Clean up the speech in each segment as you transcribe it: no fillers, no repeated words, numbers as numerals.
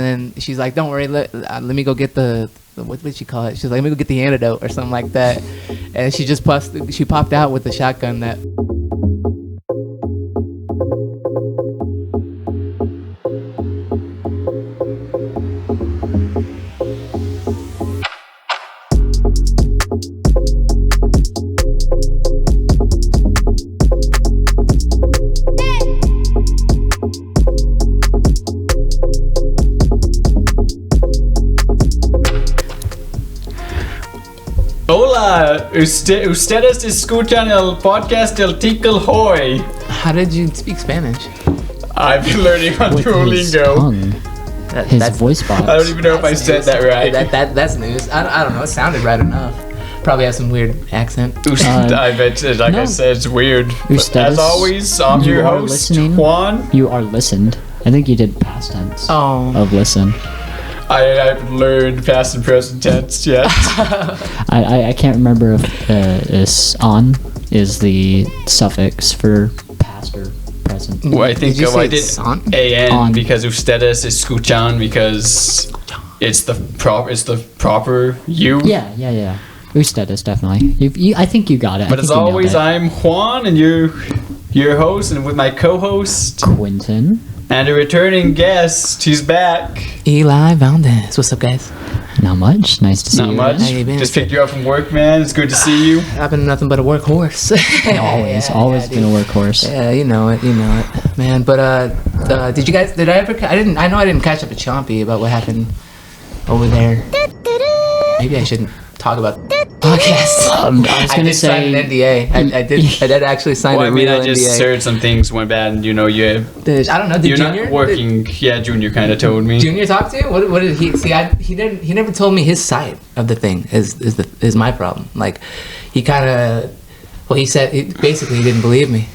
then she's like, "Don't worry, let me go get the what did she call it?" She's like, "Let me go get the antidote or something like that." And she just popped out with the shotgun that. Hola, ustedes escuchan el podcast del Tinkle Hoy. How did you speak Spanish? I've been learning on With his Duolingo. tongue. His voice box. I don't even know if I said that right. That's news. I don't know. It sounded right enough. Probably has some weird accent. I bet it, like I said, it's weird. But as always, I'm your host, Juan. You are listened. I think you did past tense of listen. I haven't learned past and present tense yet. I can't remember if on is the suffix for past or present. Well, I think I did son? an because ustedes escuchan because it's the proper you. Yeah. Ustedes, definitely. I think you got it. But as always, I'm Juan, and you're your host, and with my co-host Quentin. And a returning guest, he's back. Eli Valdez. What's up, guys? Not much. Nice to see you. Not much. How you been? Just picked you up from work, man. It's good to see you. I've been nothing but a workhorse. always been a workhorse. Yeah, you know it, man. But did you guys? I know I didn't catch up with Chompy about what happened over there. Maybe I shouldn't talk about podcasts. I did sign an NDA. I did actually sign a real NDA. I just heard some things went bad, and I don't know. Did you're Junior? Not working. Junior kind of told me. Junior talked to you. What did he see? He never told me his side of the thing. Is my problem. Like, he kind of. Well, he said basically he didn't believe me.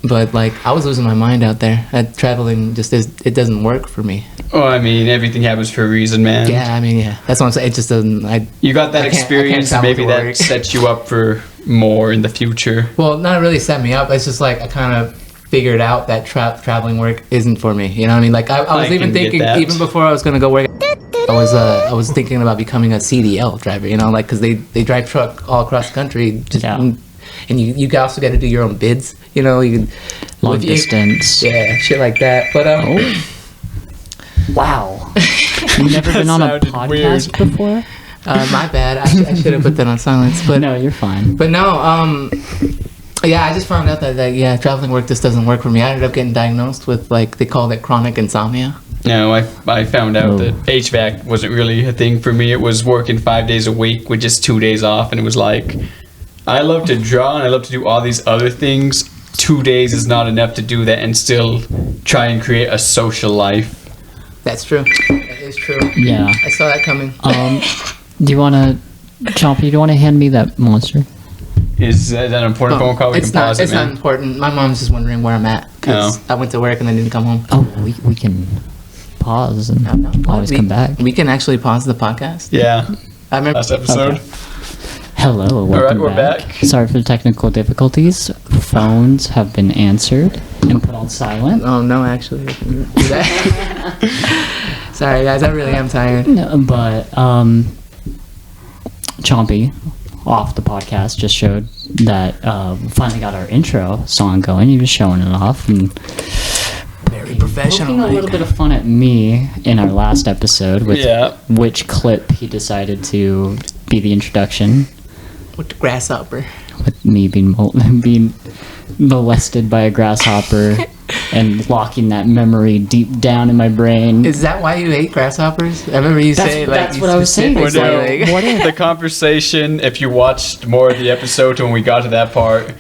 But like, I was losing my mind out there. Traveling it doesn't work for me. Oh, I mean, everything happens for a reason, man. Yeah, I mean, yeah. That's what I'm saying. It just doesn't. You got that experience, and maybe that sets you up for more in the future. Well, not really set me up. It's just like I kind of figured out that traveling work isn't for me. You know what I mean? Like I was even thinking, even before I was gonna go work, I was thinking about becoming a CDL driver. You know, like because they drive truck all across the country. And you also got to do your own bids. You know, you can long distance. Yeah, shit like that. But wow, you've never been on a podcast before? My bad. I should have put that on silence. But no, you're fine. But no, yeah, I just found out that traveling work just doesn't work for me. I ended up getting diagnosed with they call it chronic insomnia. No, I found out that HVAC wasn't really a thing for me. It was working 5 days a week with just 2 days off, and it was like, I love to draw and I love to do all these other things. 2 days is not enough to do that and still try and create a social life. That's true. That is true. Yeah. I saw that coming. Do you want to, Chompy, do you want to hand me that monster? Is that an important phone call? It's not important. My mom's just wondering where I'm at because I went to work and then didn't come home. Oh, we can pause and always come back. We can actually pause the podcast. Yeah. I remember last episode. Okay. Hello, welcome we're back. Sorry for the technical difficulties. Phones have been answered and put on silent. Oh no, actually, I can do that. Sorry guys, I really am tired. No, but Chompy off the podcast just showed that we finally got our intro song going. He was showing it off and very professional. Poking a little bit of fun at me in our last episode with which clip he decided to be the introduction. With the grasshopper. With me being molested by a grasshopper and locking that memory deep down in my brain. Is that why you hate grasshoppers? I remember you saying that's what I was saying. What if the conversation, if you watched more of the episode when we got to that part,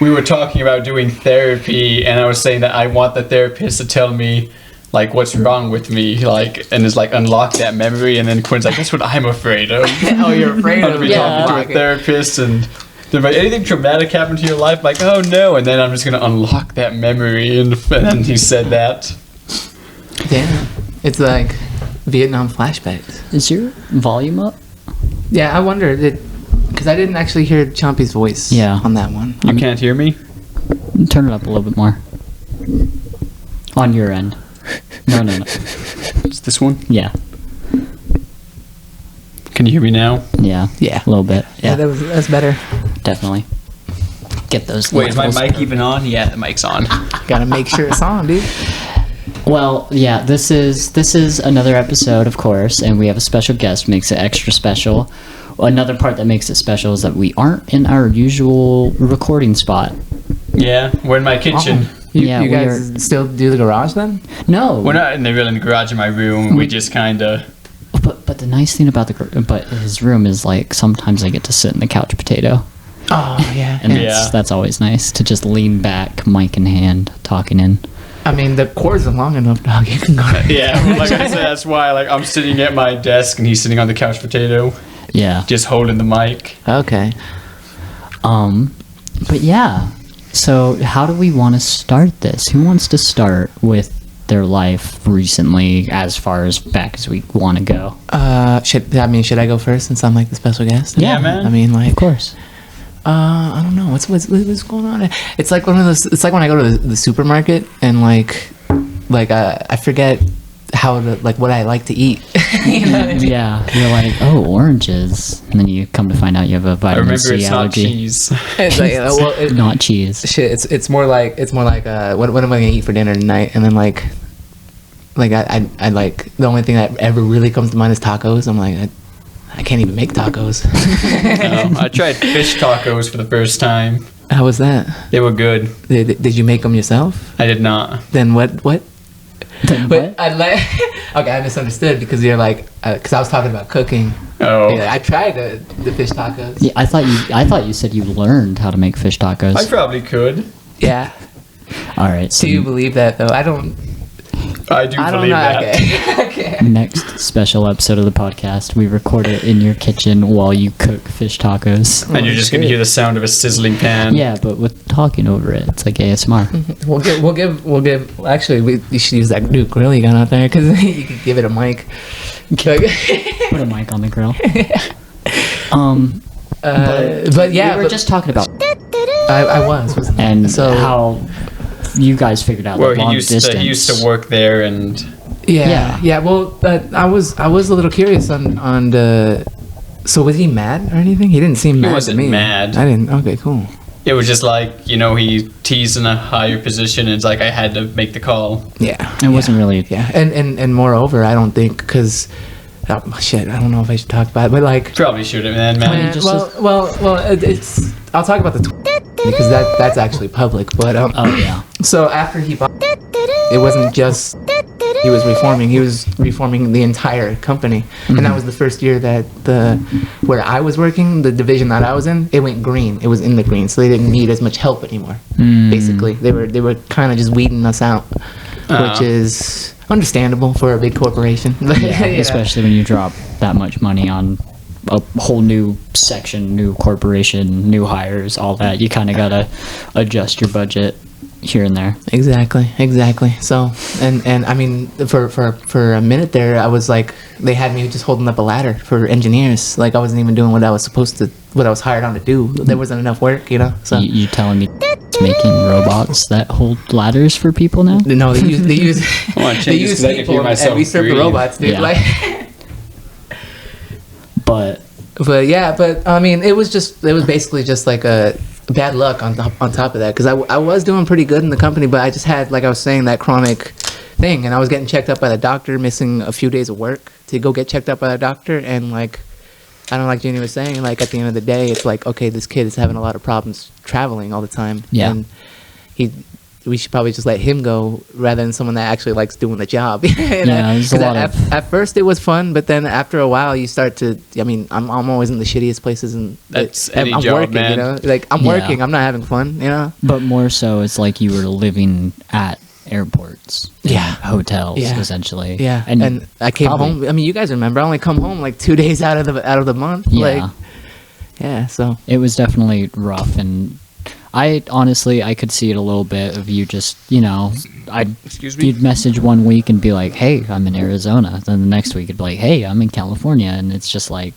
we were talking about doing therapy, and I was saying that I want the therapist to tell me like what's wrong with me, like, and it's like unlock that memory, and then Quinn's like, that's what I'm afraid of. Oh, you're afraid of me talking to a therapist, and they're like, anything traumatic happened to your life? Like, oh no, and then I'm just gonna unlock that memory, and then he said that. Damn, it's like Vietnam flashbacks. Is your volume up? Yeah, I wondered because I didn't actually hear Chompy's voice. On that one. You can't hear me? Turn it up a little bit more. On your end. No. Is this one? Yeah. Can you hear me now? Yeah. Yeah. A little bit. Yeah. That's better. Definitely. Get those. Wait, is my levels. mic even on? Yeah, the mic's on. Gotta make sure it's on, dude. Well, yeah, this is another episode, of course, and we have a special guest, makes it extra special. Another part that makes it special is that we aren't in our usual recording spot. Yeah, we're in my kitchen. You Yeah, you we guys still do the garage then? No, We're not in the garage in my room. We just kind of... But the nice thing about but his room is like sometimes I get to sit in the couch potato, Oh yeah. and Yeah. that's always nice to just lean back, mic in hand, talking in. I mean, the cords are long enough, dog. You can go. Yeah, like I said, that's why I'm sitting at my desk and he's sitting on the couch potato, Yeah. just holding the mic. Okay. But yeah. So how do we want to start this? Who wants to start with their life recently, as far as back as we want to go? Should I go first since I'm like the special guest? Yeah, man. I mean, like, Of course. I don't know what's going on. It's like one of those. It's like when I go to the supermarket and like I forget how to like what I like to eat. You know what I mean? Yeah, you're like, oh, oranges, and then you come to find out you have a I vitamin remember C it's allergy. not cheese. It's like, Not cheese. shit. It's more like what am I gonna eat for dinner tonight? And then like I like the only thing that ever really comes to mind is tacos. I'm like I can't even make tacos. I tried fish tacos for the first time. How was that? They were good. Did you make them yourself? I did not. Then what? Then But what? I like. Okay, I misunderstood because you're like, because I was talking about cooking. Oh. Yeah, I tried the fish tacos. Yeah, I thought you said you learned how to make fish tacos. I probably could. Yeah. All right. So Do you believe that though? I don't I do believe know. that. Okay. Okay. next special episode of the podcast, we record it in your kitchen while you cook fish tacos. And you're just going to hear the sound of a sizzling pan. Yeah, but with talking over it, it's like ASMR. We'll give. Actually, we should use that new grill you got out there because you could give it a mic. Put a mic on the grill. But yeah, we were just talking about I was and so how you guys figured out Well, the long he distance. used to work there, and yeah. Well, I was a little curious on the. So was he mad or anything? He didn't seem mad wasn't to me. mad. I didn't. Okay, cool. it was just like, he teased in a higher position, and it's like I had to make the call. Yeah, It wasn't really. Yeah, and moreover, I don't think because. Oh, shit, I don't know if I should talk about it, but like. Probably should have, man. just- It's. I'll talk about the because that's actually public. But Oh yeah. so after he bought, it wasn't just he was reforming. He was reforming the entire company, and that was the first year that where I was working, the division that I was in, it went green. It was in the green, so they didn't need as much help anymore. Basically, they were kind of just weeding us out, which is understandable for a big corporation. Yeah, You know? especially when you drop that much money on a whole new section, new corporation, new hires, all that. You kind of gotta adjust your budget here and there. Exactly. So, and I mean, for a minute there, I was like, they had me just holding up a ladder for engineers. Like I wasn't even doing what I was hired on to do. There wasn't enough work, So You telling me making robots that hold ladders for people now? no, they use I want to they change this use 'cause I can people hear and myself we serve the breathe. robots, dude. Yeah. Like, But but I mean, it was basically just like a bad luck on top of that because I was doing pretty good in the company, but I just had, like I was saying, that chronic thing, and I was getting checked up by the doctor, missing a few days of work to go get checked up by the doctor, and like I don't know, like Jeannie was saying, like at the end of the day, it's like, okay, this kid is having a lot of problems traveling all the time, Yeah. and we should probably just let him go rather than someone that actually likes doing the job. Yeah, there's a 'Cause lot of- at first it was fun, but then after a while you start to. I mean, I'm always in the shittiest places, and That's I'm any job, working. man. Like I'm Yeah. working. I'm not having fun. but more so, it's like you were living at airports, and Yeah. hotels, Yeah. essentially. Yeah, and I came probably- home. I mean, you guys remember? I only come home like 2 days out of the month. Yeah. Like, yeah. So It was definitely rough, and I could see it a little bit of you just, Excuse me? you'd message one week and be like, hey, I'm in Arizona. Then the next week it'd be like, hey, I'm in California. And it's just like,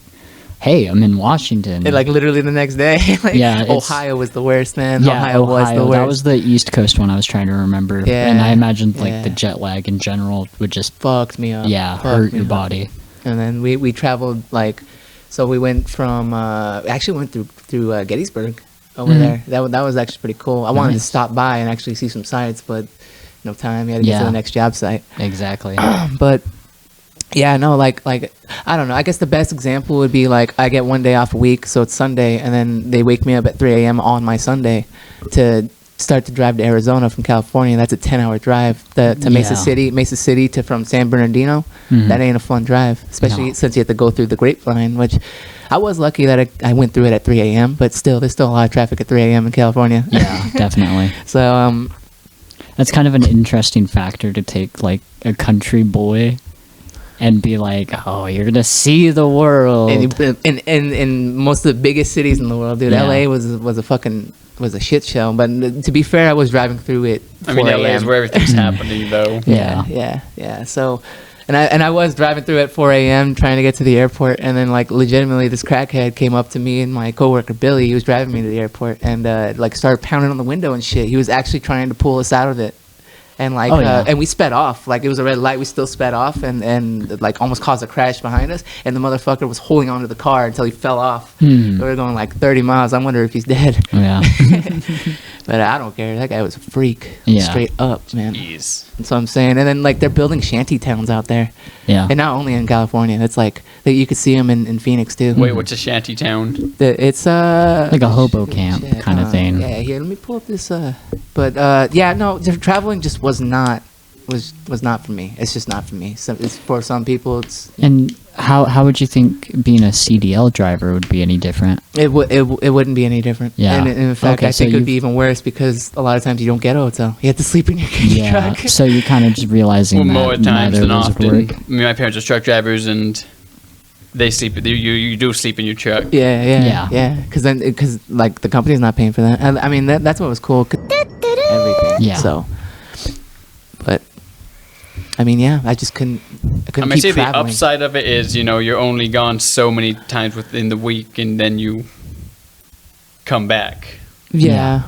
hey, I'm in Washington. And, like, literally the next day. Like, Yeah, Ohio was the worst, man. Yeah, Ohio was the worst. That was the East Coast one I was trying to remember. Yeah, and I imagined like yeah. the jet lag in general would just fucked me up. hurt your body. And then we traveled, like, so we went from actually went through Gettysburg over there. That was actually pretty cool. I wanted to stop by and actually see some sights, but no time. You had to get to the next job site. Exactly. But yeah, no, like I don't know. I guess the best example would be, like, I get one day off a week, so it's Sunday, and then they wake me up at 3 a.m. on my Sunday to start to drive to Arizona from California. That's a 10-hour drive to Mesa City to from San Bernardino. That ain't a fun drive, especially since you have to go through the Grapevine, which I was lucky that I went through it at 3 a.m., but still, there's still a lot of traffic at 3 a.m. in California. Yeah, definitely. So that's kind of an interesting factor to take, like, a country boy and be like, oh, you're gonna see the world. And in most of the biggest cities in the world, dude, LA was a shit show. But to be fair, I was driving through it. I mean, LA is where everything's happening, though. Yeah. So, and I was driving through at 4 a.m. trying to get to the airport, and then, like, legitimately, this crackhead came up to me and my coworker Billy. He was driving me to the airport and like started pounding on the window and shit. He was actually trying to pull us out of it. And like, and we sped off. Like, it was a red light. We still sped off, and like almost caused a crash behind us. And the motherfucker was holding onto the car until he fell off. We were going like 30 miles. I wonder if he's dead. Yeah. But I don't care. That guy was a freak. Yeah. Straight up, man. Jeez. That's what I'm saying. And then, like, they're building shanty towns out there. Yeah. And not only in California. It's like you could see them in Phoenix too. Wait, what's a shanty town? It's like a hobo camp kind of thing. Yeah, here, let me pull up this but yeah, no, traveling just was not for me. It's just not for me. So it's for some people. And how would you think being a CDL driver would be any different? It wouldn't be any different. Yeah. And in fact, I think it would be even worse because a lot of times you don't get a hotel. You have to sleep in your truck. So you're kind of just realizing that more times neither than of those would often. work. I mean, my parents are truck drivers, and they sleep. You do sleep in your truck. Yeah. Because like the company's not paying for that. I mean, that's what was cool. Everything. Yeah. So, but I mean, yeah, I couldn't I mean, keep see, traveling. the upside of it is, you're only gone so many times within the week, and then you come back. Yeah,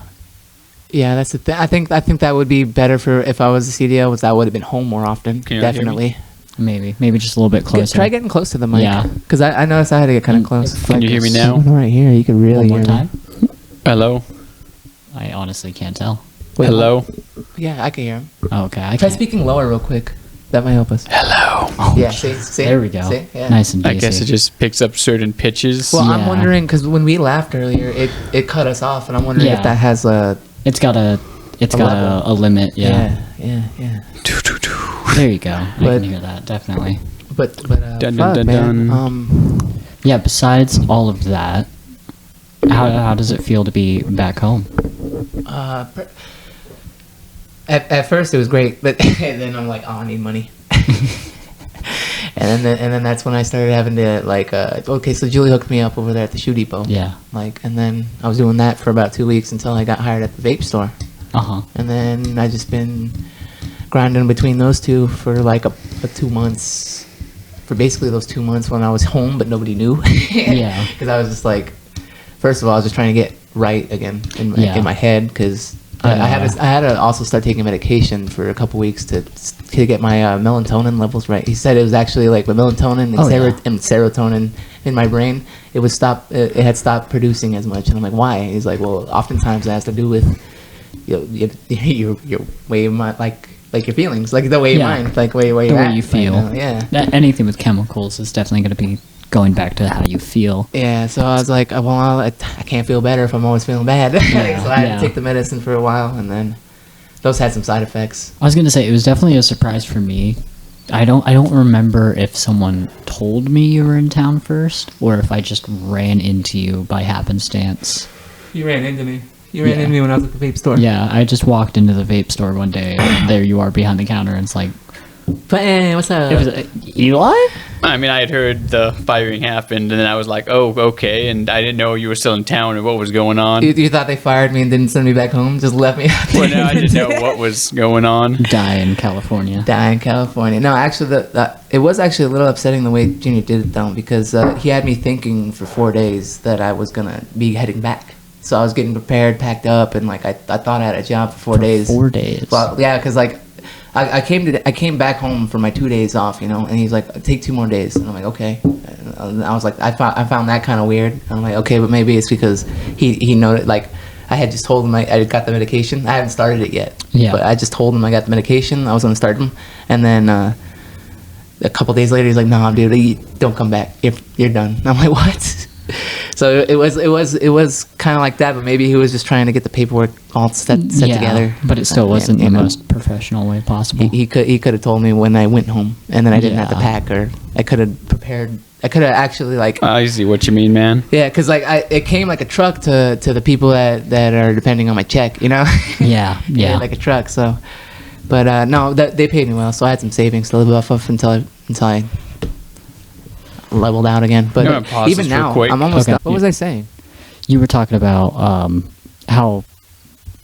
that's the thing. I think that would be better for if I was a CDL. Was I would have been home more often. Can you Definitely. Maybe just a little bit closer. Try getting close to the mic. Yeah. Because I noticed I had to get kind of close. Can you hear me now? Right here, you can really One more hear time. me. Hello. I honestly can't tell. Wait, Hello. Yeah, I can hear him. Oh, okay. I Try can't. speaking lower real quick. That might help us. Hello. Oh, Yeah, see? There we go. See? Yeah. Nice and I basic. guess it just picks up certain pitches. Well, I'm Yeah. wondering because when we laughed earlier, it cut us off, and I'm wondering if Yeah. that has a It's got a limit. Yeah. yeah. There you go. I But- can hear that definitely. But Dun, fuck, dun, man. dun. Yeah. Besides all of that, how does it feel to be back home? At first it was great, but and then I'm like, oh, I need money. and then that's when I started having to like, okay, so Julie hooked me up over there at the shoe depot. Yeah. Like, and then I was doing that for about 2 weeks until I got hired at the vape store. And then I just been grinding between those two for like a 2 months. For basically those 2 months when I was home, but nobody knew. Yeah. Because I was just like, first of all, I was just trying to get right again in my head because I had to also start taking medication for a couple weeks to get my melatonin levels right. He said it was actually like the melatonin and serotonin in my brain. It had stopped producing as much, and I'm like, why? He's like, well, oftentimes it has to do with your way of mind, like your feelings, like the way you mind, like the way you feel. Anything with chemicals is definitely going to be going back to how you feel. Yeah, so I was like, well, I can't feel better if I'm always feeling bad. So I had to take the medicine for a while, and then those had some side effects. I was going to say, it was definitely a surprise for me. I don't remember if someone told me you were in town first, or if I just ran into you by happenstance. You ran into me. You ran into me when I was at the vape store. Yeah, I just walked into the vape store one day, and there you are behind the counter, and it's like, But what's up? it was Eli? I mean, I had heard the firing happened, and then I was like, oh, okay, and I didn't know you were still in town or what was going on. You thought they fired me and didn't send me back home? Just left me out there? Well, no, I didn't know what was going on. Die in California. Die in California. No, actually, it was actually a little upsetting the way Junior did it, though, because he had me thinking for 4 days that I was going to be heading back. So I was getting prepared, packed up, and, like, I thought I had a job for 4 days. 4 days? Well, yeah, because, like, I came back home for my 2 days off, you know, and he's like, take 2 more days, and I'm like, okay. And I was like, I found that kind of weird. And I'm like, okay, but maybe it's because he noted, like, I had just told him I got the medication. I haven't started it yet, but I just told him I got the medication. I was gonna start him, and then a couple days later, he's like, no, dude, don't come back. You're done. And I'm like, what? So it was kind of like that, but maybe he was just trying to get the paperwork all set together. But it still wasn't the most professional way possible. He could have told me when I went home, and then I didn't have to pack, or I could have prepared. I could have actually, like. I see what you mean, man. Yeah, because like it came like a truck to the people that are depending on my check, you know. Yeah. Like a truck. So, but no, they paid me well, so I had some savings to live off of until I leveled out again. But even now, I'm almost done. What was I saying? You were talking about how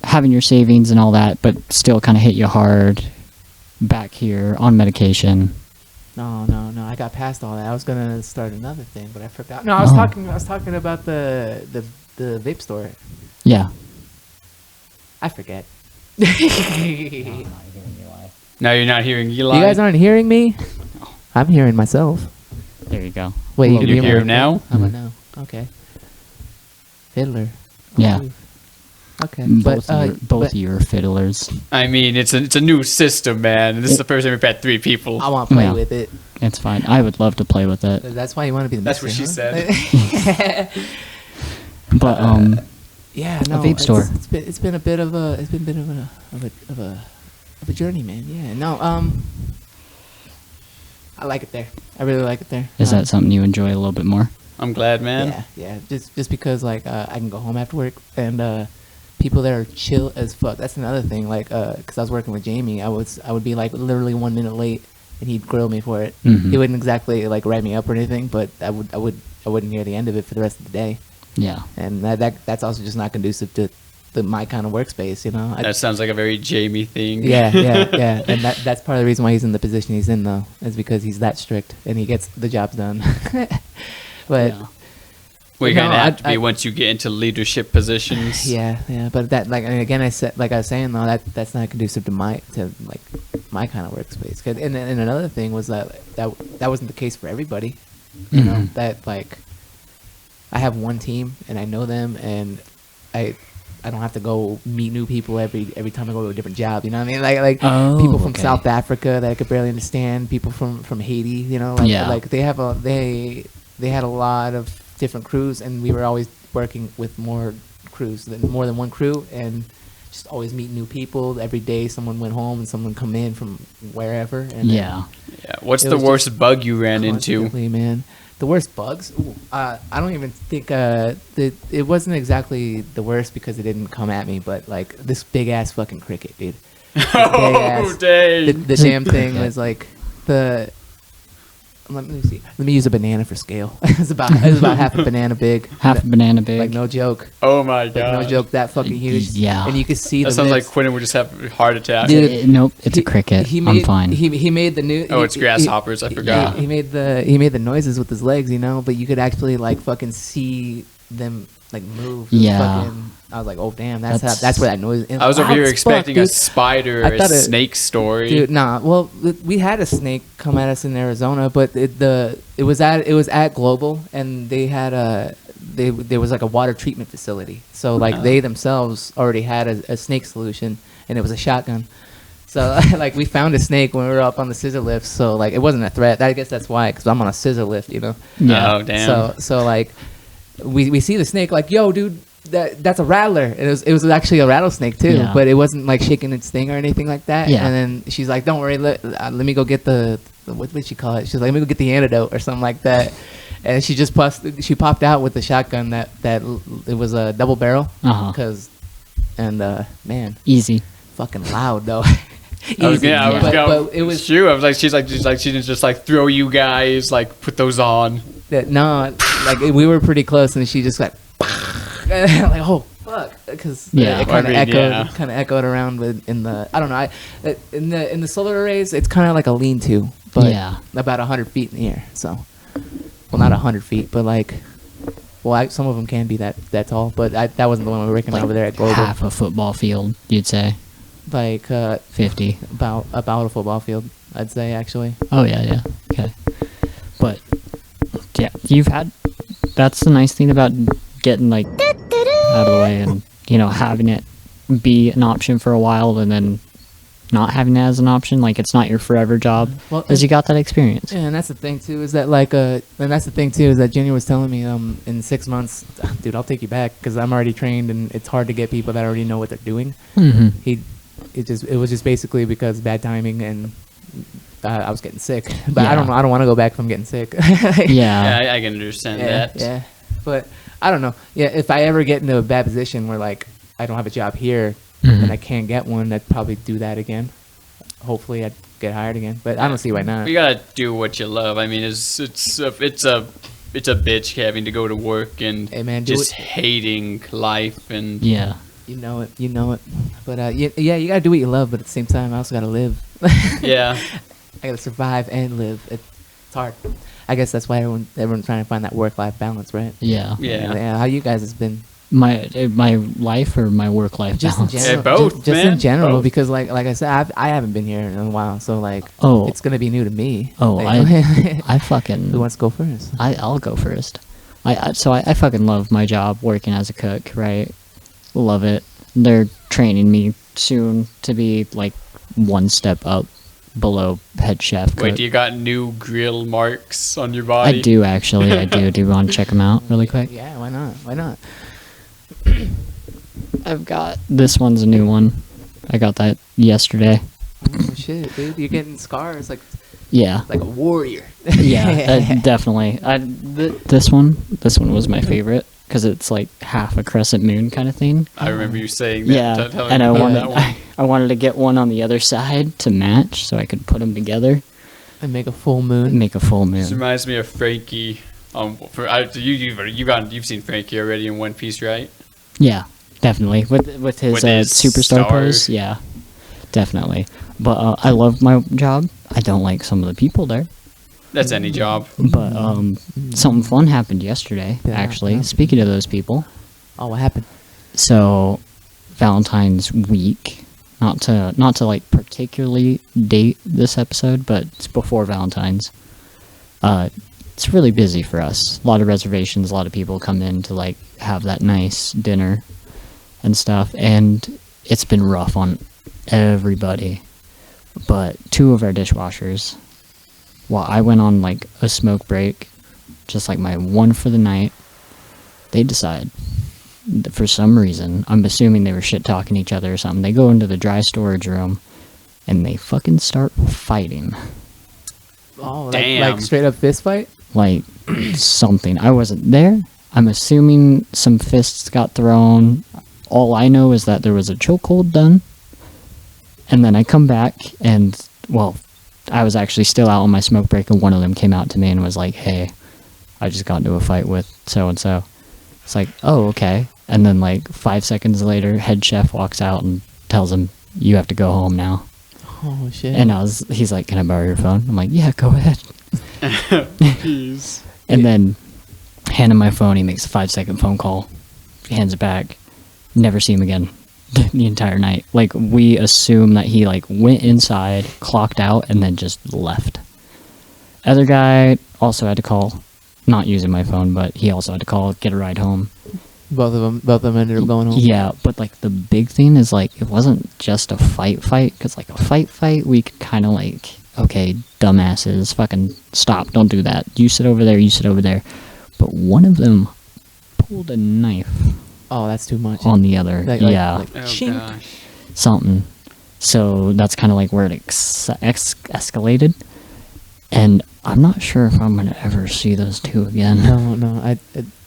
having your savings and all that, but still kind of hit you hard back here on medication. No. I got past all that. I was gonna start another thing, but I forgot. No, I was talking about the vape store. Yeah. I forget. Now you're not hearing Eli. You guys aren't hearing me? I'm hearing myself. There you go. Wait, you can hear him now? I'm a no. Okay. Fiddler. Yeah. Okay. Both of you are fiddlers. I mean, it's a new system, man. This is the first time we've had 3 people. I want to play with it. It's fine. I would love to play with it. That's why you want to be the That's mister, what she said. But yeah, no. a vape store. It's been a bit of a journey, man. Yeah. No. I like it there. I really like it there. Is that something you enjoy a little bit more? I'm glad, man. Yeah. Just because like I can go home after work and people there are chill as fuck. That's another thing. Like because I was working with Jamie, I would be like literally 1 minute late, and he'd grill me for it. Mm-hmm. He wouldn't exactly like write me up or anything, but I wouldn't hear the end of it for the rest of the day. Yeah. And that's also just not conducive to my kind of workspace, you know. That sounds like a very Jamie thing. Yeah. And that's part of the reason why he's in the position he's in, though, is because he's that strict and he gets the jobs done. But Yeah. Well, you're gonna have to be once you get into leadership positions. Yeah. But that, like, again, I said, like I was saying, though, that's not conducive to my kind of workspace. And another thing was that wasn't the case for everybody. You know, that like I have one team and I know them, and I don't have to go meet new people every time I go to a different job. You know what I mean? Like people from South Africa that I could barely understand. People from Haiti. You know, like they had a lot of different crews, and we were always working with more than one crew, and just always meet new people every day. Someone went home and someone come in from wherever. And yeah. What's the worst bug you ran into? Man, the worst bugs? Ooh, I don't even think it wasn't exactly the worst because it didn't come at me, but like this big ass fucking cricket, dude. Oh, dang. The damn thing was like the. Let me see. Let me use a banana for scale. It was about half a banana big. Half a banana big. Like no joke. Oh my god. Like no joke. That fucking huge. Yeah. And you could see that the. Sounds like Quentin would just have a heart attack. Dude, nope. It's a cricket. I'm fine. He made the new. Oh, it's grasshoppers. I forgot. He made the noises with his legs, you know. But you could actually like fucking see them like move. Yeah. Fucking, I was like, oh damn, that's where that noise. I was over here expecting a spider or a snake story. Dude, nah. Well, we had a snake come at us in Arizona, but it was at Global, and they had there was like a water treatment facility. So like they themselves already had a snake solution, and it was a shotgun. So like we found a snake when we were up on the scissor lift. So like it wasn't a threat. I guess that's why, because I'm on a scissor lift, you know. Yeah. Oh damn. So like we see the snake, like, yo, dude. That's a rattler. It was actually a rattlesnake too, but it wasn't like shaking its sting or anything like that. Yeah. And then she's like, "Don't worry, let me go get the what did she call it?" She's like, "Let me go get the antidote or something like that." And she just popped out with the shotgun that it was a double barrel. Uh-huh. Man, easy, fucking loud though. Easy. But it was true. I was like, she's like, she didn't just like throw you guys, like put those on. No, like we were pretty close, and she just like, like, oh fuck, because it kind of echoed around in the, I don't know, in the solar arrays, it's kind of like a lean-to, but about 100 feet in the air. So, well, not 100 feet, but like, well, some of them can be that tall, but that wasn't the one we were working over there at Global. Half a football field, you'd say. Like 50. About a football field, I'd say, actually. Oh yeah, okay. But yeah, that's the nice thing about getting like out of the way, and having it be an option for a while, and then not having it as an option, like it's not your forever job, because you got that experience. Yeah, and that's the thing too, is that Junior was telling me, in 6 months, dude, I'll take you back, because I'm already trained, and it's hard to get people that already know what they're doing. Mm-hmm. It was just basically because bad timing, and I was getting sick. But Yeah. I don't want to go back if I'm getting sick. Yeah. I can understand that. Yeah, but I don't know. Yeah, if I ever get into a bad position where like I don't have a job here and I can't get one, I'd probably do that again. Hopefully, I'd get hired again. But I don't see why not. You gotta do what you love. I mean, it's a bitch having to go to work and just hating life and Yeah. You know it. But you gotta do what you love, but at the same time, I also gotta live. Yeah. I gotta survive and live. It's hard. I guess that's why everyone's trying to find that work-life balance, right? Yeah. Yeah. How you guys has been? My life or my work-life Just balance? in general. Both, just man. in general, Both. because like I said, I haven't been here in a while, so like, it's gonna be new to me. Oh, like, I fucking. Who wants to go first? I'll go first. I fucking love my job working as a cook, right? Love it. They're training me soon to be like one step up below head chef cook. Wait, you got new grill marks on your body? I do actually. I do. Do you want to check them out really quick? Yeah, why not? I've got this one's a new one. I got that yesterday. Oh shit, dude, you're getting scars like Yeah. a warrior. Yeah, definitely. This one was my favorite because it's like half a crescent moon kind of thing. I remember you saying that. Yeah, and I wanted to get one on the other side to match, so I could put them together And make a full moon. This reminds me of Frankie. You've seen Frankie already in One Piece, right? Yeah, definitely with his superstar pose. Yeah, definitely. But I love my job. I don't like some of the people there. That's any job. But something fun happened yesterday. Actually, yeah. Speaking of those people. Oh, what happened? So, Valentine's week. Not to like particularly date this episode, but it's before Valentine's. It's really busy for us. A lot of reservations. A lot of people come in to like have that nice dinner and stuff, and it's been rough on everybody. But 2 of our dishwashers, while I went on like a smoke break, just like my one for the night, they decide, for some reason, I'm assuming they were shit talking each other or something, they go into the dry storage room and they fucking start fighting. Oh, damn. like straight up fist fight? Like something. I wasn't there. I'm assuming some fists got thrown. All I know is that there was a chokehold done. And then I come back and, well, I was actually still out on my smoke break, and one of them came out to me and was like, hey, I just got into a fight with so-and-so. It's like, oh, okay. And then like 5 seconds later, head chef walks out and tells him, you have to go home now. Oh, shit. And he's like, can I borrow your phone? I'm like, yeah, go ahead. Jeez. And then hand him my phone, he makes a 5-second phone call, hands it back, never see him again the entire night. Like, we assume that he like went inside, clocked out, and then just left. Other guy also had to call, not using my phone, but he also had to call, get a ride home. Both of them ended up going home. Yeah, but like the big thing is like it wasn't just a fight, because like a fight, we could kind of like, okay, dumbasses, fucking stop, don't do that. You sit over there. But one of them pulled a knife. Oh, that's too much. On the other, yeah. Oh, chink. gosh. Something. So that's kind of like where it escalated. And I'm not sure if I'm going to ever see those 2 again. No. I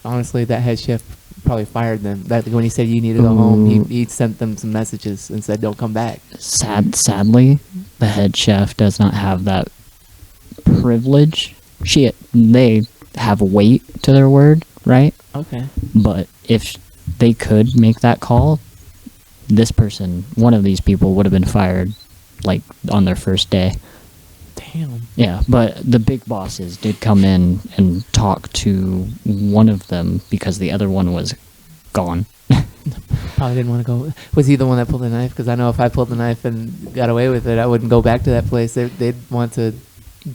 honestly, that head chef probably fired them. That when he said you need to go home, he sent them some messages and said don't come back. Sadly, the head chef does not have that privilege. They have weight to their word, right? Okay. But if they could make that call, one of these people would have been fired, like, on their first day. Damn. Yeah, but the big bosses did come in and talk to one of them because the other one was gone. Probably didn't want to go. Was he the one that pulled the knife? Because I know if I pulled the knife and got away with it, I wouldn't go back to that place. They'd want to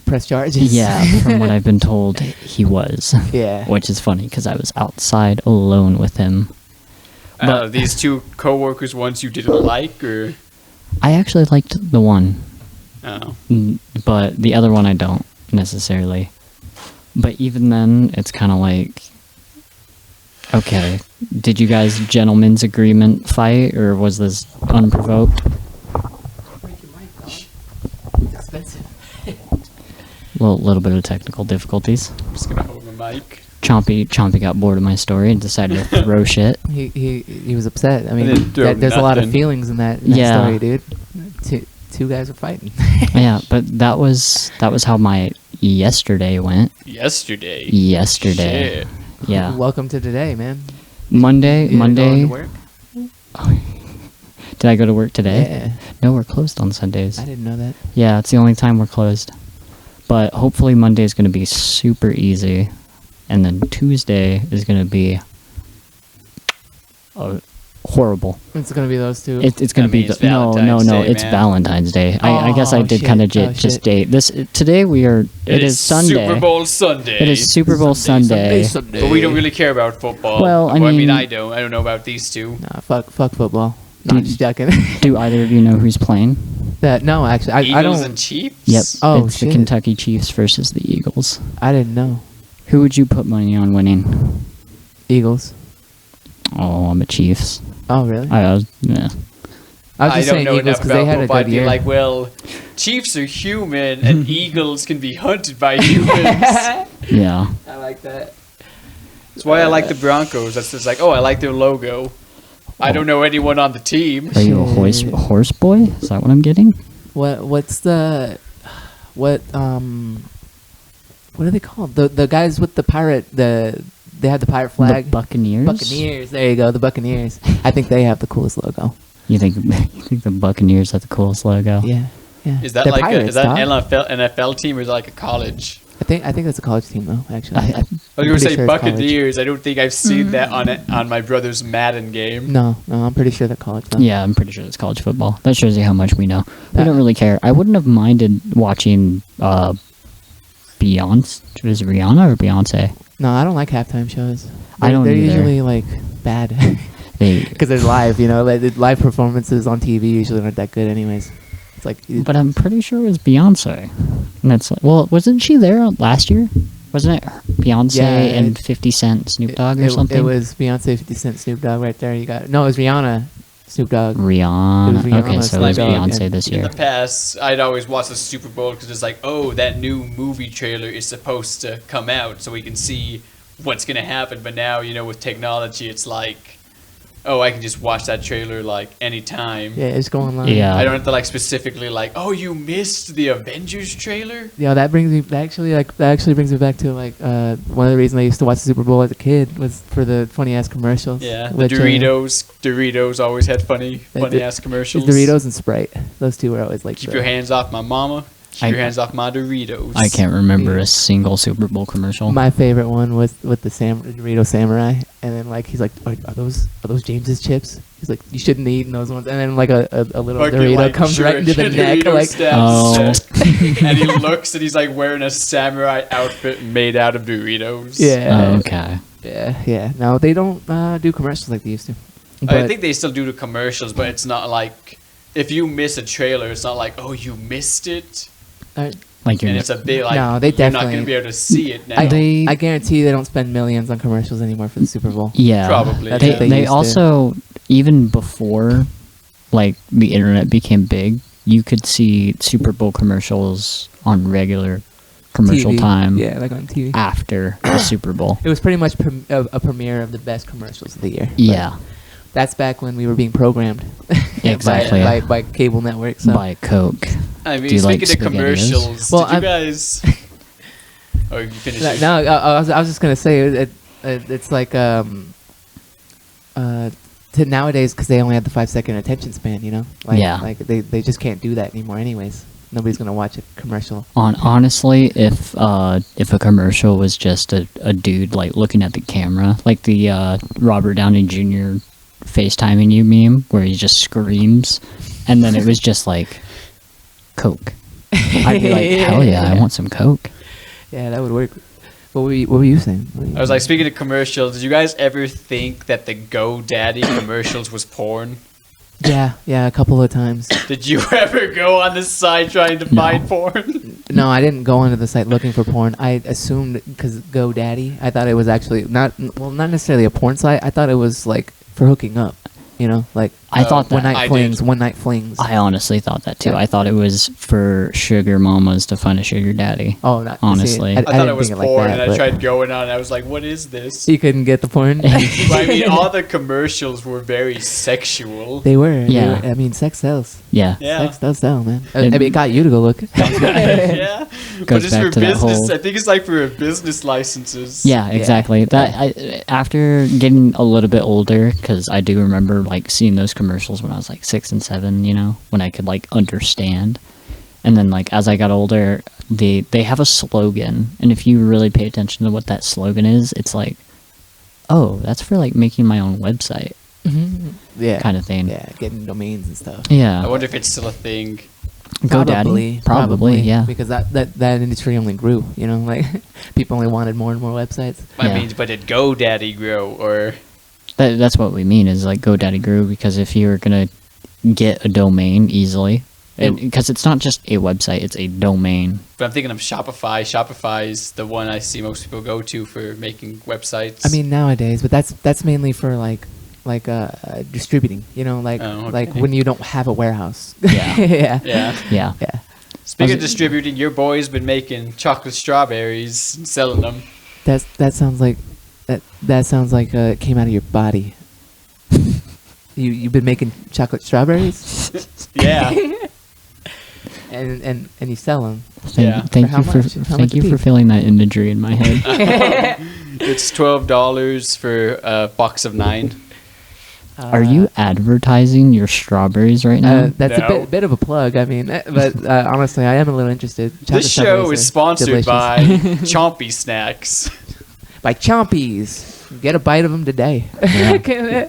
press charges. Yeah, from what I've been told, he was. Yeah. Which is funny because I was outside alone with him. But these two co-workers, ones you didn't like, or? I actually liked the one. Oh. But the other one I don't necessarily. But even then, it's kind of like, okay, did you guys gentlemen's agreement fight, or was this unprovoked? Break your mic, dog. It's expensive. Well, a little bit of technical difficulties. I'm just gonna hold the mic. Chompy got bored of my story and decided to throw shit. He was upset. I I mean, didn't throw there's a lot of nothing. feelings in that Yeah. story, dude. Two guys were fighting. Yeah, but that was how my yesterday went. Yesterday. Yesterday. Shit. Yeah. Welcome to today, man. Monday. You gonna go into work? Did I go to work today? Yeah. No, we're closed on Sundays. I didn't know that. Yeah, it's the only time we're closed. But hopefully Monday is going to be super easy. And then Tuesday is going to be horrible. It's gonna be those two. It's going to be it's no, Valentine's Day, it's man. Valentine's Day. I guess I Oh, did shit. kind of Oh, just shit. date this today. It is Sunday. Super Bowl Sunday. It is Super Bowl Sunday. But we don't really care about football. Well, I mean- I don't. I don't know about these two. Nah, fuck football. No, I'm just joking. Do either of you know who's playing? No, actually, I Eagles don't. and Chiefs. Yep. Oh, it's the shit. Kentucky Chiefs versus the Eagles. I didn't know. Who would you put money on winning? Eagles. Oh, I'm a Chiefs. Oh, really? I was I was I just don't saying know Eagles enough because they about had a football. I'd good be year. like, well, Chiefs are human and Eagles can be hunted by humans. Yeah. I like that. That's why I like the Broncos. That's just like, oh, I like their logo. I don't know anyone on the team. Are you a horse boy? Is that what I'm getting? What are they called? The guys with the pirate they had the pirate flag. The Buccaneers. Buccaneers. There you go. The Buccaneers. I think they have the coolest logo. You think the Buccaneers have the coolest logo? Yeah. Yeah. Is that They're like pirates, is that dog. an NFL team or is that like a college? I think that's a college team though. Actually. I- I was gonna pretty say sure it's college. Buccaneers. I don't think I've seen that on my brother's Madden game. No, I'm pretty sure they're college. Though. Yeah, I'm pretty sure it's college football. That shows you how much we know. We That- don't really care. I wouldn't have minded watching Beyonce. Was it Rihanna or Beyonce? No, I don't like halftime shows. I don't They're either. usually like bad They, because they're live. You know, like, the live performances on TV usually aren't that good, anyways. It's like, but I'm pretty sure it was Beyonce. And that's well, wasn't she there last year? Wasn't it Beyonce Yeah, and 50 Cent, Snoop Dogg or something? It was Beyonce, 50 Cent, Snoop Dogg right there. You got no, it was Rihanna, Snoop Dogg. Rihanna. It was Rihanna, Okay, so it was Snoop Dogg, Beyonce and- this In year. the past, I'd always watch the Super Bowl because it's like, oh, that new movie trailer is supposed to come out, so we can see what's gonna happen. But now, with technology, it's like, oh, I can just watch that trailer like anytime. Yeah, it's going live. Yeah. I don't have to like specifically like, oh, you missed the Avengers trailer. Yeah, that actually brings me back to one of the reasons I used to watch the Super Bowl as a kid was for the funny ass commercials. Yeah, the which, Doritos always had funny the- ass commercials. Doritos and Sprite. Those two were always like. Keep your hands off my mama. Keep your hands off my Doritos. I can't remember Yeah. a single Super Bowl commercial. My favorite one was with the Dorito Samurai, and then he's like, are those James's chips? He's like, you shouldn't be eating those ones, and then a little Fucking, Dorito comes right into the Dorito neck, stabs Oh. his chest. And he looks and he's like wearing a samurai outfit made out of Doritos. yeah, Oh, okay. yeah. No, they don't do commercials like they used to. I But think they still do the commercials, but it's not like if you miss a trailer, it's not like, oh, you missed it. Like And you're it's a bit like No, they you're not definitely- going to be able to see it now. I guarantee they don't spend millions on commercials anymore for the Super Bowl. yeah. Probably, That's They what they they used to. also even before the internet became big, you could see Super Bowl commercials on regular commercial TV. time Yeah, like on TV. after the Super Bowl. It was pretty much a premiere of the best commercials of the year. Yeah. That's back when we were being programmed. Exactly. by cable network. So. By Coke. I mean, Do you speaking like of commercials, Well, did you guys? Oh, you finished. No, I was just gonna say it's like to nowadays because they only have the 5-second attention span. You know, like they just can't do that anymore. Anyways, nobody's gonna watch a commercial. Honestly, if a commercial was just a dude like looking at the camera, like the Robert Downey Jr. FaceTiming you meme where he just screams, and then it was just like Coke. I'd be like, hell yeah, I want some Coke. Yeah, that would work. What were you saying? I was like, speaking of commercials, did you guys ever think that the GoDaddy commercials was porn? Yeah, a couple of times. Did you ever go on the site trying to find porn? No, I didn't go onto the site looking for porn. I assumed because GoDaddy, I thought it was actually not necessarily a porn site. I thought it was like for hooking up. You know, like I thought that one night flings. I honestly thought that too. Yeah. I thought it was for sugar mamas to find a sugar daddy. Oh, not honestly. See, I thought it was think porn, like that, and I tried going on, and I was like, "What is this?" You couldn't get the porn. But I mean, all the commercials were very sexual. They were. Yeah. I mean, sex sells. Yeah. Sex does sell, man. I mean, it got you to go look. Yeah, but it's back for to that business. whole- I think it's like for business licenses. Yeah, exactly. After getting a little bit older, because I do remember like seeing those commercials when I was like 6 and 7, you know, when I could like understand. And then like as I got older, they have a slogan, and if you really pay attention to what that slogan is, it's like, oh, that's for like making my own website. Mm-hmm. Yeah. Kind of thing. Yeah, getting domains and stuff. Yeah. I wonder if it's still a thing. GoDaddy, probably, yeah. Because that industry only grew. You know, like people only wanted more and more websites. I Yeah. mean, but did GoDaddy grow or? That's what we mean is like GoDaddy grew because if you're gonna get a domain easily, because it's not just a website, it's a domain. But I'm thinking of Shopify. Shopify is the one I see most people go to for making websites. I mean nowadays, but that's mainly for like distributing. You know, like when you don't have a warehouse. Yeah. yeah. Speaking of distributing, your boy's been making chocolate strawberries and selling them. That sounds like it came out of your body. You've been making chocolate strawberries. Yeah. and you sell them. Thank you for filling that imagery in my head. It's $12 for a box of 9. Are you advertising your strawberries right now? That's No. a bit of a plug. I mean, but honestly, I am a little interested. Chocolate This show strawberries is are sponsored delicious. by Chompy Snacks. by Chompies. Get a bite of them today. Yeah.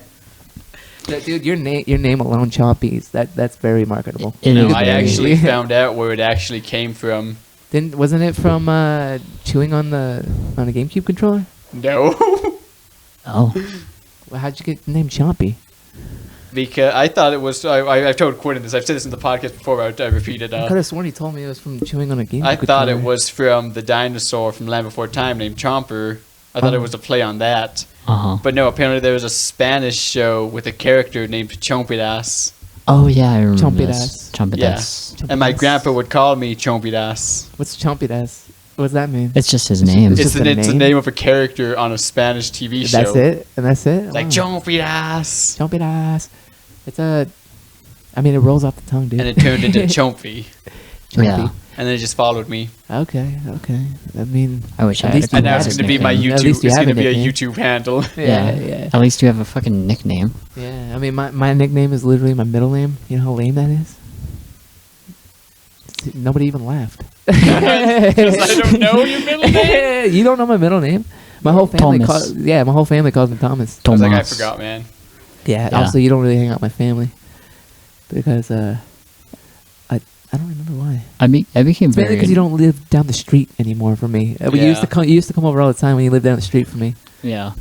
Dude, your name alone, Chompies. That's very marketable. It is I very- actually found out where it actually came from. Wasn't it from chewing on a GameCube controller? No. Oh. Well, how'd you get the name Chompy? Because I thought it was. I've told Quentin this. I've said this in the podcast before, but I repeat it. I could have sworn he told me it was from chewing on a GameCube I thought it controller. was from the dinosaur from Land Before Time named Chomper. I thought it was a play on that. Uh-huh. But no, apparently there was a Spanish show with a character named Chompidas. Oh yeah, I remember Chompidas. this. Chompidas. Yeah. And my grandpa would call me Chompidas. What's Chompidas? What's that mean? It's just his name. It's It's just the, a it's the name? name of a character on a Spanish TV show. That's it? And that's it? It's like Chompidas. Chompidas. I mean, it rolls off the tongue, dude. And it turned into Chompy. Chompy. Yeah. And then it just followed me. Okay. I mean, I wish I At had least a And you now have it's a going to be my nickname. At YouTube. least you It's have going to a be a nickname. YouTube handle. yeah. At least you have a fucking nickname. Yeah, I mean, my nickname is literally my middle name. You know how lame that is? Nobody even laughed. Because I don't know your middle name. You don't know my middle name? My whole family Thomas. my whole family calls me Thomas. I was like, I Tomas. forgot, man. Yeah, Yeah. also you don't really hang out with my family. Because I don't remember why. I became It's mainly very. because you don't live down the street anymore from me. You used to come over all the time when you lived down the street from me. Yeah.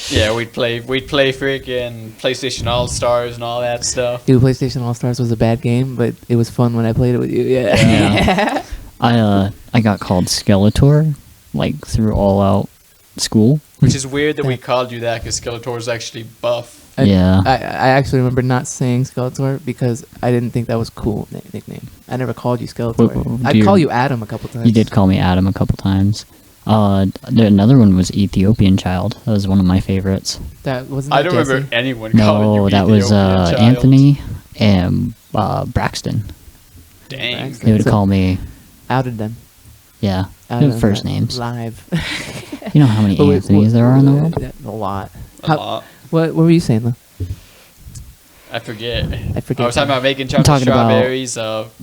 Yeah, we'd play freaking PlayStation All Stars and all that stuff. Dude, PlayStation All Stars was a bad game, but it was fun when I played it with you. Yeah. Yeah. I got called Skeletor, like through all out school. Which is weird that we called you that because Skeletor is actually buff. Yeah. I actually remember not saying Skeletor because I didn't think that was a cool nickname. I never called you Skeletor. Wait, I'd call you Adam a couple times. You did call me Adam a couple times. Another one was Ethiopian Child. That was one of my favorites. That wasn't. I That don't Jesse? remember anyone calling you No, that was Ethiopian Child. Anthony and Braxton. Dang. Braxton. They would So- call me, Outed them. yeah, Outed them first that names. live. You know how many But wait, Anthony's there are in the world? A lot. A lot. What were you saying though? I forget. I forget. I was talking about making I'm chocolate talking about strawberries,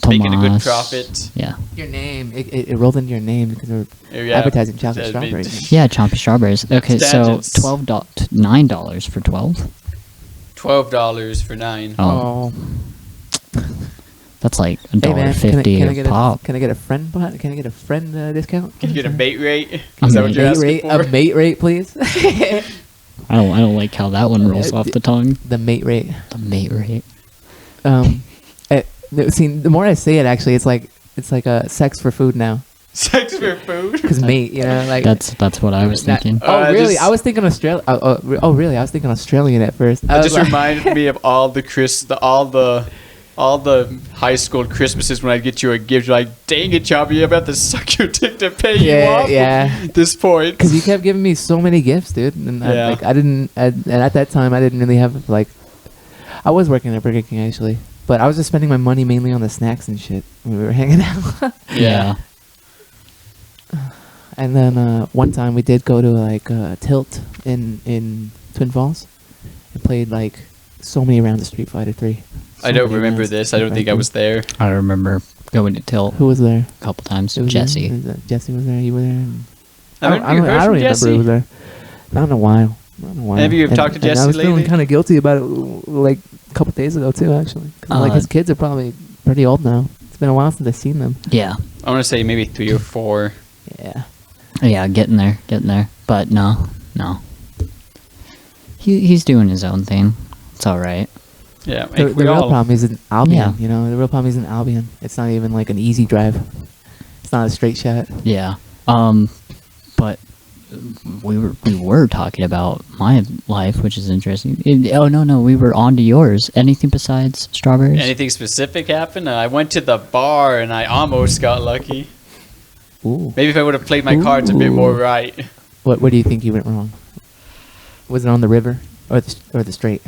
making a good Tomas. profit. Yeah. Your name. It rolled into your name because we're Yeah, advertising chocolate that'd be- strawberries. Yeah, chompy strawberries. Okay, so Statutes. $9 for 12. $12 for 9. Oh, Oh. that's like Hey man, $1.50 can I a get pop. can I get a friend? Can I get a friend discount? Can you get a mate rate? A Is that what you're mate asking rate? for? A mate rate, please. I don't like how that one rolls off the tongue. The mate rate. The mate rate. See, the more I say it, actually, it's like a sex for food now. Sex for food? Because mate, you know, like That's what I was not- thinking. Oh really? just- I was thinking Australia. Oh really? I was thinking Australian at first. It I was just like- reminded me of all the high school Christmases when I'd get you a gift. You're like, dang it, Choppy, I'm about to suck your dick to pay you Yeah, off yeah. at this point. Because you kept giving me so many gifts, dude, and Yeah. and at that time I didn't really have like, I was working at Burger King actually, but I was just spending my money mainly on the snacks and shit when we were hanging out. Yeah. And then one time we did go to like Tilt in Twin Falls and played like so many rounds of Street Fighter 3. I don't remember this. I don't think I was there. I remember going to Tilt Who was there? a couple times. Who was Jesse. there? Jesse was there. You were there. I don't I don't heard from remember Jesse. who was there. Not in a while. Not in a while. Have you talked to And Jesse I was feeling lately? kind of guilty about it like a couple days ago too, actually. 'Cause, like his kids are probably pretty old now. It's been a while since I've seen them. Yeah. I want to say maybe 3 or 4. Yeah. Yeah, getting there. But no. He's doing his own thing. It's all right. Yeah, The we real all. problem is in Albion. Yeah. You know, the real problem is in Albion. It's not even like an easy drive. It's not a straight shot. Yeah. But we were talking about my life, which is interesting. No, we were on to yours. Anything besides strawberries? Anything specific happened? I went to the bar and I almost got lucky. Ooh. Maybe if I would have played my cards a bit more right. What do you think you went wrong? Was it on the river or the straight?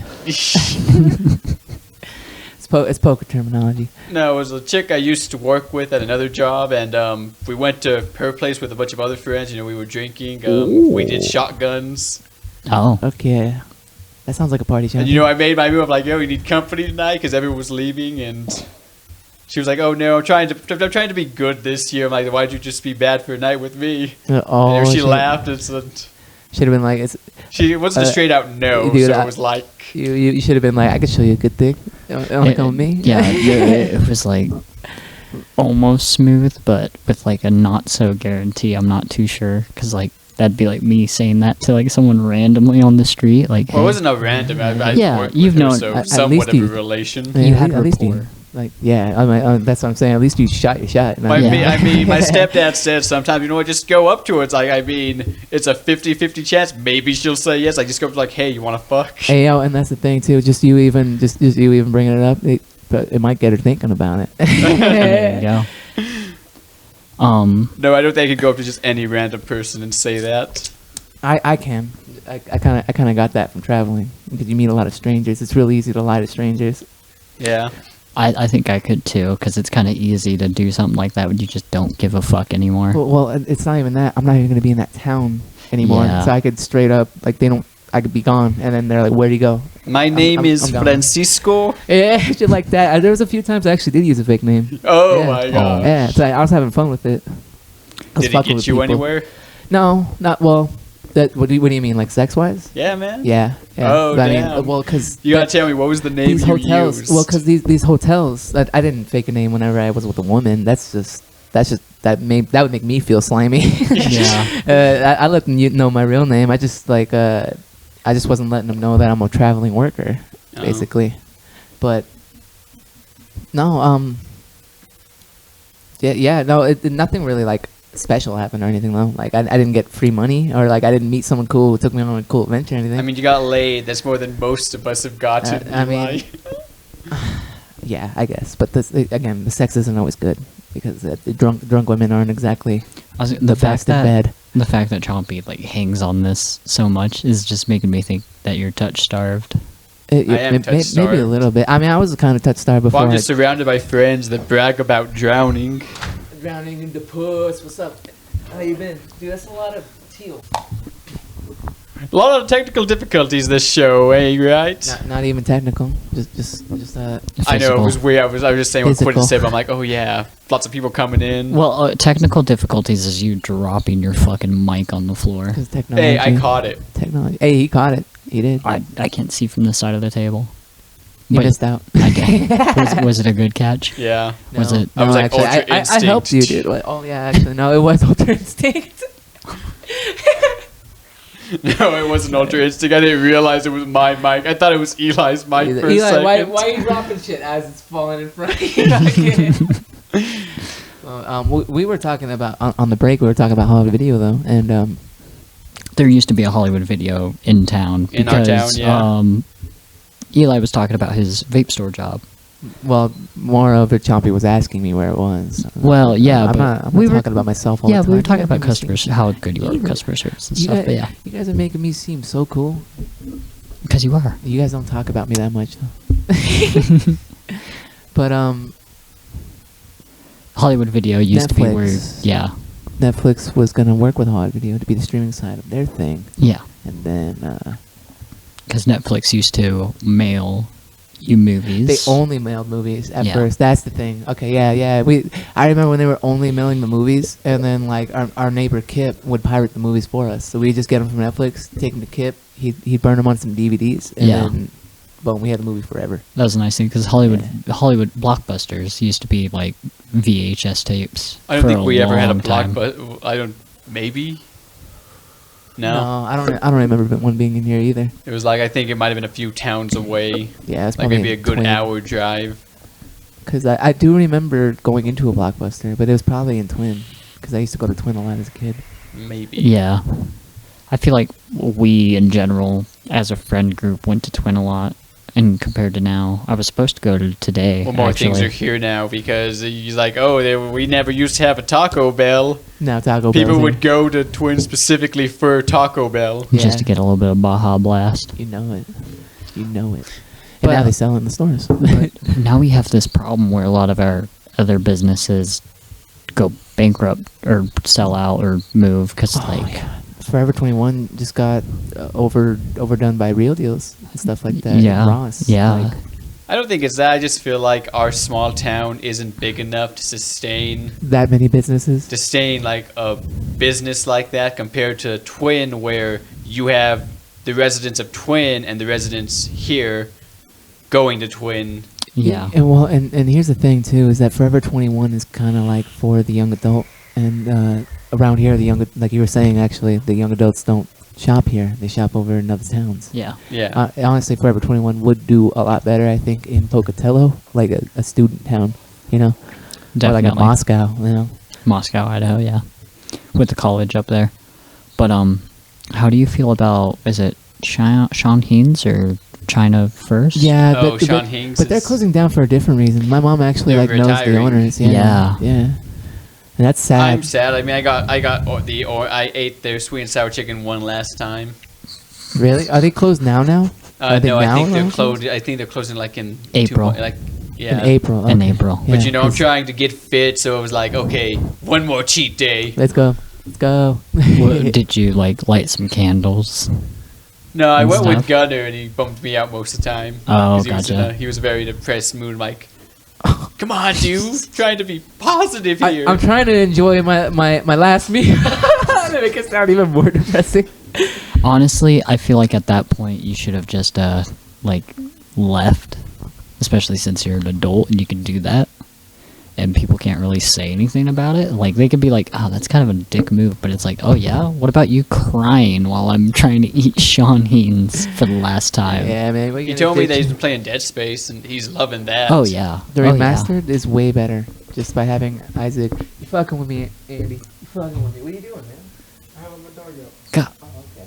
It's poker terminology. No, it was a chick I used to work with at another job, and we went to her place with a bunch of other friends. You know, we were drinking. We did shotguns. Oh. Okay. That sounds like a party shot. And, you know, I made my move. I'm like, yo, we need company tonight because everyone was leaving. And she was like, oh, no, I'm trying to be good this year. I'm like, why'd you just be bad for a night with me? And she laughed and said, Should have been like, it wasn't a straight out no. dude, So it was like, you should have been like, I could show you a good thing. Don't come with me. Yeah, it was like almost smooth, but with like a not so guarantee. I'm not too sure because like that'd be like me saying that to like someone randomly on the street. Like, well, it hey, wasn't a random. I Yeah, worked you've with her, known- so at somewhat of a least relation. Yeah, You had at least rapport. like, yeah, I mean, that's what I'm saying. At least you shot your shot. I Yeah. mean, my stepdad said sometimes, you know what, just go up to her. It's like, I mean, it's a 50-50 chance. Maybe she'll say yes. Like, just go up to like, hey, you want to fuck? Hey, yo, and that's the thing too. Just you even bringing it up, it might get her thinking about it. there you go. No, I don't think I could go up to just any random person and say that. I can. I kind of got that from traveling because you meet a lot of strangers. It's real easy to lie to strangers. Yeah. I think I could too because it's kind of easy to do something like that when you just don't give a fuck anymore. Well, it's not even that. I'm not even gonna be in that town anymore. Yeah. So I could straight up like I could be gone, and then they're like, "Where'd you go?" My name is I'm gone. Francisco. Yeah, shit like that. There was a few times I actually did use a fake name. Oh Yeah. my god. Yeah, so I was having fun with it. I was Did it fucking get with you people. anywhere? No, not well. What do you mean, like sex wise? Yeah, man. Yeah. Oh, But damn. well, because You gotta tell me, what was the name these you hotels. used? Well, because these hotels, I didn't fake a name whenever I was with a woman. That would make me feel slimy. Yeah. I let them know my real name. I just wasn't letting them know that I'm a traveling worker, Oh. basically. But no, yeah, no, nothing really like special happened or anything though. Like I didn't get free money or like I didn't meet someone cool who took me on a cool adventure or anything. I mean, you got laid. That's more than most of us have gotten. I mean, yeah, I guess. But again, the sex isn't always good because the drunk women aren't exactly The the fact best in that bed. The fact that Chompy like hangs on this so much is just making me think that you're touch starved. Maybe a little bit. I mean, I was kind of touch starved before. Well, I'm just surrounded by friends that brag about drowning. Drowning in the puss. What's up? How you been? Dude, that's a lot of teal. A lot of technical difficulties this show, right? Not even technical. Just I know it was weird. I was just saying what Quentin said, but I'm like, oh yeah, lots of people coming in. Well, technical difficulties is you dropping your fucking mic on the floor. Hey, I caught it. Technology. Hey, he caught it. He did. I can't see from the side of the table. You missed out. Was it a good catch? Yeah. No, Was it? I was like, actually, Ultra Instinct. I helped you, dude. Oh yeah, actually, no, it was Ultra Instinct. No, it wasn't Ultra Instinct. I didn't realize it was my mic. I thought it was Eli's mic for a second. Why are you dropping shit as it's falling in front of you? We were talking about on the break. We were talking about Hollywood Video though, and there used to be a Hollywood Video in town. In our town, yeah. Eli was talking about his vape store job. Well, more of it, Chompy was asking me where it was. Well, yeah, I'm not talking about myself all the time. Yeah, we were talking about customers, how good you are with customer service and stuff. But yeah, you guys are making me seem so cool. Because you are. You guys don't talk about me that much, though. But Hollywood Video used to be where, yeah. Netflix was gonna work with Hollywood Video to be the streaming side of their thing. Yeah. And then. Because Netflix used to mail you movies. They only mailed movies at first. That's the thing. Okay, yeah. I remember when they were only mailing the movies, and then like our neighbor Kip would pirate the movies for us. So we just get them from Netflix, take them to Kip. He'd burn them on some DVDs, and then boom, we had the movie forever. That was a nice thing because Hollywood blockbusters used to be like VHS tapes. I don't think we ever had a blockbuster. Maybe. No, I don't remember one being in here either. It was like I think it might have been a few towns away. Yeah, it's like maybe a good hour drive. Because I do remember going into a Blockbuster, but it was probably in Twin. Because I used to go to Twin a lot as a kid. Maybe. Yeah, I feel like we in general, as a friend group, went to Twin a lot. And compared to now, I was supposed to go to today. Well, more things are here now because he's like, we never used to have a Taco Bell. Now Taco Bell. People would go to Twin specifically for Taco Bell. Yeah. Just to get a little bit of Baja Blast. You know it. And now they sell in the stores. But now we have this problem where a lot of our other businesses go bankrupt or sell out or move because Forever 21 just got overdone by Real Deals and stuff like that. Yeah, Ross. Yeah. I don't think it's that. I just feel like our small town isn't big enough to sustain that many businesses. Sustain like a business like that compared to Twin, where you have the residents of Twin and the residents here going to Twin. Yeah. And here's the thing too is that Forever 21 is kind of like for the young adult and. Around here, like you were saying, actually, the young adults don't shop here. They shop over in other towns. Yeah. Yeah. Honestly, Forever 21 would do a lot better, I think, in Pocatello, like a student town, you know? Definitely. Or like a Moscow, you know? Moscow, Idaho, yeah. With the college up there. But, how do you feel about, is it Sean Haynes or China First? Yeah. Sean Haynes. But they're closing down for a different reason. My mom actually knows the owners. Yeah. And that's sad. I'm sad. I mean, I ate their sweet and sour chicken one last time. Really? Are they closed now? No, I think they're closed. I think they're closing like in April. In April. Okay. In April. Yeah, but I'm trying to get fit, so it was like, okay, one more cheat day. Let's go. Did you light some candles? No, I went with Gunner, and he bumped me out most of the time. Oh, gotcha. He was a very depressed mood, like. Come on, dude. Trying to be positive here. I'm trying to enjoy my last meal. To make it sound even more depressing. Honestly, I feel like at that point you should have just left, especially since you're an adult and you can do that. And people can't really say anything about it. Like, they could be like, oh, that's kind of a dick move. But it's like, oh, yeah? What about you crying while I'm trying to eat Sean Haynes for the last time? Yeah, man. He told me that he's been playing Dead Space, and he's loving that. Oh, yeah. The remastered is way better just by having Isaac. You fucking with me, Andy. You fucking with me. What are you doing, man? I have my dog up. God. Oh, okay.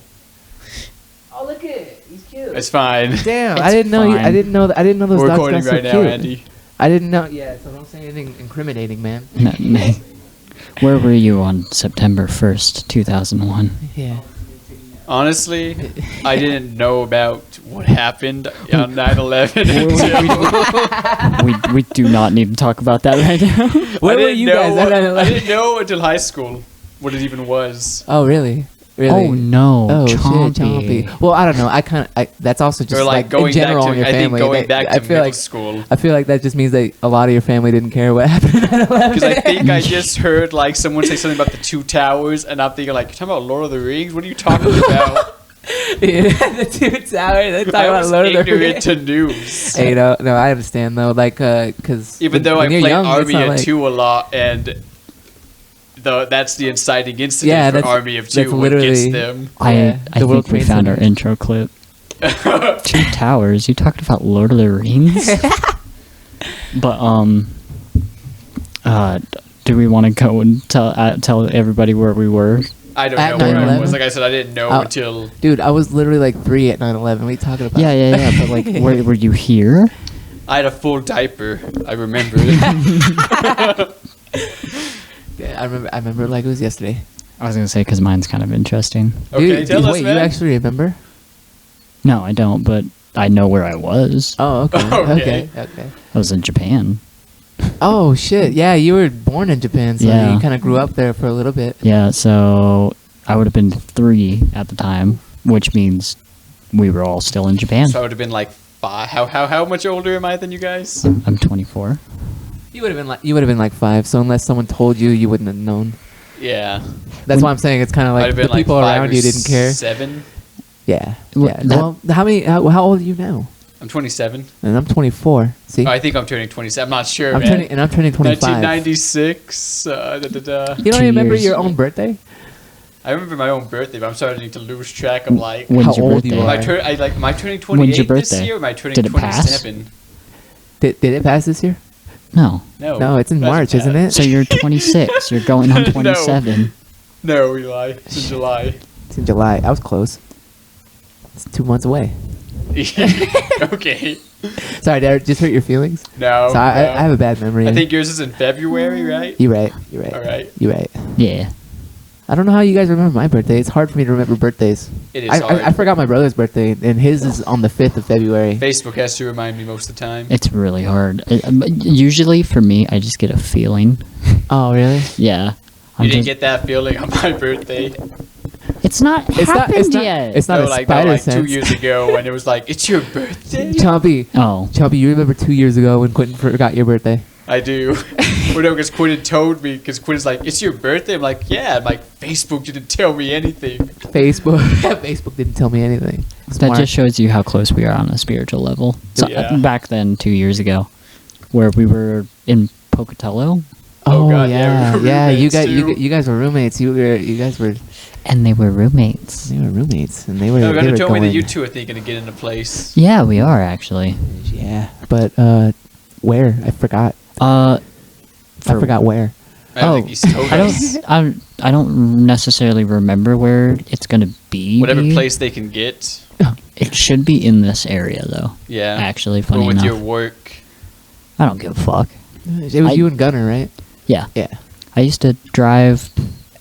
Oh, look at it. He's cute. It's fine. Damn, It's I didn't know. I didn't know those We're dogs recording got so right now, cute. Andy. I didn't know. Yeah, so don't say anything incriminating, man. No. Where were you on September 1st, 2001? Yeah. Honestly, I didn't know about what happened on 9/11 until We do not need to talk about that right now. Where were you guys? I didn't know until high school what it even was. Oh, really? Really? Oh no! Oh Chompy. shit, Chompy. Well, I don't know. That's also just Or like in going back general to, on your I think family. going back I to feel middle like school. I feel like that just means that a lot of your family didn't care what happened at 9/11. Because I think I just heard like someone say something about the two towers, and I'm thinking like, you're talking about Lord of the Rings? What are you talking about? The two towers. They talk I about was Lord of the ignorant Rings. to news. Hey, no, I understand though. Like, because Even though I you're played young, it's Army not of like- Two a lot, and that's the inciting incident Yeah, for that's- Army of that's Two what gets literally- them. Yeah, I the World think we Trade found our Center. intro clip. Two Towers. You talked about Lord of the Rings, but do we want to go and tell everybody where we were? I don't At know where I 9/11? was. Like I said, I didn't know Oh. until Dude, I was literally like 3 at 9/11. What are you talking about? Yeah. But like, were you here? I had a full diaper. I remember. Yeah, I remember like it was yesterday. I was gonna say because mine's kind of interesting. Okay, Dude, tell us, wait, man. you actually remember? No, I don't. But I know where I was. Oh, okay. Okay. Okay. I was in Japan. Oh shit! Yeah, you were born in Japan, so Yeah. you kind of grew up there for a little bit. Yeah, so I would have been 3 at the time, which means we were all still in Japan. So I would have been like 5. How much older am I than you guys? I'm 24. You would have been like 5. So unless someone told you, you wouldn't have known. Yeah. That's why I'm saying it's kind of I'd like have the been like people 5 around or you didn't care. 7. Yeah. Well, Yeah. that- Well, how old are you now? I'm 27. And I'm 24. See, I think I'm turning 27. I'm not sure, I'm man. turning 25. 1996. You don't 2 remember years. your own birthday? I remember my own birthday, but I'm starting to lose track of like. When's How your old you birthday? are. Am I turning When's your 28 this birthday? year? Or am I turning Did it pass? 27? Did it pass this year? No. No. No, it's in Doesn't March, isn't pass. it? So you're 26. You're going on No. 27. No, Eli. It's in July. It's in July. I was close. It's 2 months away. Okay. Sorry, did I just hurt your feelings? No. So I no. have a bad memory. I think yours is in February, right? You're right. You're right. All right. You're right. Yeah. I don't know how you guys remember my birthday. It's hard for me to remember birthdays. It is I hard. forgot my brother's birthday, and his is on the 5th of February. Facebook has to remind me most of the time. It's really hard. Usually for me, I just get a feeling. Oh, really? Yeah. You didn't get that feeling on my birthday. It's not happened yet. It's not No, a like, spider no, like 2 sense. years ago when it was like, it's your birthday? Chompy, Oh. Chompy, you remember 2 years ago when Quentin forgot your birthday? I do. Well, no, because Quinn had told me, because Quinn's like, it's your birthday? I'm like, yeah. I'm like, Facebook didn't tell me anything. Facebook didn't tell me anything. That Smart. just shows you how close we are on a spiritual level. So Yeah. back then, 2 years ago, where we were in Pocatello, Oh, Oh, God, yeah, we were yeah. You roommates, guys, too. you guys were roommates. You guys were and they were roommates. they were roommates, and they were. No, they you were told me that going- you two are thinking of getting a place. Yeah, we are actually. Yeah, but where? I forgot. Uh, I forgot where. I don't Oh, think he's told I us. I don't necessarily remember where it's gonna be. Whatever place they can get. It should be in this area though. Yeah. Actually, Or funny with enough, your work. I don't give a fuck. It was I- you and Gunner, right? Yeah, Yeah. I used to drive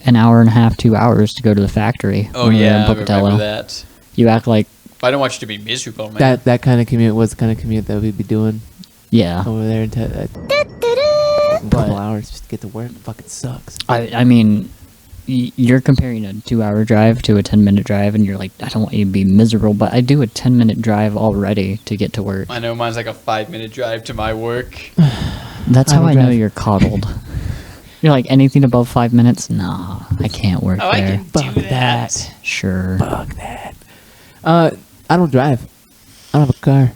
an hour and a half, 2 hours to go to the factory. Oh, when we were in yeah, I Pocatello. remember that. You act like But I don't want you to be miserable, man. That kind of commute was the kind of commute that we'd be doing yeah. over there until a couple hours just to get to work. Fucking sucks. I mean, you're comparing a 2-hour drive to a 10-minute drive, and you're like, I don't want you to be miserable, but I do a 10-minute drive already to get to work. I know mine's like a 5-minute drive to my work. That's I how don't I know drive. you're coddled. You're like, anything above 5 minutes? Nah, I can't work Oh, I there. can Fuck do that. that. Sure. Fuck that. I don't drive. I don't have a car.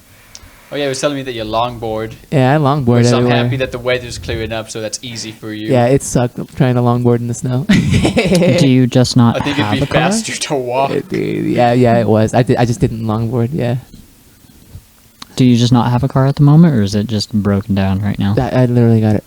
Oh, yeah, he was telling me that you longboard. Yeah, I longboard Which I'm everywhere. happy that the weather's clearing up, so that's easy for you. Yeah, it sucked trying to longboard in the snow. Do you just not I think have it'd a be car? faster to walk. Dude, yeah, it was. I just didn't longboard. Yeah, Do you just not have a car at the moment, or is it just broken down right now? I literally got it.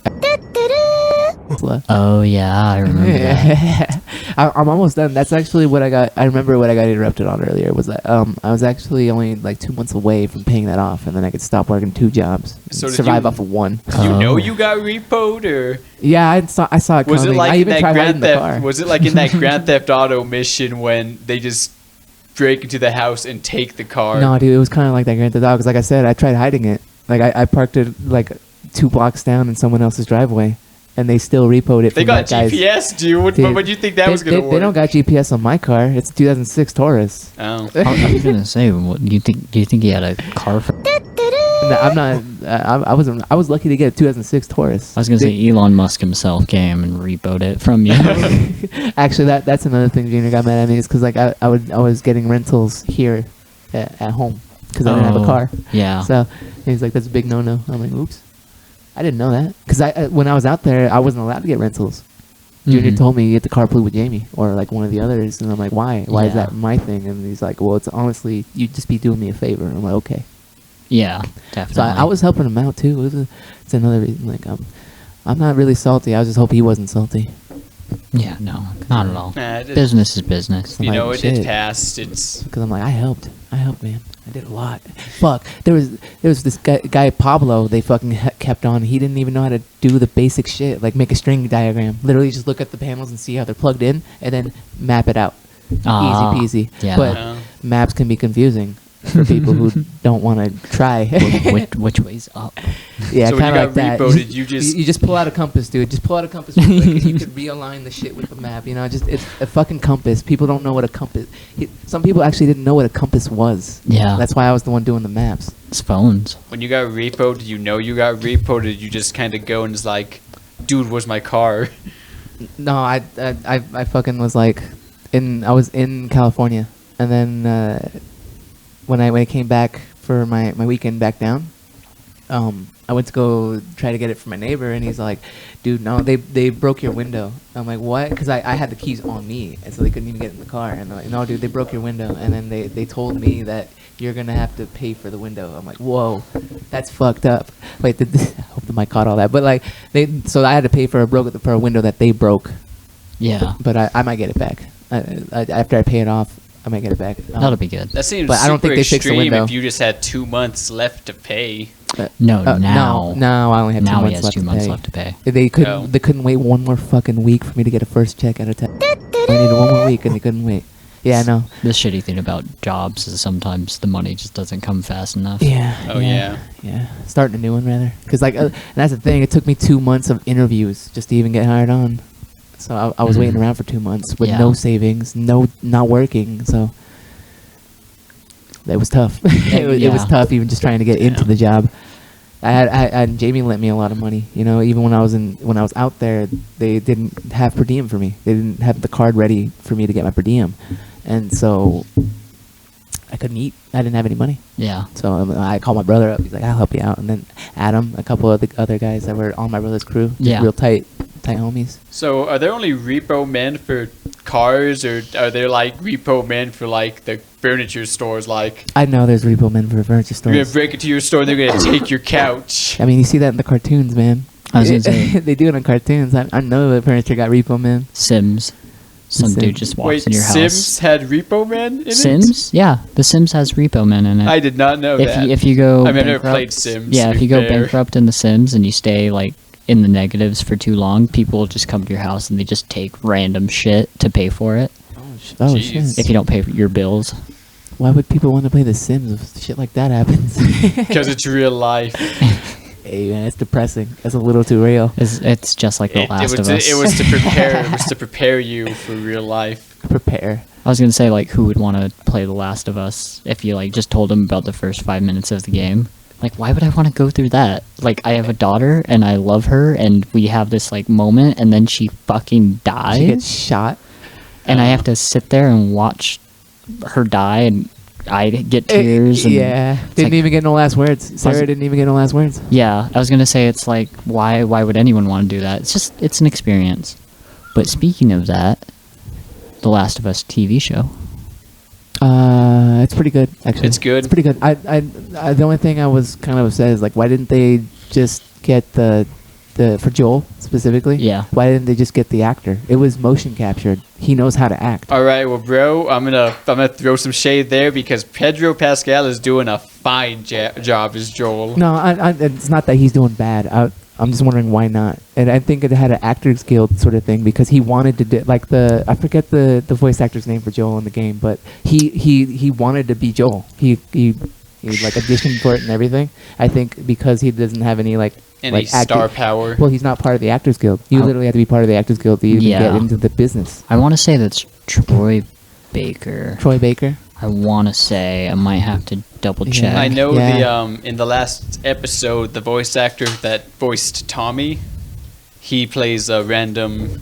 Oh yeah, I remember that. I'm almost done. That's actually what I got. I remember what I got interrupted on earlier was that I was actually only like 2 months away from paying that off, and then I could stop working 2 jobs, So did survive you- off of one. Did you know you got repoed, or Yeah, I saw it coming. was it like I in even that tried hiding Grand the Theft? car. Was it like in that Grand Theft Auto mission when they just break into the house and take the car? No, dude, it was kind of like that Grand Theft Auto because, like I said, I tried hiding it. Like I parked it like 2 blocks down in someone else's driveway, and they still repoed it. They from got that guy's. GPS, dude. Dude, What do you think that was gonna work? They don't got GPS on my car. It's a 2006 Taurus. Oh. I was gonna say, what do you think? Do you think he had a car? No, I'm not. I was lucky to get a 2006 Taurus. I was gonna say Elon Musk himself came and repoed it from you. Actually, that's another thing Junior got mad at me is because like I was getting rentals here at home because I didn't have a car. Yeah. So he's like, that's a big no. I'm like, oops, I didn't know that because when I was out there, I wasn't allowed to get rentals. Junior Mhm. told me you have to carpool with Jamie or like one of the others, and I'm like, why? Why is Yeah. that my thing? And he's like, well, it's honestly, you'd just be doing me a favor. I'm like, okay. Yeah, definitely. So I was helping him out too. It's another reason. Like I'm not really salty. I was just hoping he wasn't salty. Yeah, no, not at all. Nah, it- Business is business. You know, Like, it shit. passed. It's Because I'm like, I helped, man. I did a lot. Fuck. There was this guy Pablo. They fucking kept on. He didn't even know how to do the basic shit, like make a string diagram. Literally, just look at the panels and see how they're plugged in, and then map it out. Ah, Easy peasy. yeah. But Yeah. maps can be confusing for people who don't want to try. which way's up? Yeah, So when kind you of got like that. repoed, did you just- you just pull out a compass, dude. Just pull out a compass, real quick, and you could realign the shit with the map. You know, just it's a fucking compass. People don't know what a compass. Some people actually didn't know what a compass was. Yeah. That's why I was the one doing the maps. It's phones. when you got repoed, did you know you got repoed, or did you just kind of go and just like, dude, where's my car? No, I fucking was like, I was in California, and then when I came back for my weekend back down, I went to go try to get it from my neighbor, and he's like, dude, no, they broke your window. I'm like, what? Because I had the keys on me, and so they couldn't even get in the car. And they're like, no, dude, they broke your window. And then they told me that you're going to have to pay for the window. I'm like, whoa, that's fucked up. Wait, I hope the mic caught all that. But like, so I had to pay for a window that they broke. Yeah, But I might get it back. After I pay it off, I might get it back. that'll be good. That seems But super I don't think they fixed the extreme window. if you just had 2 months left to pay. No, now. No, I only have 2 Now months he has left 2 to months pay. left to pay. Oh. They couldn't wait one more fucking week for me to get a first check at a time. I needed one more week, and they couldn't wait. Yeah, no. The shitty thing about jobs is sometimes the money just doesn't come fast enough. Yeah. Oh, yeah. Yeah. Starting a new one rather, because like, and that's the thing. It took me 2 months of interviews just to even get hired on. So I was waiting Mhm. around for 2 months with Yeah. no savings, not working. So it was tough. It was Yeah. tough even just trying to get into Yeah. the job. And Jamie lent me a lot of money. You know, even when I was out there, they didn't have per diem for me. They didn't have the card ready for me to get my per diem, and so I couldn't eat. I didn't have any money. Yeah. So I called my brother up. He's like, I'll help you out. And then Adam, a couple of the other guys that were on my brother's crew, just Yeah. real tight homies. So are there only repo men for cars, or are there like repo men for like the furniture stores? Like, I know there's repo men for furniture you're gonna stores. break into your store and they're gonna take your couch. I mean, you see that in the cartoons, man. I was gonna say- they do it in cartoons. I know the furniture got repo men. Sims. Some Sims. dude just walks Wait, in your house. Sims had repo men in it? Sims? Yeah, The Sims has Repo Man in it. I did not know that. If you go, I mean, I've never bankrupt- played Sims, Yeah, to if be you go fair. bankrupt in The Sims and you stay like in the negatives for too long, people will just come to your house and they just take random shit to pay for it. Oh Jeez. shit! If you don't pay for your bills. Why would people want to play The Sims if shit like that happens? Because it's real life. Hey man, it's depressing. That's a little too real. It's just like The Last it of was Us. it was to prepare it was to prepare you for real life. Prepare. I was gonna say, like, who would want to play The Last of Us if you like just told them about the first 5 minutes of the game? Like, why would I want to go through that? Like, I have a daughter and I love her, and we have this like moment, and then she fucking dies, She gets shot. and I have to sit there and watch her die, and I get tears. And Yeah, it's didn't like- even get no last words. Sarah didn't even get no last words. Yeah, I was gonna say it's like why would anyone want to do that? It's an experience. But speaking of that, The Last of Us TV show. It's pretty good actually. It's good. It's pretty good. I the only thing I was kind of upset is like, why didn't they just get the for Joel specifically. Yeah. Why didn't they just get the actor? It was motion captured. He knows how to act. All right, well, bro, I'm gonna throw some shade there because Pedro Pascal is doing a fine job as Joel. No, it's not that he's doing bad. I'm just wondering why not. And I think it had an Actors Guild sort of thing because he wanted to do like I forget the voice actor's name for Joel in the game, but he wanted to be Joel. He like auditioned for it and everything. I think because he doesn't have any star power. Well, he's not part of the Actors Guild. You literally have to be part of the Actors Guild to even get into the business. I want to say that's Troy Baker. Troy Baker? I want to say. I might have to double check. I know in the last episode, the voice actor that voiced Tommy, he plays a random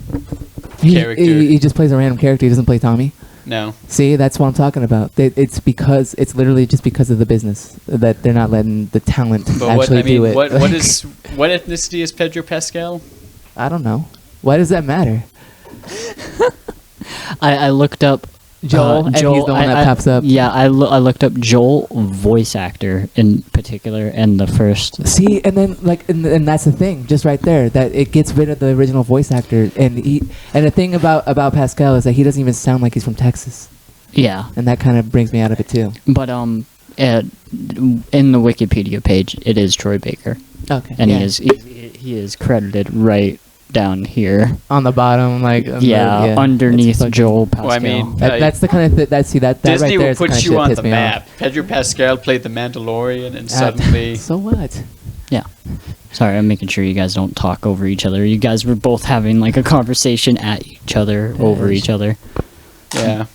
character. He just plays a random character. He doesn't play Tommy. No. See, that's what I'm talking about. It's literally just because of the business that they're not letting the talent do it. What ethnicity is Pedro Pascal? I don't know. Why does that matter? I looked up Joel, and he's the one that pops up. Yeah, I looked up Joel voice actor in particular and the first. See, and then and that's the thing, just right there, that it gets rid of the original voice actor, and the thing about Pascal is that he doesn't even sound like he's from Texas. Yeah, and that kind of brings me out of it too. But in the Wikipedia page, it is Troy Baker. Okay, and he is credited right down here on the bottom, underneath Joel Pascal. Well, I mean, that's the kind of that Disney right there will is the put kind of you shit on pissed the me map. off. Pedro Pascal played the Mandalorian, and suddenly. So what? Yeah. Sorry, I'm making sure you guys don't talk over each other. You guys were both having like a conversation at each other, over each other. Yeah.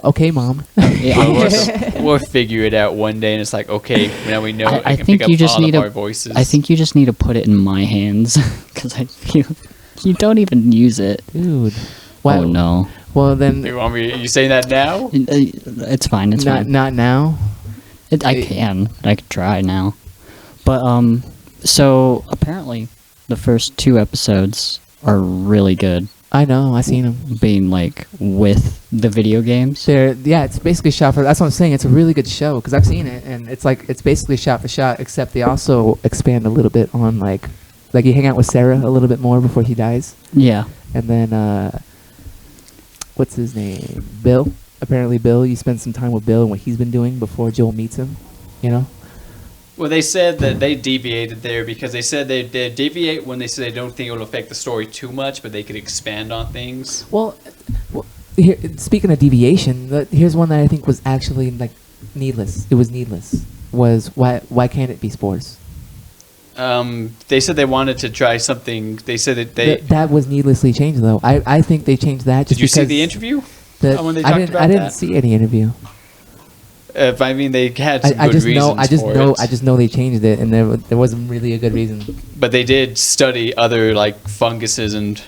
Okay, Mom. We'll figure it out one day, and it's like, okay, now we know. I think you just need our voices. I think you just need to put it in my hands because I feel you don't even use it, dude. Wow. Oh no. Well then, you saying that now? It's fine. It's fine. Not now. I can try now, but so apparently the first 2 episodes are really good. I know, I seen them being like with the video games. It's basically shot for. That's what I'm saying. It's a really good show because I've seen it, and it's basically shot for shot. Except they also expand a little bit on like you hang out with Sarah a little bit more before he dies. Yeah, and then what's his name? Bill. Apparently, Bill. You spend some time with Bill and what he's been doing before Joel meets him. You know. Well, they said that they deviated there because they said they deviate when they said they don't think it will affect the story too much, but they could expand on things. Well here, speaking of deviation, here's one that I think was actually needless. It was needless. Was why can't it be spores? They said they wanted to try something. They said that that was needlessly changed though. I think they changed that. Did you see the interview? I didn't see any interview. I mean, they had some good reasons I just know they changed it, and there wasn't really a good reason. But they did study other funguses and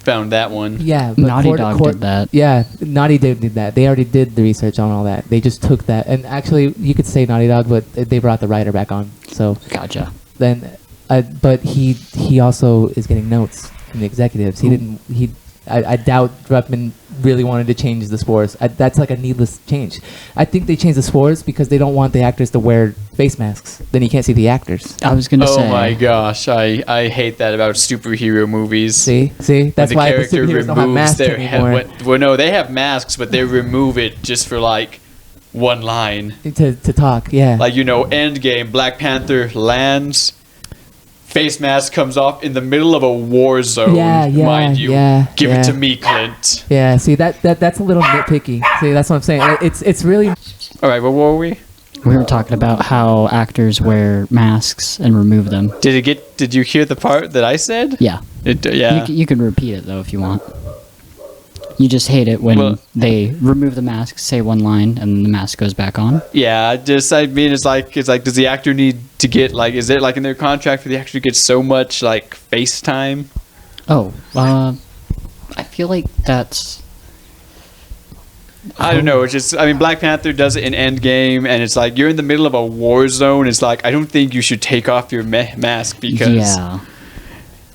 found that one. Yeah, Naughty Dog did that. Yeah, Naughty Dog did that. They already did the research on all that. They just took that, and actually, you could say Naughty Dog, but they brought the writer back on. So gotcha. Then, but he also is getting notes from the executives. I doubt Druckmann really wanted to change the spores. That's like a needless change. I think they changed the spores because they don't want the actors to wear face masks. Then you can't see the actors. I was gonna say. Oh my gosh, I hate that about superhero movies. See, that's why the superheroes don't have masks anymore. Well, no, they have masks, but they remove it just for one line to talk. Yeah, Endgame, Black Panther lands. Face mask comes off in the middle of a war zone, mind you. Give it to me, Clint. Yeah, see that's a little nitpicky. See, that's what I'm saying. It's really. All right, what were we? We were talking about how actors wear masks and remove them. Did you hear the part that I said? Yeah. Yeah. You can repeat it though if you want. You just hate it when they remove the mask, say one line, and then the mask goes back on. Yeah, it's like, does the actor need to get is it in their contract for the actor to get so much face time? Oh, I feel like that's. I don't know. It's just Black Panther does it in Endgame, and it's you're in the middle of a war zone. It's I don't think you should take off your mask because. Yeah.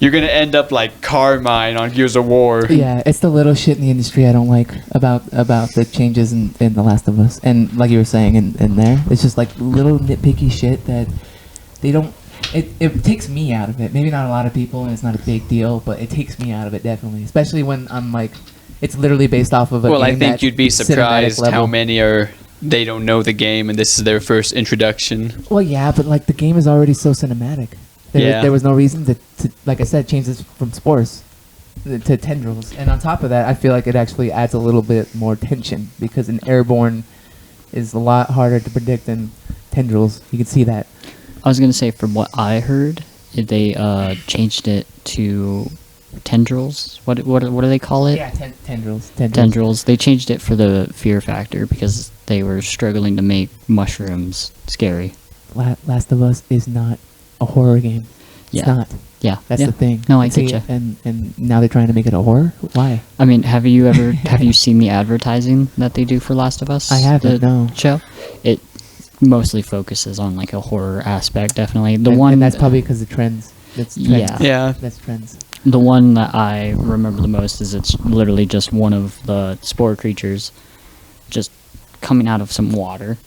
You're going to end up like Carmine on Gears of War. Yeah, it's the little shit in the industry I don't like about the changes in The Last of Us. And like you were saying in there, it's just little nitpicky shit that they don't... it takes me out of it. Maybe not a lot of people, and it's not a big deal, but it takes me out of it definitely. Especially when I'm like, it's literally based off of a Well, game I think you'd be surprised how level. many they don't know the game and this is their first introduction. Well, yeah, but like the game is already so cinematic. There was no reason to, like I said, change this from spores to tendrils. And on top of that, I feel like it actually adds a little bit more tension because an airborne is a lot harder to predict than tendrils. You can see that. I was gonna say, from what I heard, they changed it to tendrils. What do they call it? Yeah, tendrils. Tendrils. They changed it for the fear factor because they were struggling to make mushrooms scary. Last of Us is not a horror game. It's not. Yeah, That's the thing. No, I get you. And now they're trying to make it a horror? Why? I mean, have you seen the advertising that they do for Last of Us? I haven't, no. Show? It mostly focuses on like a horror aspect, definitely. And that's probably because of trends. That's trends. Yeah. That's trends. The one that I remember the most is it's literally just one of the spore creatures just coming out of some water,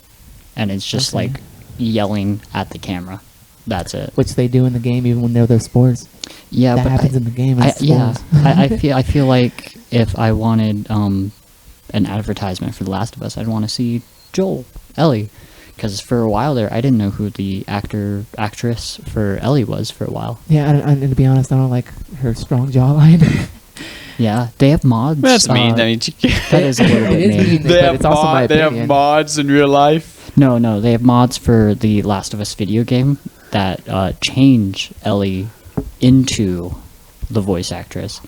and it's just like yelling at the camera. That's it. Which they do in the game, even when they're spores. Yeah, that but happens in the game. I feel like if I wanted an advertisement for The Last of Us, I'd want to see Joel, Ellie, because for a while there, I didn't know who the actress for Ellie was for a while. Yeah, and to be honest, I don't like her strong jawline. Yeah, they have mods. That's mean. I mean, that is a little bit mean. They have mods in real life. No, they have mods for the Last of Us video game that change Ellie into the voice actress.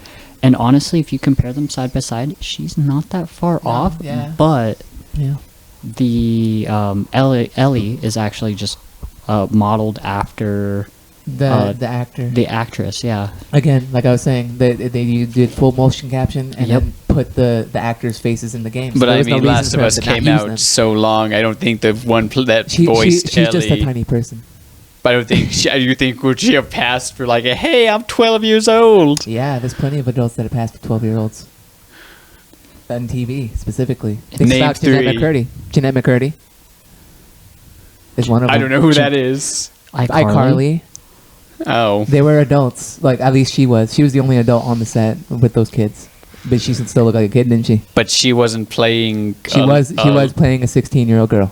And honestly, if you compare them side by side, she's not that far off. Yeah. But yeah. The Ellie is actually just modeled after the actor, the actress. Yeah. Again, like I was saying, they did full motion caption and then put the actors' faces in the game. So but I mean, Last of Us came out so long. I don't think the one that voiced she's Ellie. Just a tiny person. But I don't think would she have passed for like hey, I'm 12 years old? Yeah, there's plenty of adults that have passed for 12-year-olds. On TV, specifically. Name about three. Jeanette McCurdy is one of them. I don't know who that is. iCarly. Oh. They were adults. Like, at least she was. She was the only adult on the set with those kids. But she still looked like a kid, didn't she? But she wasn't playing... She was playing a 16-year-old girl.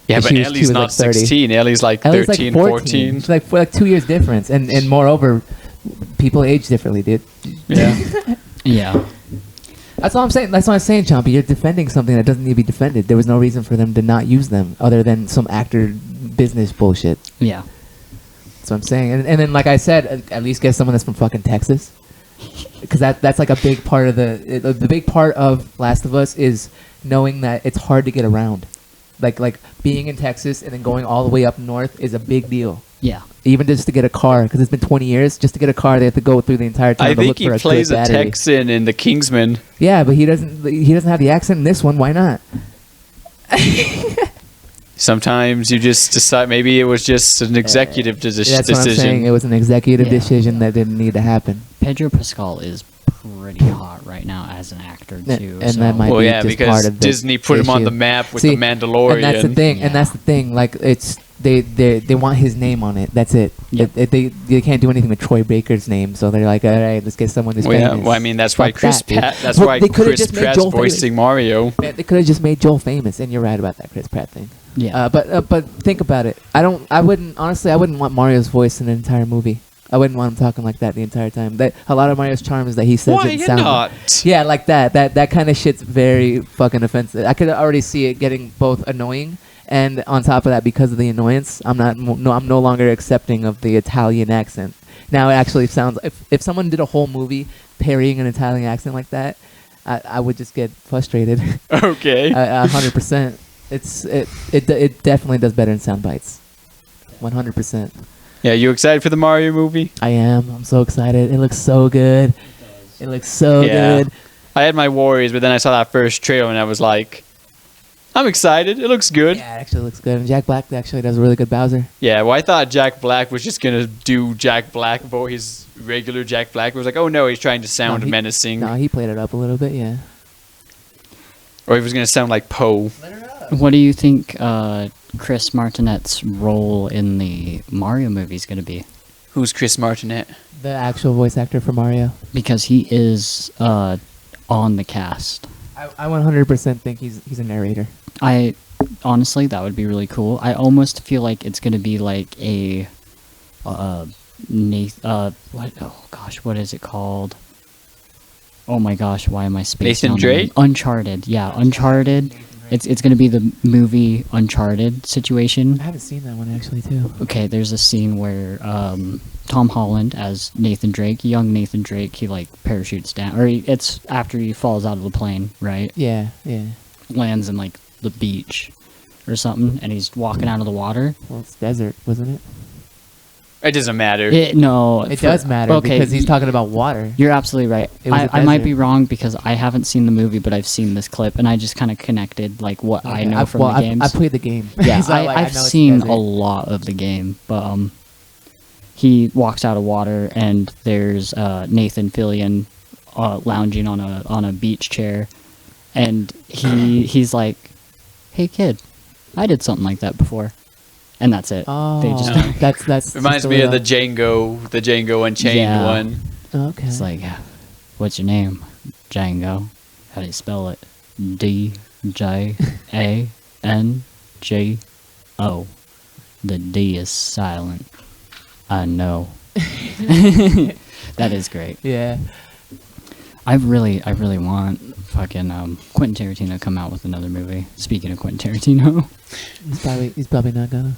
Yeah, but Ellie's not like 16. Ellie's like 13, 14. It's like 2 years difference. And moreover, people age differently, dude. Yeah. Yeah. That's all I'm saying. That's what I'm saying, Chompy. You're defending something that doesn't need to be defended. There was no reason for them to not use them other than some actor business bullshit. Yeah. That's what I'm saying. And then, like I said, at least get someone that's from fucking Texas. Because that's like a big part of the big part of Last of Us is knowing that it's hard to get around. Like being in Texas and then going all the way up north is a big deal. Yeah. Even just to get a car, because it's been 20 years. Just to get a car, they have to go through the entire town to look for a good battery. I think he plays a Texan in The Kingsman. Yeah, but he doesn't have the accent in this one. Why not? Sometimes you just decide. Maybe it was just an executive decision. That's what I'm saying. It was an executive decision that didn't need to happen. Pedro Pascal is pretty hot right now as an actor too. And that might be just because part of the Disney put him on the map with The Mandalorian. And that's the thing. Yeah. And that's the thing. Like they want his name on it. That's it. Yep. They can't do anything with Troy Baker's name. So they're like, all right, let's get someone who's famous. Yeah. Well, I mean, that's why Chris Pratt's voicing Mario. Man, they could have just made Joel famous. And you're right about that Chris Pratt thing. Yeah. But think about it. I wouldn't want Mario's voice in an entire movie. I wouldn't want him talking like that the entire time. That a lot of Mario's charm is that he says it sounds not? Yeah, like that. That kind of shit's very fucking offensive. I could already see it getting both annoying and on top of that, because of the annoyance, I'm no longer accepting of the Italian accent. Now it actually sounds if someone did a whole movie parrying an Italian accent like that, I would just get frustrated. Okay. 100%. It definitely does better in sound bites. 100%. Yeah, you excited for the Mario movie? I am. I'm so excited. It looks so good. It looks so good. I had my worries, but then I saw that first trailer and I was like, I'm excited. It looks good. Yeah, it actually looks good. And Jack Black actually does a really good Bowser. Yeah, well, I thought Jack Black was just going to do Jack Black, but his regular Jack Black was like, oh no, he's trying to sound menacing. No, he played it up a little bit, yeah. Or he was going to sound like Poe. Let her up. What do you think Chris Martinet's role in the Mario movie is going to be? Who's Chris Martinet? The actual voice actor for Mario. Because he is on the cast. I 100% think he's a narrator. I honestly, that would be really cool. I almost feel like it's going to be like a what? Oh gosh, what is it called? Oh my gosh, why am I spacing Nathan on Drake? the name? Uncharted. Yeah, Uncharted. It's going to be the movie Uncharted situation. I haven't seen that one actually too. Okay, there's a scene where Tom Holland as Nathan Drake, young Nathan Drake, he like parachutes down, or it's after he falls out of the plane, right? Yeah. Lands in like the beach or something, and he's walking out of the water. Well, it's desert, wasn't it? It doesn't matter. It does matter because he's talking about water. You're absolutely right. It was a I might desert. be wrong because I haven't seen the movie, but I've seen this clip, and I just kind of connected like what I know from the games. I played the game. Yeah, So, like, I I've know it's seen desert. a lot of the game, but he walks out of water, and there's Nathan Fillion lounging on a beach chair, and he's like, "Hey kid, I did something like that before," and that's it. Oh, They just that's Reminds me of the Django Unchained Yeah. one. Okay. It's like, what's your name? Django. How do you spell it? DJANGO. The D is silent. I know. That is great. Yeah. I really want fucking Quentin Tarantino to come out with another movie. Speaking of Quentin Tarantino, He's probably not gonna.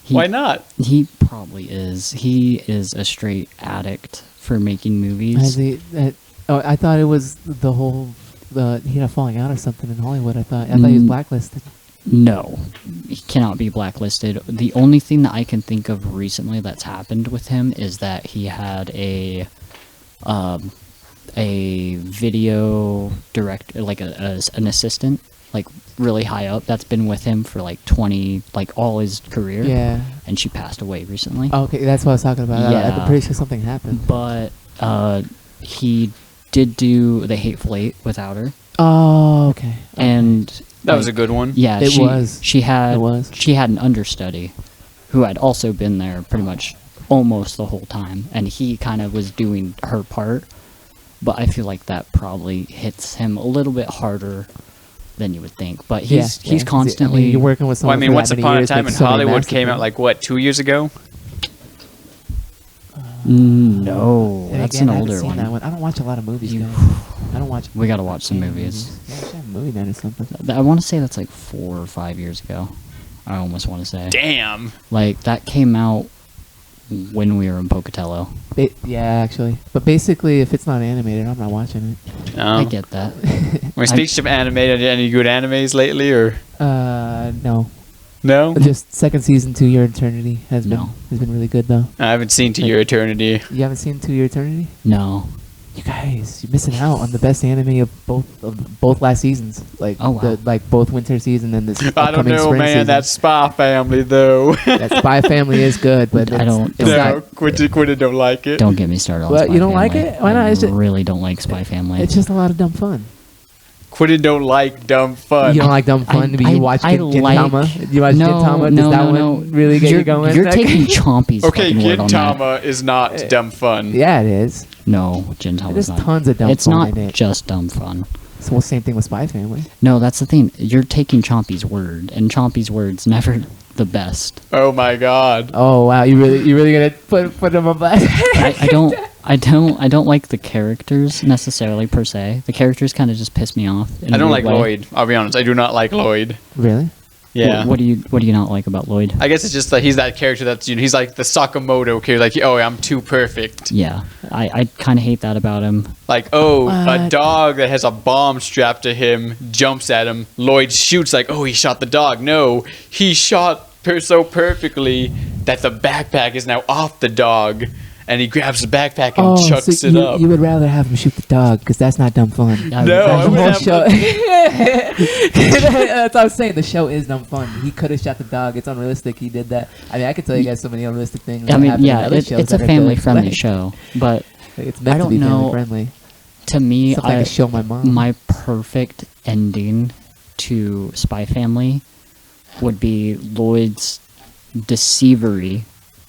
Why not? He probably is. He is a straight addict for making movies. Has he? I thought it was the whole. He had a falling out or something in Hollywood. I thought he was blacklisted. No, he cannot be blacklisted. The only thing that I can think of recently that's happened with him is that he had a video director, like an assistant, like really high up, that's been with him for like all his career. Yeah. And she passed away recently. Okay, that's what I was talking about. Yeah. I'm pretty sure something happened. But he did do The Hateful Eight without her. Oh, okay. And That was a good one. yeah, It she was. she had It was. she had an understudy who had also been there pretty much almost the whole time, and he kind of was doing her part. But I feel like that probably hits him a little bit harder than you would think. But he's constantly. I mean, you're working with Well, I someone. mean, for Once that many Upon a years Time in makes so many Hollywood came out masterpieces. like what, 2 years ago? No, And that's again, an I haven't older seen one. that one. I don't watch a lot of movies, You- guys. I don't watch. We gotta watch some movies. Yeah, we should have a movie night or something. I want to say that's like 4 or 5 years ago. I almost want to say. Damn. Like, that came out when we were in Pocatello. Yeah, actually. But basically, if it's not animated, I'm not watching it. I get that. When speaks of animated, any good animes lately, or No. no? Just second season, 2 Year Eternity has No. been really good though. I haven't seen To Your Eternity. You haven't seen 2 Year Eternity? No. You guys, you're missing out on the best anime of both last seasons. Like Oh, wow. both winter season and this I don't upcoming know, spring man. season. That Spy Family, though. That Spy Family is good, but I don't- It's no, not, Quentin don't like it. Don't get me started on What, Spy you don't like Family. it? Why not? I It's just- really don't like Spy Family. it's just a lot of dumb fun. Quentin don't like dumb fun. You don't like dumb fun, but you watch Gintama? You watch Gintama? Does that one really get you going? You're taking Chompy's Okay, fucking word on that. Gintama is not dumb fun. Yeah, it is. No, Gintama's There's not. tons of dumb It's fun not in it. just dumb fun. So well, same thing with Spy Family. No, that's the thing. You're taking Chompy's word, and Chompy's word's never the best. Oh my god. Oh wow, you really gonna put them on blast? I don't like the characters necessarily per se. The characters kind of just piss me off. in I a don't weird like way. Lloyd. I'll be honest. I do not like Lloyd. Really? Yeah. What do you not like about Lloyd? I guess it's just that he's that character that's, he's like the Sakamoto character. Like, oh, I'm too perfect. Yeah, I kind of hate that about him. Like, oh, a What? dog that has a bomb strapped to him jumps at him. Lloyd shoots like, oh, he shot the dog. No, he shot so perfectly that the backpack is now off the dog. And he grabs the backpack and chucks it up. You would rather have him shoot the dog because that's not dumb fun. I- No, I- I The would whole have- show. That's what I was saying. The show is dumb fun. He could have shot the dog. It's unrealistic. He did that. I mean, I could tell you guys so many unrealistic things. I that mean, happen in yeah, other shows it's a that are family-friendly good. show, but Like, it's meant I to be don't know. family friendly. to me, Something I could show my mom. my perfect ending to Spy Family would be Lloyd's deceivery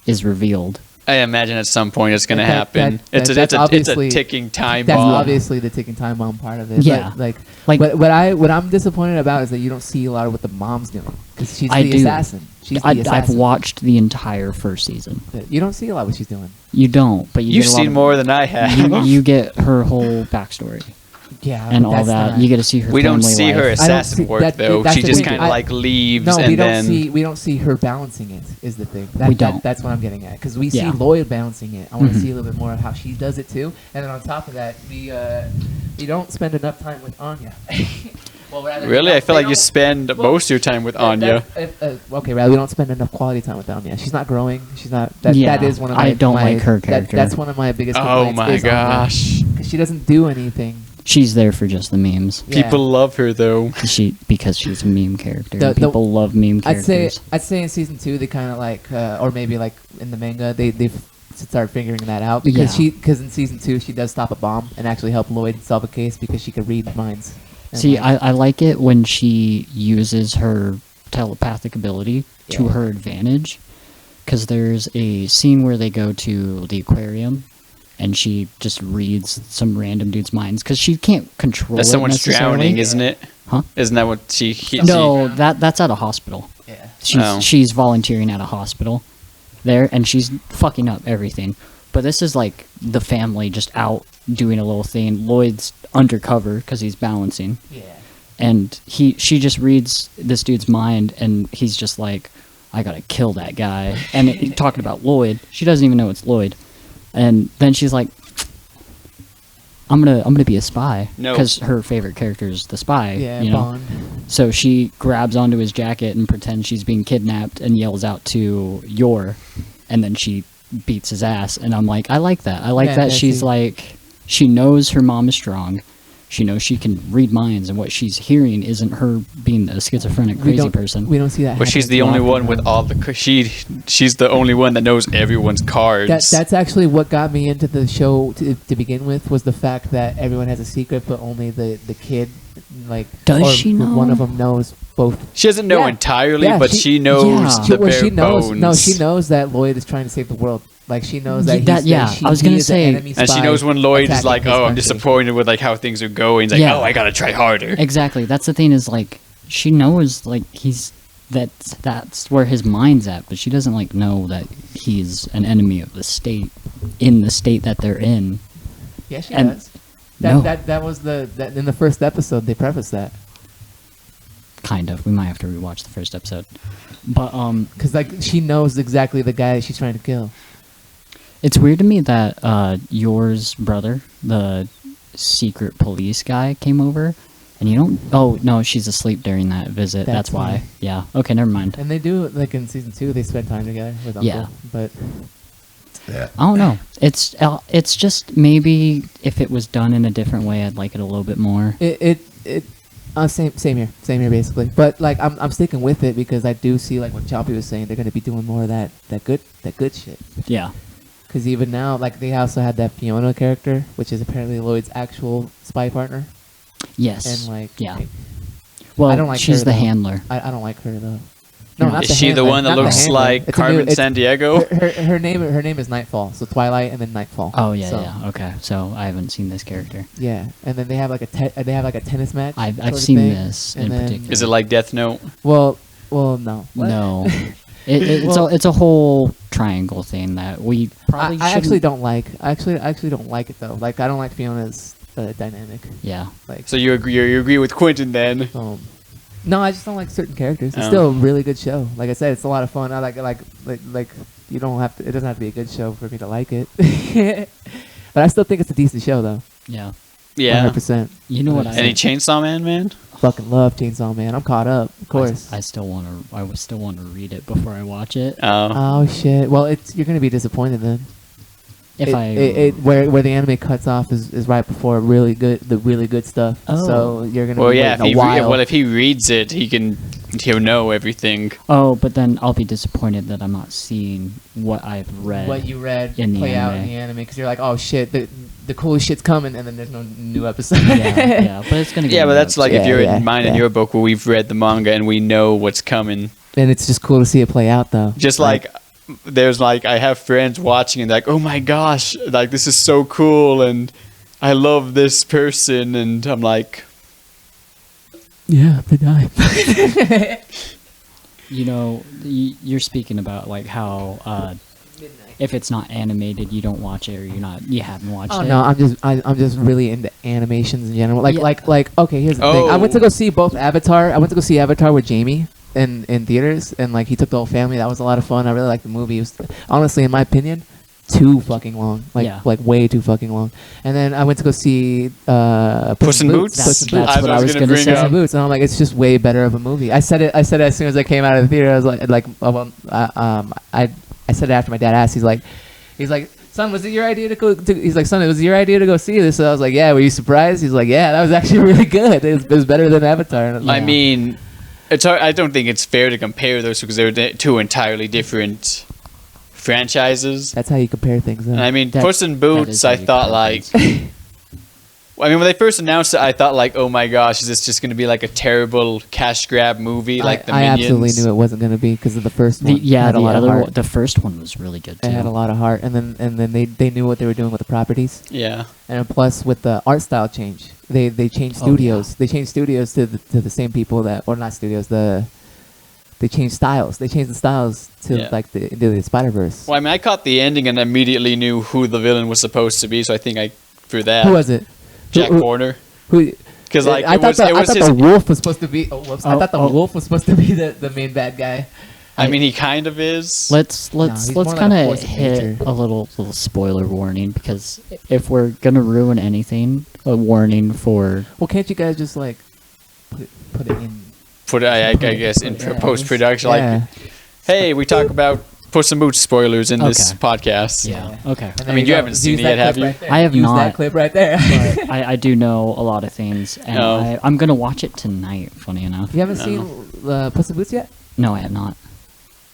is revealed. I imagine at some point it's going to happen. It's a ticking time bomb. That's obviously the ticking time bomb part of it. Yeah. But, what I'm disappointed about is that you don't see a lot of what the mom's doing. Because she's the assassin. She's the assassin. I've watched the entire first season. You don't see a lot of what she's doing. You don't, but you've seen more than I have. You get her whole backstory. Yeah, and all that. You get to see her. We don't see life. her assassin work though. She just kind of like leaves. No, and we don't see her balancing it. Is the thing. We don't. That's what I'm getting at. Because we see Lloyd balancing it. I want to see a little bit more of how she does it too. And then on top of that, we don't spend enough time with Anya. Really, I feel like you spend most of your time with Anya. Okay, we don't spend enough quality time with Anya. She's not growing. She's not. That is one of my. I don't like her character. That's one of my biggest complaints. Oh my gosh! Because she doesn't do anything. She's there for just the memes. Yeah. People love her though. Because she's a meme character. People love meme characters. I'd say in season 2 they kind of like, or maybe like in the manga they start figuring that out because in season 2 she does stop a bomb and actually help Lloyd solve a case because she could read minds. See, I like it when she uses her telepathic ability to her advantage, because there's a scene where they go to the aquarium. And she just reads some random dude's minds because she can't control. That's someone's drowning, isn't it? Huh? Isn't that what she? No, that's at a hospital. Yeah. She's volunteering at a hospital there, and she's fucking up everything. But this is like the family just out doing a little thing. Lloyd's undercover because he's balancing. Yeah. And she just reads this dude's mind, and he's just like, I gotta kill that guy. And talking about Lloyd, she doesn't even know it's Lloyd. And then she's like, I'm gonna be a spy because her favorite character is the spy. Yeah, Bond. So she grabs onto his jacket and pretends she's being kidnapped and yells out to Yor, and then she beats his ass. And I'm like, I like that. I like that she's like, she knows her mom is strong. She knows she can read minds, and what she's hearing isn't her being a schizophrenic crazy person. We don't see that. But she's the only one with all the. She's the only one that knows everyone's cards. That's actually what got me into the show to begin with, was the fact that everyone has a secret, but only the kid, like, does she know? One of them knows both. She doesn't know entirely, but she knows the bare bones. No, she knows that Lloyd is trying to save the world. Like, she knows that I was gonna say, and she knows when Lloyd is like, "Oh, I'm disappointed with like how things are going." He's like, "Oh, I gotta try harder." Exactly. That's the thing, is like, she knows like that's where his mind's at, but she doesn't like know that he's an enemy of the state in the state that they're in. Yeah, she does. That was that in the first episode they prefaced that. Kind of. We might have to rewatch the first episode, but because like she knows exactly the guy she's trying to kill. It's weird to me that Yor's brother, the secret police guy, came over, and you don't. Oh no, she's asleep during that visit. That's why. Yeah. Okay, never mind. And they do, like in season 2, they spend time together with Uncle. Yeah. But I don't know. It's just maybe if it was done in a different way, I'd like it a little bit more. Same here basically. But like I'm sticking with it because I do see, like what Choppy was saying, they're going to be doing more of that good shit. Yeah. Because even now, like, they also had that Fiona character, which is apparently Lloyd's actual spy partner. Yes. And like, yeah. Well, I don't like she's her, the though. handler. I don't like her though. No, not is she the one that looks like Carmen Sandiego? Her name is Nightfall. So Twilight and then Nightfall. Oh yeah. Okay, so I haven't seen this character. Yeah, and then they have like a tennis match. I've seen this in particular. Is it like Death Note? Well, no. What? No. It's a whole triangle thing that we probably. I actually don't like. I actually don't like it though. Like, I don't like Fiona's dynamic. Yeah. Like. So you agree with Quentin then? No, I just don't like certain characters. It's still a really good show. Like I said, it's a lot of fun. I like you don't have to. It doesn't have to be a good show for me to like it. But I still think it's a decent show though. Yeah. Yeah. 100%. You know what? Any Chainsaw Man? Fucking love Chainsaw Man. I'm caught up, of course. I still want to read it before I watch it. Oh shit. Well, you're gonna be disappointed then. If where the anime cuts off is right before the really good stuff. Oh. So you're gonna. Well, be yeah. if he reads it, he'll know everything. Oh, but then I'll be disappointed that I'm not seeing what I've read. What you read in the play anime. out in the anime, because you're like, oh shit, the coolest shit's coming, and then there's no new episode. yeah, but it's gonna. Yeah, but that's like if you're in mine and your book where we've read the manga and we know what's coming. And it's just cool to see it play out, though. Just like there's like I have friends watching and like, oh my gosh, like this is so cool, and I love this person, and I'm like, yeah, they die. You know, you're speaking about like how if it's not animated, you don't watch it, or you haven't watched it. Oh no, I'm just really into animations in general. Like Yeah. like okay, here's the thing. I went to go see both Avatar. I went to go see Avatar with Jamie in theaters, and like he took the whole family. That was a lot of fun. I really liked the movie. It was honestly, in my opinion, too fucking long. Like way too fucking long. And then I went to go see Puss in Boots. That's what I was gonna say. Puss in Boots, and I'm like, it's just way better of a movie. I said it as soon as I came out of the theater. I was I said it after my dad asked. He's like, son, was it your idea to go? He's like, son, it was your idea to go see this. So I was like, yeah. Were you surprised? He's like, yeah, that was actually really good. It was better than Avatar. And I was like, I mean, it's hard, I don't think it's fair to compare those because they're two entirely different franchises. That's how you compare things. And I mean, Puss in Boots, I thought like. I mean, when they first announced it, I thought like, oh my gosh, is this just going to be like a terrible cash grab movie like the Minions? I absolutely knew it wasn't going to be because of the first one. The first one was really good too. It had a lot of heart, and then they knew what they were doing with the properties. Yeah. And plus with the art style change, they changed studios. They changed studios to the same people or not studios. They changed styles. They changed the styles to like into the Spider-Verse. Well, I mean, I caught the ending and immediately knew who the villain was supposed to be, so I think for that. Who was it? Jack Horner. Because like I thought the wolf was supposed to be. I thought the wolf was supposed to be the main bad guy. I mean, he kind of is. Let's kind of hit a little spoiler warning, because if we're gonna ruin anything, a warning for. Well, can't you guys just like put it in? I guess in post production, yeah. like, hey, we talk about Puss in Boots spoilers in this podcast. Yeah. Okay. I mean, you haven't seen it yet, have you? I have not. That clip right there. But I do know a lot of things, and I'm gonna watch it tonight. Funny enough. You haven't seen Puss in Boots yet? No, I have not.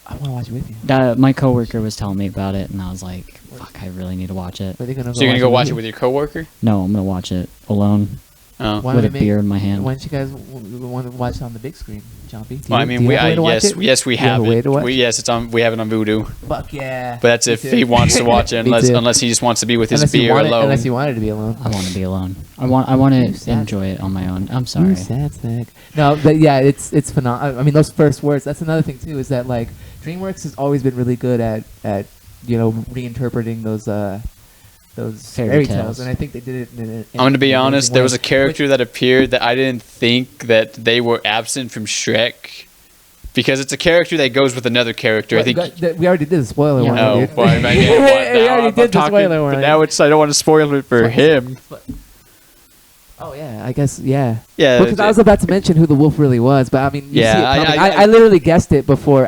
I want to watch it with you. My coworker was telling me about it, and I was like, "Fuck, I really need to watch it." So you're gonna go watch it with your coworker? No, I'm gonna watch it alone. Oh. With a beer in my hand. Why don't you guys want to watch it on the big screen, Jumpy? Well, I mean, we have it. Yes, it's on. We have it on Vudu. Fuck yeah! But that's if he wants to watch it, unless he just wants to be with his beer alone. Unless you wanted to be alone. I want to be alone. I want to enjoy it on my own. I'm sorry. You sad snack. No, but yeah, it's phenomenal. I mean, those first words. That's another thing too. Is that like DreamWorks has always been really good at reinterpreting those fairy tales, and I think they did it. I'm going to be honest. There was a character that appeared that I didn't think that they were absent from Shrek, because it's a character that goes with another character. I think we already did the spoiler warning. No, we already did the spoiler warning. But now I don't want to spoil it for him. Oh yeah, I guess yeah. Yeah. Because I was about to mention who the wolf really was, but I mean, I literally guessed it before.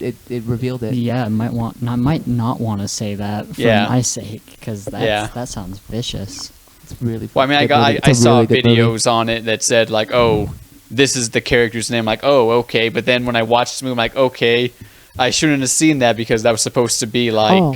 It revealed it. Yeah, I might not want to say that for my sake, because that sounds vicious. It's really. Well, I mean, I saw videos on it that said like, oh, this is the character's name. Like, oh, okay. But then when I watched this movie, I'm like, okay, I shouldn't have seen that because that was supposed to be like. Oh.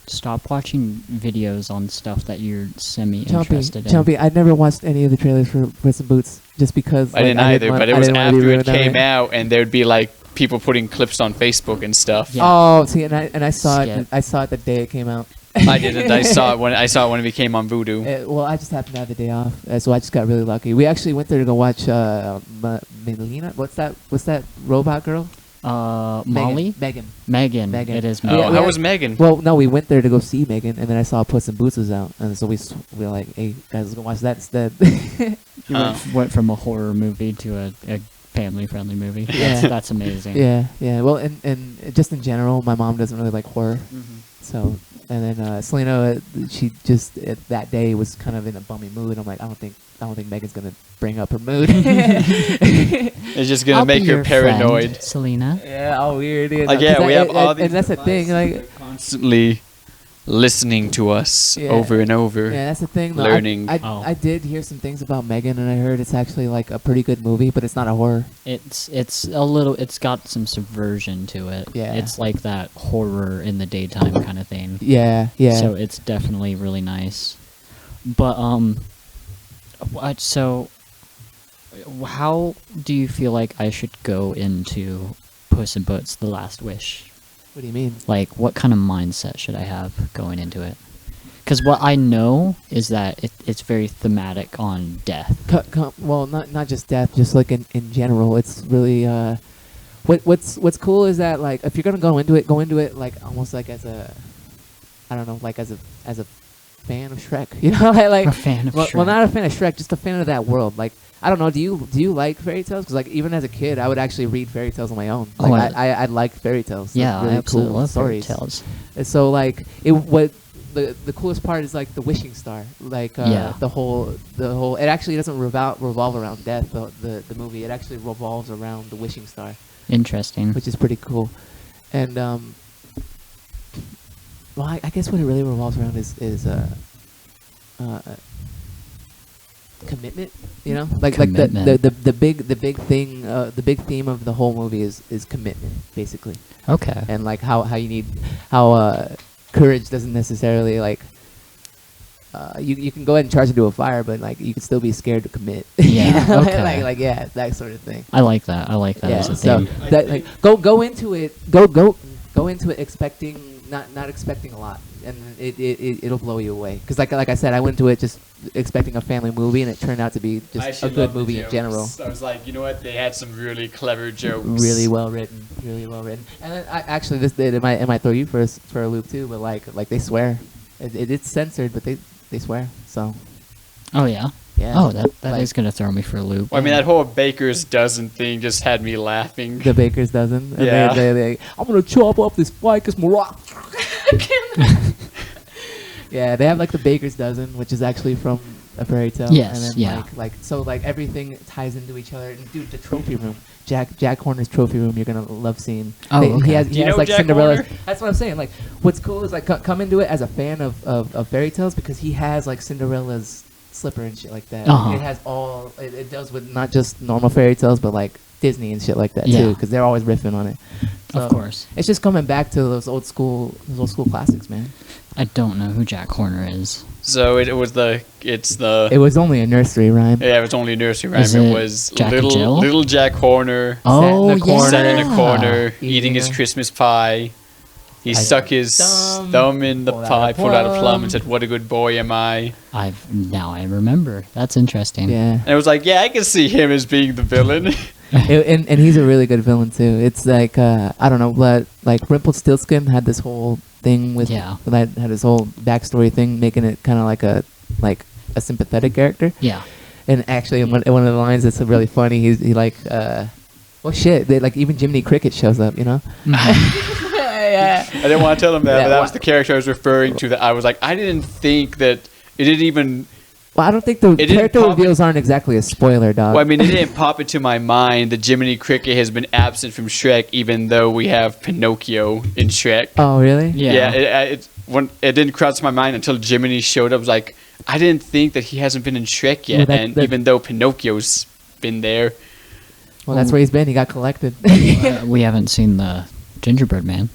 Stop watching videos on stuff that you're semi-interested in. Jumpy, I never watched any of the trailers for Puss in Boots just because. I didn't either, but it was after it came out, and there'd be like people putting clips on Facebook and stuff. Yeah. Oh, see, and I saw it. I saw it the day it came out. I didn't. I saw it when it became on Vudu. Well, I just happened to have the day off, so I just got really lucky. We actually went there to go watch Melina. What's that robot girl? Molly? Megan. It is Megan. Oh, how was Megan? Well, no, we went there to go see Megan, and then I saw Puss in Boots was out, and so we were like, hey, guys, let's go watch that instead. You went from a horror movie to a family-friendly movie. Yeah. That's amazing. Yeah. Well, and just in general, my mom doesn't really like horror. Mm-hmm. So, and then Selena, she just that day was kind of in a bummy mood. I'm like, I don't think Megan's gonna bring up her mood. It's just gonna make her paranoid. Friend, Selena. Yeah, all weird. Like, yeah, we have all these. And that's the thing, like constantly listening to us over and over. Yeah, that's the thing. Though. Learning. I did hear some things about Megan, and I heard it's actually like a pretty good movie, but it's not a horror. It's a little. It's got some subversion to it. Yeah. It's like that horror in the daytime kind of thing. Yeah. So it's definitely really nice. But so how do you feel like I should go into Puss in Boots: The Last Wish? What do you mean? Like, what kind of mindset should I have going into it? Because what I know is that it's very thematic on death. Well, not just death, just like in general. It's really what's cool is that like if you're gonna go into it like almost like as a, I don't know, like as a fan of Shrek, you know, like A fan of Shrek. Well, not a fan of Shrek, just a fan of that world. Like I don't know, do you like fairy tales? Because like even as a kid, I would actually read fairy tales on my own. Like I like fairy tales. Yeah, really I absolutely cool love stories. fairy tales. And so like what the coolest part is like the wishing star. Like the whole it actually doesn't revolve around death. The movie, it actually revolves around the wishing star. Interesting. Which is pretty cool. And well, I guess what it really revolves around is commitment. You know, like Commitment. the big thing, the big theme of the whole movie is commitment, basically. Okay. And like how you need courage doesn't necessarily like. You can go ahead and charge into a fire, but like you can still be scared to commit. Yeah. Okay. like yeah, that sort of thing. I like that. I like that Yeah. as a So theme. that like go into it. Go into it expecting not expecting a lot, and it'll blow you away. Because like I said, I went into it just expecting a family movie, and it turned out to be just a good movie in general. I was like, you know what? They had some really clever jokes. Really well written. And then actually, it might throw you for a loop too. But like they swear, it's censored, but they swear. So. Oh yeah. Yeah. Oh, that Like- is gonna throw me for a loop. Well, I mean, that whole baker's dozen thing just had me laughing. The baker's dozen. And Yeah. they I'm gonna chop up this ficus morocco. Yeah, they have like the baker's dozen, which is actually from a fairy tale. Yes, And then yeah. like everything ties into each other. And dude, the trophy room, Jack Horner's trophy room, you're gonna love seeing. Oh, He okay. has, Do he you has know like Jack Cinderella's. Horner? That's what I'm saying. Like, what's cool is like come into it as a fan of fairy tales because he has like Cinderella's slipper and shit like that. Uh-huh. It has all. It deals with not just normal fairy tales, but like Disney and shit like that Yeah. too, because they're always riffing on it. Of course. It's just coming back to those old school classics, man. I don't know who Jack Horner is. So it was It was only a nursery rhyme. yeah, it was only a nursery rhyme. Is It it was Jack and Jill? little Jack Horner Oh, in a corner. sat in a corner Eating eating his a- Christmas pie. He stuck his thumb in the pulled out a pie, pulled out a plum, plum. and said, "What a good boy am I." Now I remember. That's interesting. Yeah, And it was like, yeah, I can see him as being the villain. and he's a really good villain too. It's like I don't know, but like Rumpelstiltskin had this whole thing with Yeah. that had his whole backstory thing, making it kind of like a sympathetic character. Yeah. And actually, in one of the lines that's really funny, he like well shit, like even Jiminy Cricket shows up, you know. Yeah. I didn't want to tell him that, Yeah, but that wha- was the character I was referring to. That I was like, I didn't think that it didn't even. Well, I don't think the didn't character pop reveals aren't exactly a spoiler, dog. Well, I mean, it didn't pop into my mind that Jiminy Cricket has been absent from Shrek, even though we have Pinocchio in Shrek. Oh, really? Yeah. It didn't cross my mind until Jiminy showed up. I was like, I didn't think that he hasn't been in Shrek yet, Well, and even though Pinocchio's been there. Well, that's where he's been. He got collected. We haven't seen the Gingerbread Man.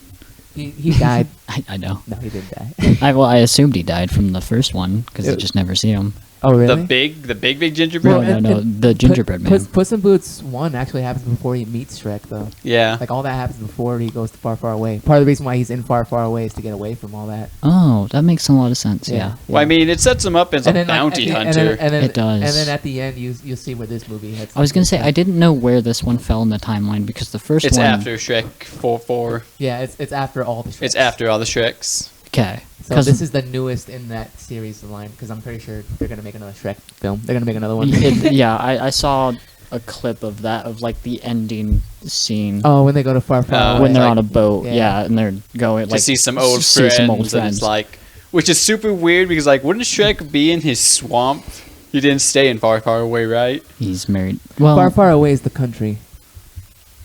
he died. I know. No, he didn't die. I assumed he died from the first one because I just never see him. Oh, really? The big gingerbread Well, man? no, the Gingerbread Man. Puss in Boots 1 actually happens before he meets Shrek, though. Yeah. Like, all that happens before he goes to Far, Far Away. Part of the reason why he's in Far, Far Away is to get away from all that. Oh, that makes a lot of sense. Yeah. Well, I mean, it sets him up as a And then, like, bounty at the- hunter. and then, It does. And then at the end, you'll see where this movie heads. I was gonna say I didn't know where this one fell in the timeline because the first It's one. after Shrek 4. Yeah, it's after all the Shreks. It's after all the Shreks. Okay. So this is the newest in that series line, because I'm pretty sure they're going to make another Shrek film. They're going to make another one. yeah, I saw a clip of that of like the ending scene Oh, when they go to Far, Far Away. when they're like- on a boat. Yeah. Yeah, and they're going To like see some old see friends. some old And friends. it's like, which is super weird because, like, wouldn't Shrek be in his swamp? He didn't stay in Far, Far Away, right? He's married. Well, Far, Far Away is the country,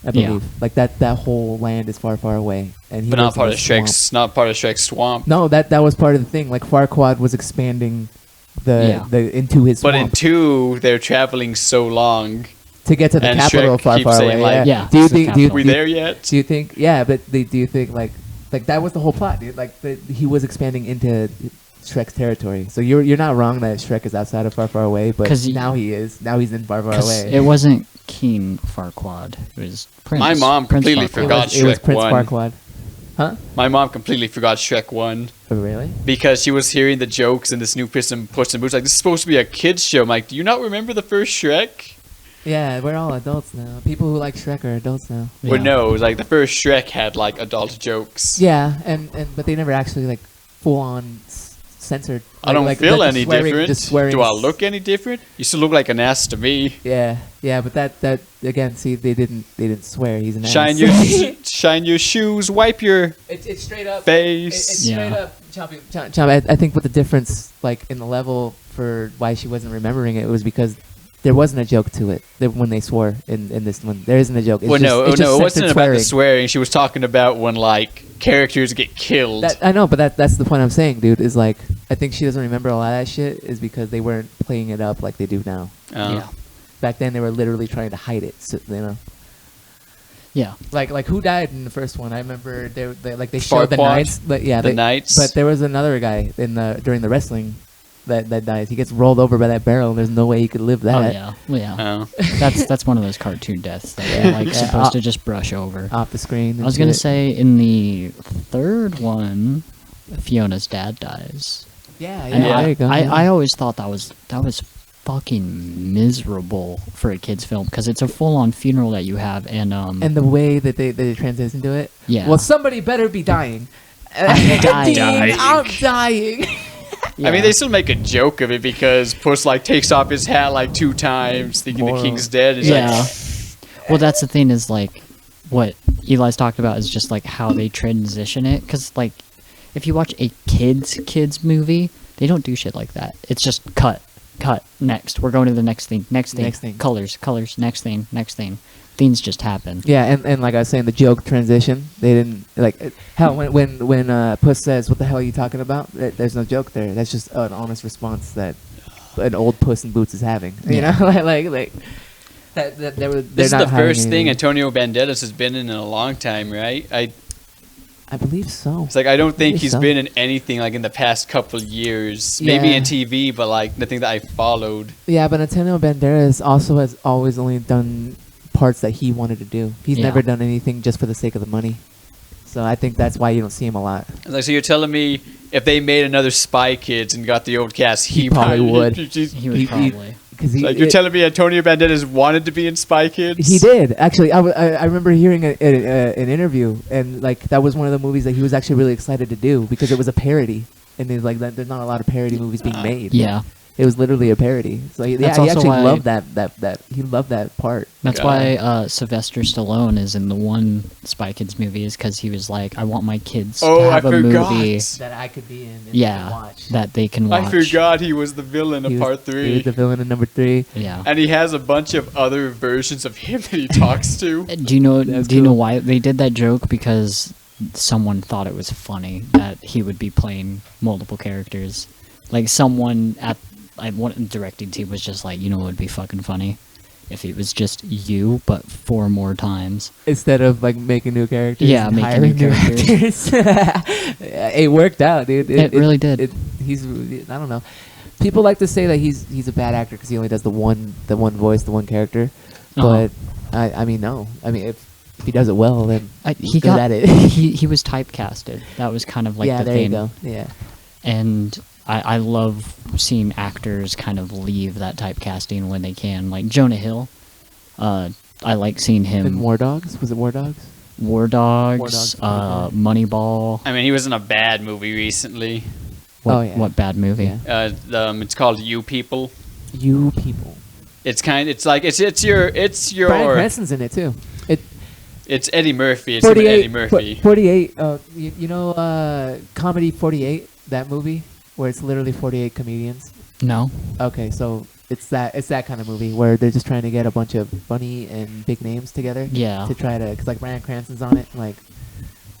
I Yeah. believe. Like, that whole land is far, far away. And he But not lives in part a of swamp. Shrek's. Not part of Shrek's swamp. No, that was part of the thing. Like, Farquaad was expanding Yeah. the into his But in swamp 2, they're traveling so long. to get to the and capital Shrek of Far, keeps Far saying, Away. like, Yeah, Do you it's the think? Do you, capital. We do you- there yet? Do you think? Yeah, but do you think like that was the whole plot, dude? Like he was expanding into Shrek's territory. So you're not wrong that Shrek is outside of Far Far Away, but now he is. Now he's in Far Far Away. It wasn't King Farquaad. It was Prince. My mom Prince completely Farquaad. forgot It was Shrek Prince 1. Farquaad. Huh? My mom completely forgot Shrek 1 Oh, really? because she was hearing the jokes in this new Puss in Boots. Like, this is supposed to be a kid's show. I'm like, do you not remember the first Shrek? Yeah, we're all adults now. People who like Shrek are adults now. Yeah. Well, no, it was like the first Shrek had like adult jokes. Yeah, and but they never actually like full on censored. I don't like, feel the any swearing- different. the swearing Do I is- look any different? You still look like an ass to me. Yeah, but that again, see, they didn't swear. He's an ass. Shine your shoes, wipe your It's straight up. face. It's Yeah. straight up. Chomp, I think what the difference, like in the level for why she wasn't remembering it, was because there wasn't a joke to it when they swore in this one. There isn't a joke. It's Well, just, no, it's it just wasn't censored about the swearing. She was talking about when like characters get killed. I know, but that's the point I'm saying, dude. Is like I think she doesn't remember a lot of that shit is because they weren't playing it up like they do now. Yeah. Back then, they were literally trying to hide it. So, you know. Yeah. Like who died in the first one? I remember they showed the Farquaad? knights, but yeah, The knights? But there was another guy during the wrestling that dies. He gets rolled over by that barrel, and there's no way he could live that. Oh yeah. Well, yeah. Oh. That's one of those cartoon deaths that you're like supposed to just brush over. Off the screen. I was gonna say in the third one, Fiona's dad dies. Yeah, And there you go. yeah. I always thought that was fucking miserable for a kids film because it's a full on funeral that you have and the way that they transition to it. Yeah. Well, somebody better be dying. I'm dying. I'm dying. I mean, they still make a joke of it because Puss like takes off his hat like 2 times, thinking the Moral. king's dead. It's Yeah. like, Well, that's the thing is like what Eli's talked about is just like how they transition it because like if you watch a kids movie, they don't do shit like that. It's just cut, next. We're going to the next thing, next thing. Colors, next thing. Things just happen. Yeah, and like I was saying, the joke transition, they didn't like hell when Puss says, "What the hell are you talking about?" There's no joke there. That's just an honest response that an old Puss in Boots is having. You know, like that they're this is not the hiding first thing anything. Antonio Banderas has been in a long time, right? I believe so. It's like I don't think Maybe he's so. been in anything like in the past couple years. Maybe Yeah. in TV, but like nothing that I followed. Yeah, but Antonio Banderas also has always only done parts that he wanted to do. He's Yeah. never done anything just for the sake of the money. So I think that's why you don't see him a lot. It's like, so you're telling me if they made another Spy Kids and got the old cast, He probably would. He would He- probably. Because Like you're telling me Antonio Banderas wanted to be in Spy Kids? he did actually. I remember hearing an interview, and like that was one of the movies that he was actually really excited to do because it was a parody, and there's like there's not a lot of parody movies being made. Yeah. It was literally a parody. So he That's he also actually why- loved that he loved that part. That's God. why Sylvester Stallone is in the one Spy Kids movie is because he was like, I want my kids Oh, to have I a forgot. movie, That I could be in. And yeah, watch. that they can watch. I forgot he was the villain of He was- part He 3. was the villain in number 3. Yeah. And he has a bunch of other versions of him that he talks to. Do you know? That's Do you know cool. why they did that joke? Because someone thought it was funny that he would be playing multiple characters. Like someone at one directing team was just like, you know, what would be fucking funny if it was just you, but 4 more times. Instead of like making new characters. Yeah, and making hiring new characters. actors. It worked out, dude. It really did. He's I don't know. People like to say that he's a bad actor because he only does the one voice, the one character. Uh-huh. But I mean, no. I mean, if he does it well, then He good got at it. he was typecasted. That was kind of like yeah, the there thing. you go. Yeah. And I love seeing actors kind of leave that typecasting when they can. Like Jonah Hill, I like seeing him. And War Dogs? Was it War Dogs? War Dogs, War Dogs, okay. Moneyball. I mean, he was in a bad movie recently. What, Oh, yeah. what bad movie? Yeah. It's called You People. You People. It's your Bryan Cranston's in it too. it's Eddie Murphy. It's him and 48. Eddie Murphy. 48. You know, Comedy 48. That movie where it's literally 48 comedians. No. Okay, so it's that kind of movie where they're just trying to get a bunch of funny and big names together. Yeah. To try to, cause like Bryan Cranston's on it, like.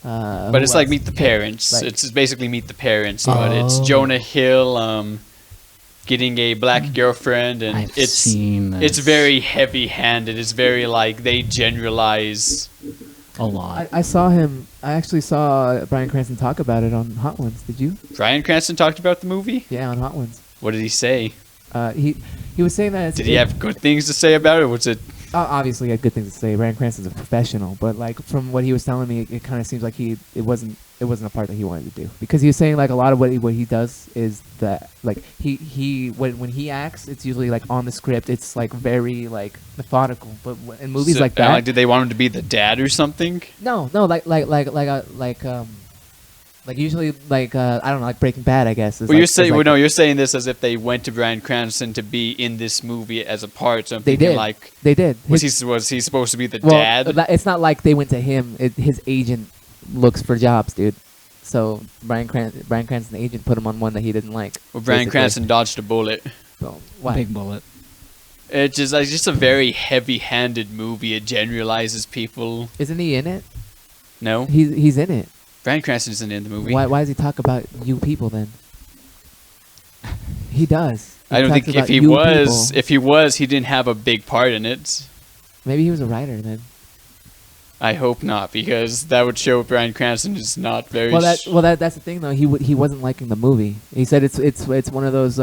But it's like Meet the Parents. Like- It's basically Meet the Parents, but it's Oh. Jonah Hill getting a black girlfriend, and I've it's seen this. it's very heavy-handed. It's very like they generalize a lot. I saw him. I actually saw Bryan Cranston talk about it on Hot Ones. Did you? Bryan Cranston talked about the movie? Yeah, on Hot Ones. What did he say? He was saying that. Did he have good things to say about it? Or was it? Obviously, he had good things to say. Bryan Cranston's a professional, but like from what he was telling me, it kind of seems like it wasn't a part that he wanted to do, because he was saying like a lot of what he does is that like when he acts, it's usually like on the script. It's like very like methodical, but in movies like that, did they want him to be the dad or something? No, like usually like I don't know, like Breaking Bad, I guess. Well, you're saying this as if they went to Bryan Cranston to be in this movie as a part. So I'm thinking like they did. Was he supposed to be the dad? It's not like they went to him. His agent looks for jobs, dude. So Bryan Cranston's agent put him on one that he didn't like. Well, Bryan Cranston dodged a bullet. So why? Big bullet. It's just a very heavy-handed movie. It generalizes people. Isn't he in it? No, he's in it. Bryan Cranston isn't in the movie. Why does he talk about you people then? He does. I don't think if he was, he didn't have a big part in it. Maybe he was a writer then. I hope not, because that would show Bryan Cranston is not very. That's the thing though. He wasn't liking the movie. He said it's one of those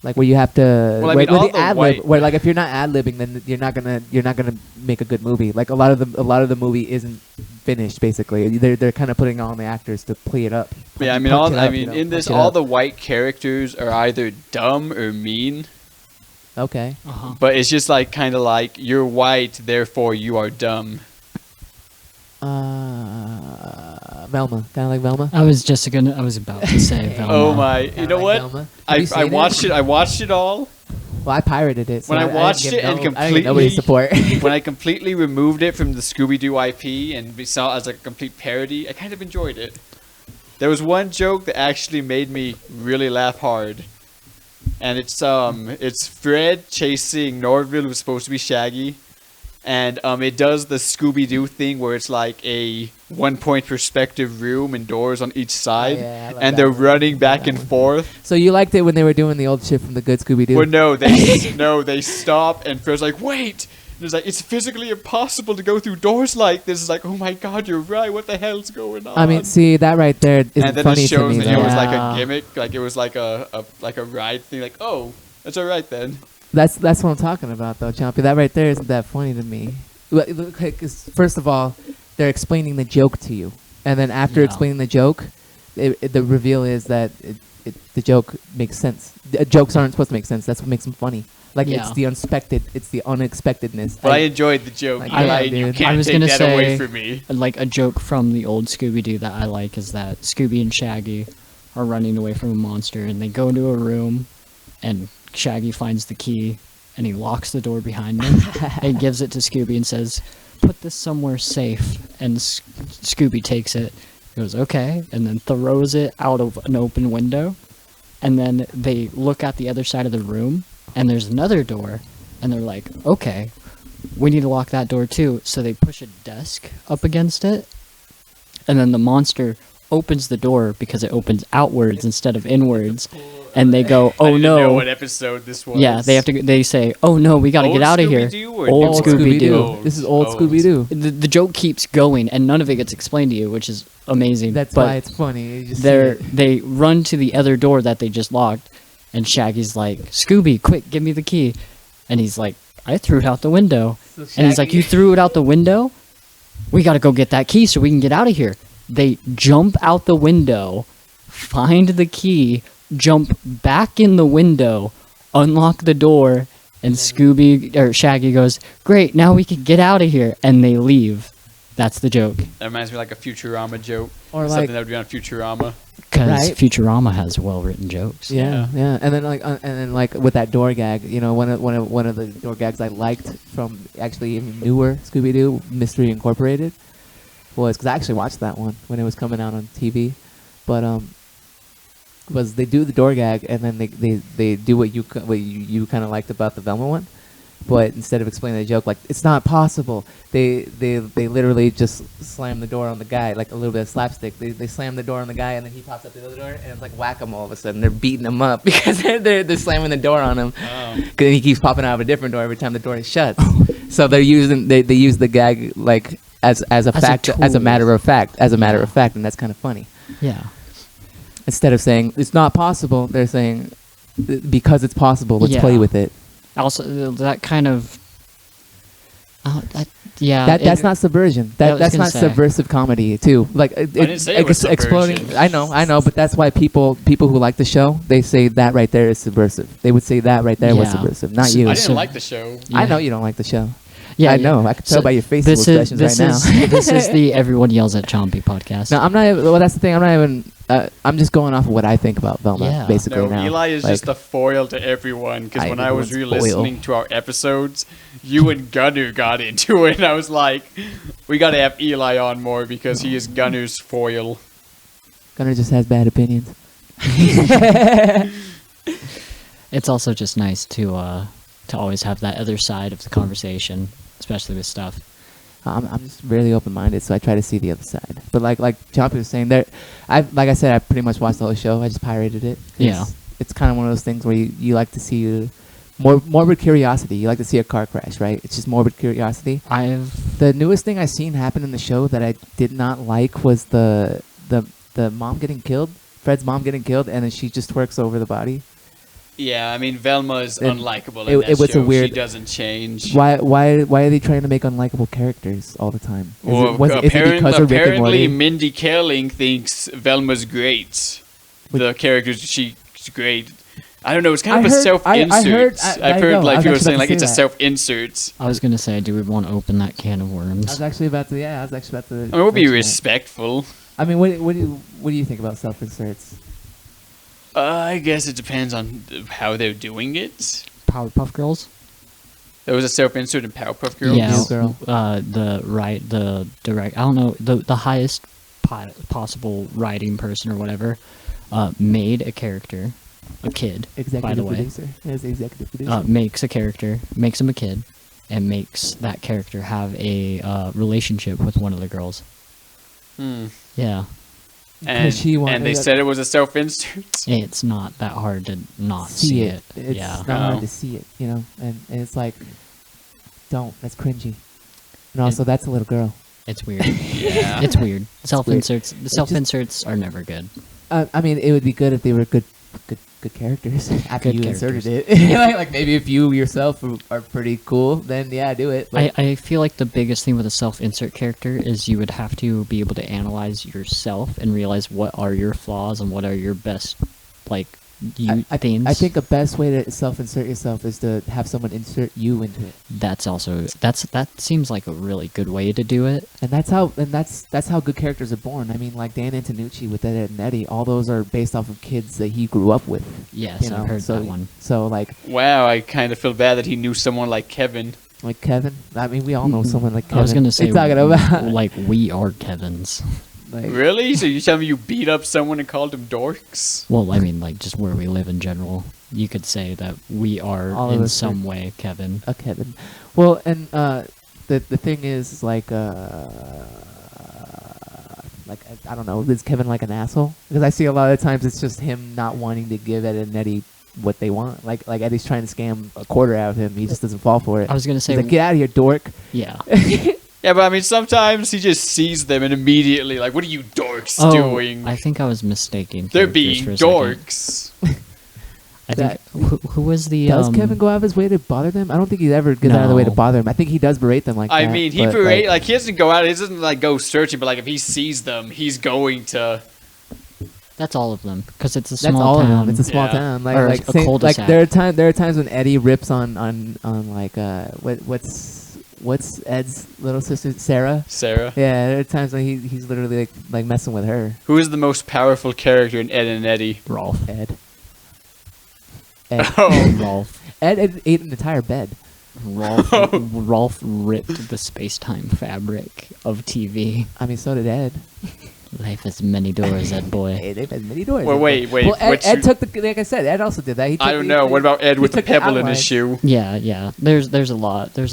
like where you have to where like if you're not ad-libbing, then you're not gonna make a good movie. Like a lot of the movie isn't finished. Basically, they're kind of putting on the actors to play it up. Yeah, in this, all the white characters are either dumb or mean. Okay. But it's just like kind of like you're white, therefore you are dumb. Velma, kind of like Velma. I was about to say Velma. Oh my! You know what? I watched it. I watched it all. Well, I pirated it. So when I watched it and when I completely removed it from the Scooby-Doo IP and we saw it as like a complete parody, I kind of enjoyed it. There was one joke that actually made me really laugh hard. And it's Fred chasing Norville, who's supposed to be Shaggy, and it does the Scooby-Doo thing where it's like a one-point perspective room and doors on each side, and they're running back and forth. So you liked it when they were doing the old shit from the good Scooby-Doo? Well, no, they stop, and Fred's like, wait. And it's like, it's physically impossible to go through doors like this. It's like, oh my god, you're right. What the hell's going on? I mean, see, that right there isn't funny to me. And then it shows that it was like a gimmick. Like, it was like a ride thing. Like, oh, that's all right then. That's what I'm talking about, though, Chompy. That right there isn't that funny to me. First of all, they're explaining the joke to you. And then after explaining the joke, the reveal is that the joke makes sense. Jokes aren't supposed to make sense. That's what makes them funny. Like it's the unexpectedness. But I enjoyed the joke. You can't take that away from me. Like a joke from the old Scooby-Doo that I like is that Scooby and Shaggy are running away from a monster, and they go into a room, and Shaggy finds the key, and he locks the door behind him, and gives it to Scooby and says, "Put this somewhere safe." And Scooby takes it, goes, "Okay," and then throws it out of an open window. And then they look at the other side of the room, and there's another door, and they're like, okay, we need to lock that door too. So they push a desk up against it, and then the monster opens the door because it opens outwards instead of inwards. And they go, "Oh I didn't no!" know what episode this was? Yeah, they say, "Oh no, we gotta get out of here." Old Scooby-Doo. This is old Scooby-Doo. The joke keeps going, and none of it gets explained to you, which is amazing. That's why it's funny. They run to the other door that they just locked, and Shaggy's like, "Scooby, quick, give me the key!" And he's like, "I threw it out the window." And he's like, "You threw it out the window? We gotta go get that key so we can get out of here." They jump out the window, find the key, jump back in the window, unlock the door, and Shaggy goes, "Great, now we can get out of here," and they leave. That's the joke. That reminds me of like a Futurama joke, or something that would be on Futurama. Because Futurama has well-written jokes. Yeah. And then like with that door gag, you know, one of the door gags I liked from actually newer Scooby-Doo, Mystery Incorporated, was because I actually watched that one when it was coming out on TV, but was they do the door gag and then they do what you kind of liked about the Velma one, but instead of explaining the joke, like it's not possible, they literally just slam the door on the guy, like a little bit of slapstick. They slam the door on the guy, and then he pops up the other door, and it's like whack-a-mole. All of a sudden, they're beating him up because they're slamming the door on him. Because he keeps popping out of a different door every time the door is shut. So they use the gag like as a fact, as a matter of fact, and that's kind of funny. Yeah. Instead of saying it's not possible, they're saying because it's possible, let's play with it. Also, that kind of that's not subversion. That's not subversive comedy too. Like I didn't say it was exploding. I know, but that's why people who like the show, they say that right there is subversive. They would say that right there was subversive, not you. I didn't like the show. Yeah. I know you don't like the show. Yeah, I know. I can tell by your facial expressions right now. This is the Everyone Yells at Chompy podcast. No, I'm not. Well, that's the thing. I'm not even. I'm just going off of what I think about Velma, basically. No, now. Eli is just a foil to everyone. Because when I was re-listening to our episodes, you and Gunner got into it, and I was like, we got to have Eli on more because he is Gunner's foil. Gunner just has bad opinions. It's also just nice to always have that other side of the conversation, especially with stuff. I'm just really open-minded, so I try to see the other side. But like Chompy was saying, like I said, I pretty much watched the whole show. I just pirated it. It's kind of one of those things where you like to see morbid curiosity. You like to see a car crash, right? It's just morbid curiosity. The newest thing I seen happen in the show that I did not like was the mom getting killed, Fred's mom getting killed, and then she just twerks over the body. Yeah, I mean, Velma is unlikable in that it was show. A weird, she doesn't change. Why are they trying to make unlikable characters all the time? Apparently, Mindy Kaling thinks Velma's great. The characters, she's great. I don't know, it's kind of a self-insert. I've heard like people saying like it's a self-insert. I was going to say, do we want to open that can of worms? I was actually about to. I mean, we'll be respectful. I mean, what do you think about self-inserts? I guess it depends on how they're doing it. Powerpuff Girls? There was a self-insert in Powerpuff Girls? Yeah, Girl. the direct, I don't know, the highest possible writing person or whatever made a character, a kid, by the way. Executive producer. Makes a character, makes him a kid, and makes that character have a relationship with one of the girls. Yeah. And they said it was a self-insert. It's not that hard to not see it. It's not hard to see it, you know. And it's like, that's cringy. And also, that's a little girl. It's weird. Yeah, it's weird. Self-inserts are never good. I mean, it would be good if they were good characters after you inserted it. like maybe if you yourself are pretty cool, then do it. I feel like the biggest thing with a self-insert character is you would have to be able to analyze yourself and realize what are your flaws and what are your best themes. I think the best way to self-insert yourself is to have someone insert you into it. That seems like a really good way to do it. And that's how good characters are born. I mean, like Dan Antonucci with Ed, and Eddie, all those are based off of kids that he grew up with. Yes, I've heard that one. So like, wow, I kind of feel bad that he knew someone like Kevin. Like Kevin? I mean, we all know someone like Kevin. I was gonna say, talking about like we are Kevins. Like, really? So you tell me you beat up someone and called them dorks? Well, I mean, like, just where we live in general. You could say that we are, in some way, Kevin. A Kevin. Well, and the thing is, like, I don't know, is Kevin like an asshole? Because I see a lot of times it's just him not wanting to give Ed and Eddie what they want. Like Eddie's trying to scam a quarter out of him. He just doesn't fall for it. I was going to say... He's like, get out of here, dork. Yeah. Yeah, but I mean, sometimes he just sees them and immediately, like, what are you dorks doing? I think I was mistaken. They're being dorks. I think, who was the... Does Kevin go out of his way to bother them? I don't think he ever gets out of the way to bother them. I think he does berate them like that. I mean, he he doesn't go out, he doesn't, like, go searching, but, like, if he sees them, he's going to... That's all of them, because it's a small town. That's all of them. It's a small town. Like a cul-de-sac. There are times when Eddie rips on like what's Ed's little sister, Sarah? Sarah. Yeah, there are times when he's literally like messing with her. Who is the most powerful character in Ed and Eddie? Rolf. Ed. Oh, Rolf. Ed ate an entire bed. Rolf ripped the space-time fabric of TV. I mean, so did Ed. Life has many doors, Ed boy. Hey, they've had many doors. Well, wait. Well, Ed took the, like I said, Ed also did that. I don't know. What about Ed with the pebble in his shoe? Yeah. There's a lot. But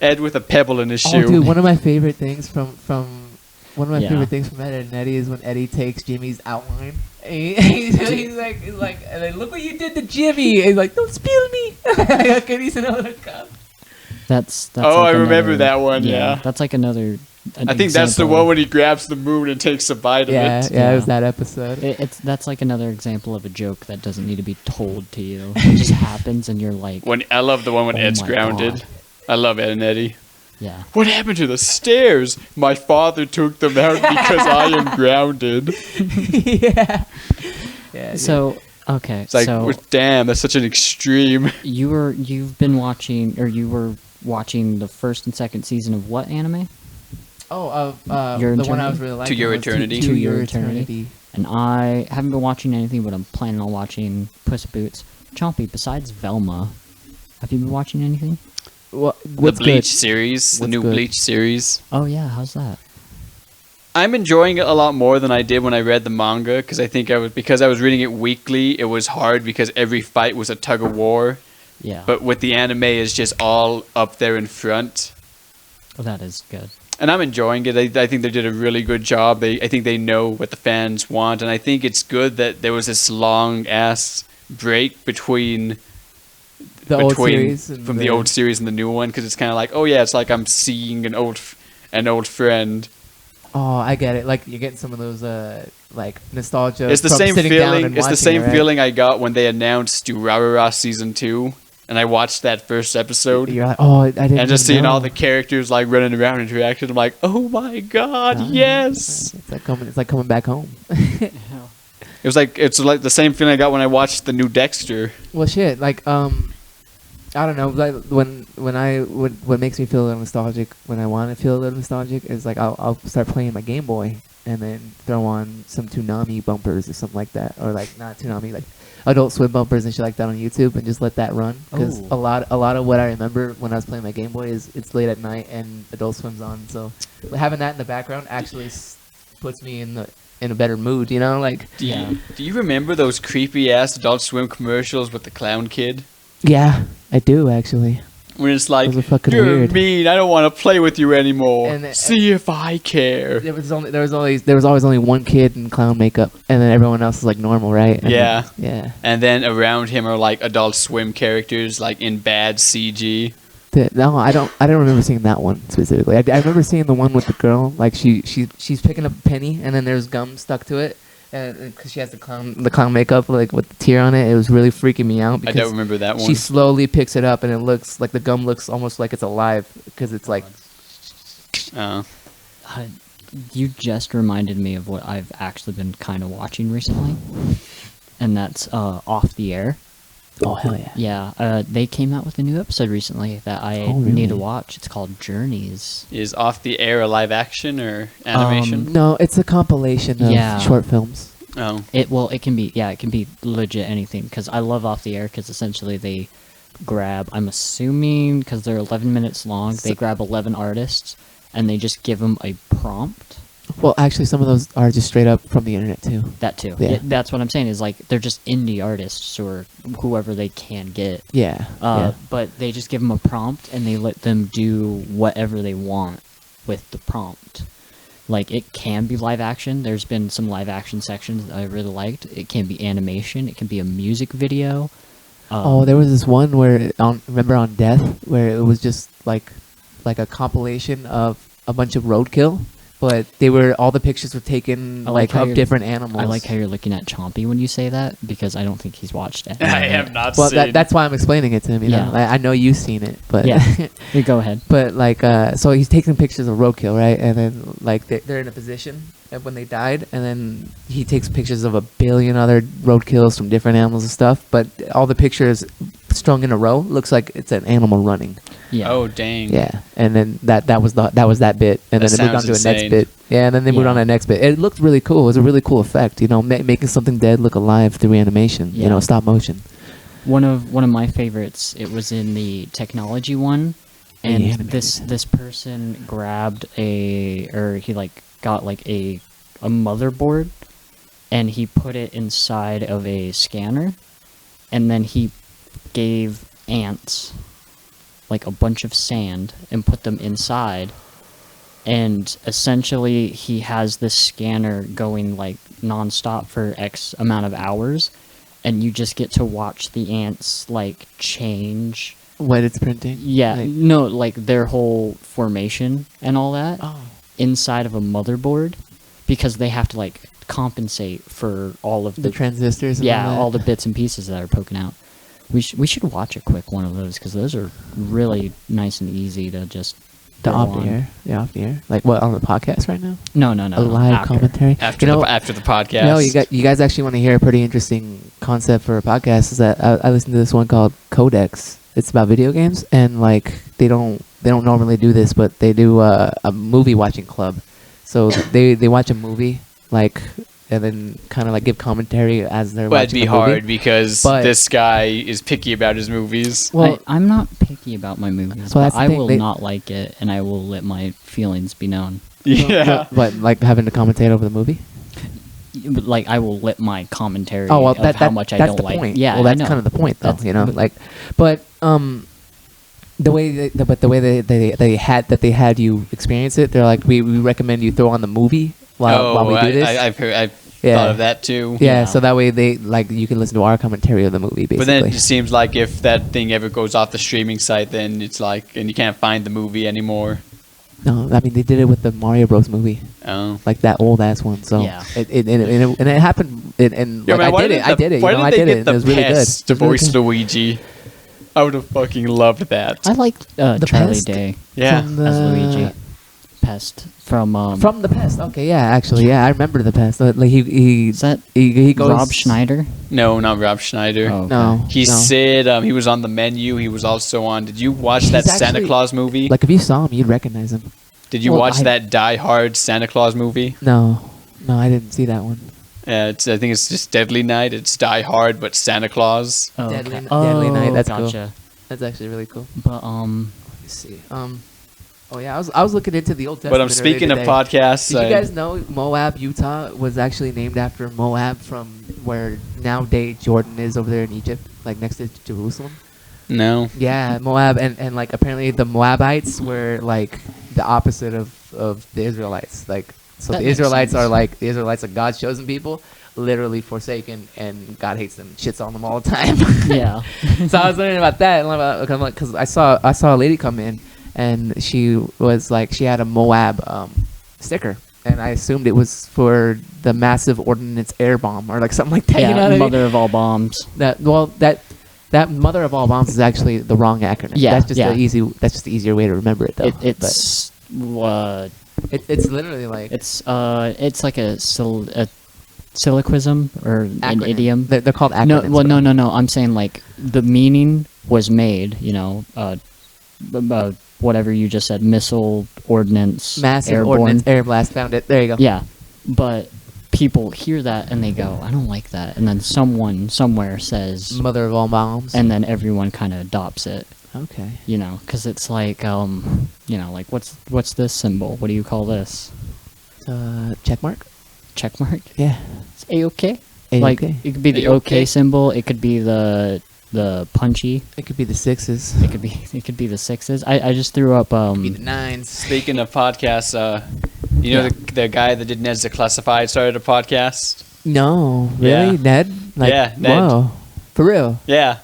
Ed with a pebble in his shoe. Oh, dude, one of my favorite things from favorite things from Ed and Eddie is when Eddie takes Jimmy's outline. He's like, and then look what you did to Jimmy. And he's like, don't spill me. Okay, he's another cup. That's oh, I remember that one. Yeah, that's like another. I think that's the one when he grabs the moon and takes a bite of it. Yeah, it was that episode. That's like another example of a joke that doesn't need to be told to you. It just happens, and you're like. I love the one when Ed's grounded. God. I love Ed and Eddie. Yeah. What happened to the stairs? My father took them out because I am grounded. Yeah. So okay. It's like, damn, that's such an extreme. You were watching the first and second season of what anime? Oh, Your the Eternity? one I was really liking. To Your Eternity. To Your Eternity. And I haven't been watching anything, but I'm planning on watching Puss in Boots. Chompy, besides Velma, have you been watching anything? The Bleach series, the new Bleach series. Oh yeah, how's that? I'm enjoying it a lot more than I did when I read the manga, because I was reading it weekly. It was hard because every fight was a tug of war. Yeah. But with the anime, it's just all up there in front. Well, that is good. And I'm enjoying it. I think they did a really good job. I think they know what the fans want, and I think it's good that there was this long ass break between the old series from the old series and the new one, because it's kind of like, oh yeah, it's like I'm seeing an old friend. Oh, I get it. Like you're getting some of those like nostalgia. It's the same feeling. It's the same feeling I got when they announced Durarara season 2, and I watched that first episode. You're like, oh, I didn't. And just seeing all the characters like running around interacting, I'm like, oh my god, yes! It's like coming back home. It's like the same feeling I got when I watched the new Dexter. Well, shit, like I don't know. Like what makes me feel a little nostalgic when I want to feel a little nostalgic is like I'll start playing my Game Boy and then throw on some Toonami bumpers or something like that, or like not Toonami, like Adult Swim bumpers and shit like that on YouTube, and just let that run, because a lot of what I remember when I was playing my Game Boy is it's late at night and Adult Swim's on, so having that in the background actually puts me in a better mood, you know, like. Yeah. Do you remember those creepy ass Adult Swim commercials with the clown kid? Yeah, I do actually. When it's like, you're weird. Mean, I don't want to play with you anymore. And see if I care. There was always only one kid in clown makeup, and then everyone else is like normal, right? And yeah. Yeah. And then around him are like Adult Swim characters, like in bad CG. No, I don't remember seeing that one specifically. I remember seeing the one with the girl, like she's picking up a penny, and then there's gum stuck to it. Because she has the clown makeup, like with the tear on it. It was really freaking me out. I don't remember that one. She slowly picks it up, and it looks like the gum looks almost like it's alive, because it's like. You just reminded me of what I've actually been kind of watching recently, and that's Off the Air. Oh hell yeah! Yeah, they came out with a new episode recently that I need to watch. It's called Journeys. Is Off the Air a live action or animation? No, it's a compilation of short films. Oh, it can be legit anything, because I love Off the Air, because essentially they grab, I'm assuming because they're 11 minutes long, they grab 11 artists and they just give them a prompt. Well, actually, some of those are just straight up from the internet too. That too. Yeah. That's what I'm saying, is like they're just indie artists or whoever they can get. Yeah. But they just give them a prompt and they let them do whatever they want with the prompt. Like, it can be live action. There's been some live action sections that I really liked. It can be animation. It can be a music video. There was this one where remember on Death, where it was just like a compilation of a bunch of roadkill. But all the pictures were taken of different animals. I like how you're looking at Chompy when you say that, because I don't think he's watched it. I have not seen. Well, that's why I'm explaining it to him. You know, I know you've seen it, but yeah. You go ahead. But so he's taking pictures of roadkill, right? And then they're in a position when they died, and then he takes pictures of a billion other roadkills from different animals and stuff. But all the pictures strung in a row looks like it's an animal running. Yeah. Oh dang. Yeah, and then that was that bit, and then they moved on to the next bit. Yeah, and then they moved on to the next bit. It looked really cool. It was a really cool effect, you know, making something dead look alive through animation. Yeah. You know, stop motion. One of my favorites. It was in the technology one, and this person grabbed he got like a motherboard, and he put it inside of a scanner, and then he gave ants like a bunch of sand and put them inside, and essentially he has this scanner going like nonstop for X amount of hours, and you just get to watch the ants like change What it's printing? yeah Like- no like their whole formation and all that Oh. inside of a motherboard, because they have to like compensate for all of The transistors and yeah all all that. the bits and pieces that are poking out. We should watch a quick one of those, because those are really nice and easy to just The throw off the on. air. Yeah, off the air. Like what, on the podcast right now? No, A live after. commentary. After You know, after the podcast. No, you guys actually want to hear a pretty interesting concept for a podcast. Is that I listened to this one called Codex. It's about video games, and like they don't normally do this, but they do a movie watching club. So they watch a movie like, and then kind of like give commentary as they're Well, it'd watching be the movie. hard because But- this guy is picky about his movies. Well, I'm not picky about my movies, Well, but that's the I thing, will they- not like it, and I will let my feelings be known. Yeah. but like having to commentate over the movie. But, like, I will let my commentary Oh well, of how much I that's don't the like. point. Yeah, well, I that's know. kind of the point, though. That's- You know, but- like, but the way they had you experience it, they're like, we recommend you throw on the movie while we do this. I've heard, I've Yeah. thought of that too. yeah, Yeah. so that way they like you can listen to our commentary of the movie. Basically, But then it just seems like if that thing ever goes off the streaming site, then it's like, and you can't find the movie anymore. no, I mean they did it with the Mario Bros. Movie, Oh. like that old ass one. So Yeah. and it happened, and Yeah, like, man, why I did it. Why You know, did I they did get it. the And it was really good. Pest to It was really voice good. Luigi? I would have fucking loved that. I like The Charlie Pest? Day Yeah. From as Luigi. Pest from From the Pest. Okay, yeah, actually, yeah, I remember the Pest. Like he is that he goes Rob Schneider? No, not Rob Schneider. Oh, okay. No, He no. said he was on the menu. He was also on. Did you watch that He's Santa actually- Claus movie? Like if you saw him, you'd recognize him. Did you well, watch I- that Die Hard Santa Claus movie? No, I didn't see that one. I think it's just Deadly Night. It's Die Hard, but Santa Claus. Oh, Deadly- okay. Deadly Night, that's cool. gotcha. That's actually really cool. But Let me see. Oh yeah, I was looking into the Old Testament. But I'm speaking of today. podcasts. Did you guys know Moab, Utah, was actually named after Moab from where nowadays Jordan is over there in Egypt, like next to Jerusalem? No. Yeah, Moab, and like apparently the Moabites were like the opposite of the Israelites. Like, so That the makes Israelites sense. are like the Israelites are God's chosen people, literally forsaken, and God hates them, shits on them all the time. yeah, So I was learning about that, and because I saw a lady come in, and she was like, she had a Moab sticker, and I assumed it was for the massive ordnance air bomb or like something like that. yeah, you know what I mean? mother of all bombs. That mother of all bombs is actually the wrong acronym. Yeah, that's just yeah. That's just the easier way to remember it, though. It's It's literally like it's like a syllogism or an acronym. idiom. They're called acronyms. No, well, no. I'm saying like the meaning was made. You know, whatever you just said, missile, ordnance, Massive airborne. ordnance air blast. Found it. There you go. Yeah, but people hear that and they go, "I don't like that," and then someone somewhere says, Mother of all bombs. and then everyone kind of adopts it. Okay. You know, because it's like, you know, like what's this symbol? What do you call this? Check mark. Check mark? Yeah. It's A-OK. A-OK. Like it could be the A-OK. OK symbol. It could be the punchy. It could be the sixes. It could be the sixes. I just threw up It could be the nines. Speaking of podcasts, you know Yeah. the guy that did Ned's Declassified started a podcast? No, really, Yeah. Ned? Like, Yeah, Ned. Whoa, for real? Yeah.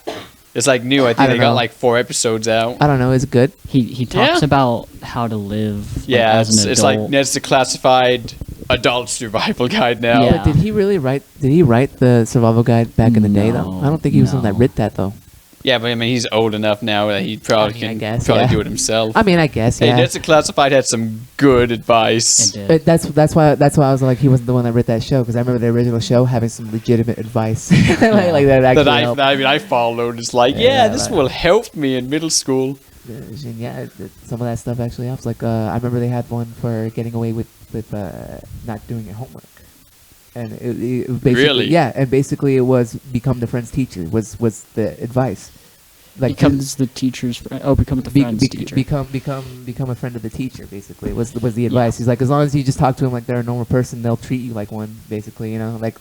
It's like new. I think I they don't got know. like 4 episodes out. I don't know. Is it good? he talks Yeah. about how to live like, Yeah, as an it's like adult. Ned's Declassified adult survival guide now. Yeah. But did he really write? Did he write the survival guide back in the day though? No, I don't think he was the one that no. wrote that though. Yeah, but I mean he's old enough now that he probably I can guess, probably yeah. do it himself. I mean, I guess Hey, yeah. Ned's Declassified had some good advice. It did. But that's why I was like he wasn't the one that wrote that show because I remember the original show having some legitimate advice like that actually helped. I followed. It's like, Yeah, this like- will help me in middle school. Yeah, some of that stuff actually helps. Like I remember they had one for getting away with not doing your homework, and it basically Really? yeah, and basically it was become the friend's teacher was the advice. like becomes the teacher's friend. Oh, becomes the friend's teacher. Become a friend of the teacher. Basically, was the advice. He's like, as long as you just talk to him like they're a normal person, they'll treat you like one. Basically, you know, like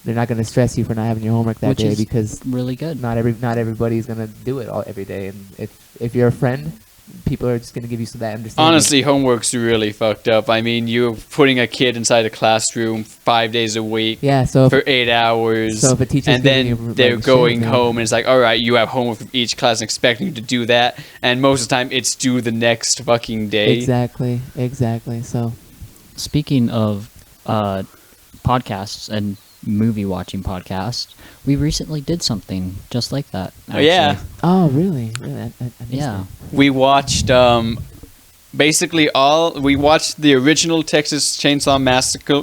they're not going to stress you for not having your homework that day because really good. Not everybody's going to do it every day, and if you're a friend, people are just going to give you some of that understanding. Honestly, homework's really fucked up. I mean, you're putting a kid inside a classroom 5 days a week for 8 hours, so if a teacher's and then they're going home, and it's like, all right, you have homework from each class and expecting you to do that, and most of the time it's due the next fucking day. Exactly. So, speaking of podcasts and movie watching podcasts, we recently did something just like that. Oh yeah. Oh really? I yeah. We watched basically we watched the original Texas Chainsaw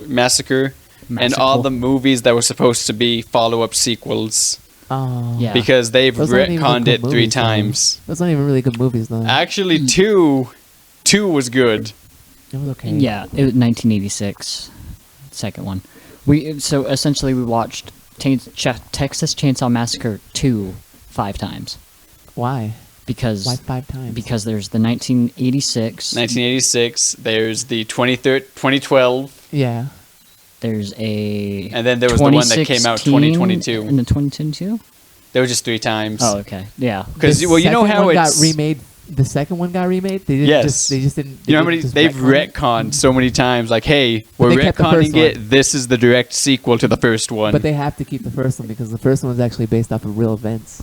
Massacre and all the movies that were supposed to be follow-up sequels. Oh. Yeah. Because they've retconned it 3 times. Those aren't even really good movies though. Actually, two was good. It was okay. Yeah, it was 1986. Second one. So essentially we watched Texas Chainsaw Massacre 2 5 times. Why? Why 5 times? Because there's the 1986. 1986. There's the 2012. Yeah. There's a. And then there was the one that came out 2022. And the 2022. There were just 3 times. Oh, okay. Yeah. Because you know how it got remade. The second one got remade. They just didn't. You know how many they've retconned so many times? Like, hey, we're retconning it. This is the direct sequel to the first one. But they have to keep the first one because the first one was actually based off of real events.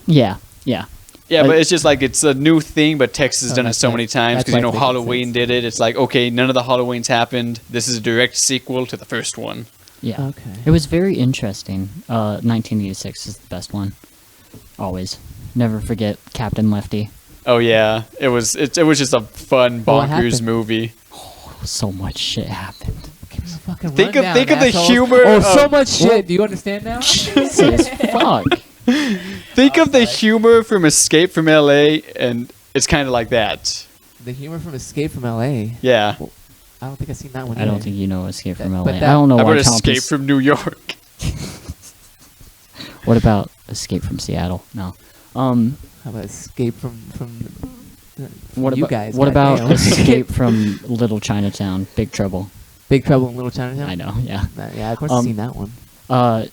Yeah. But it's just like it's a new thing. But Texas has done it so many times because Halloween did it. It's like, okay, none of the Halloweens happened. This is a direct sequel to the first one. Yeah. Okay. It was very interesting. 1986 is the best one. Always. Never forget Captain Lefty. Oh yeah, it was just a fun bonkers movie. Oh, so much shit happened. Think of the humor. Oh, so much shit. Do you understand now? Jesus fuck. Think of the humor from Escape from L.A. and it's kind of like that. The humor from Escape from L.A. Yeah. Well, I don't think I've seen that one. I don't think you know Escape from L.A. But I don't know How why about Escape from New York? What about Escape from Seattle? No. How about Escape from what you about, guys? What about Escape from Little Chinatown? Big Trouble. Big Trouble in Little Chinatown? I know, yeah. Yeah, of course I've seen that one.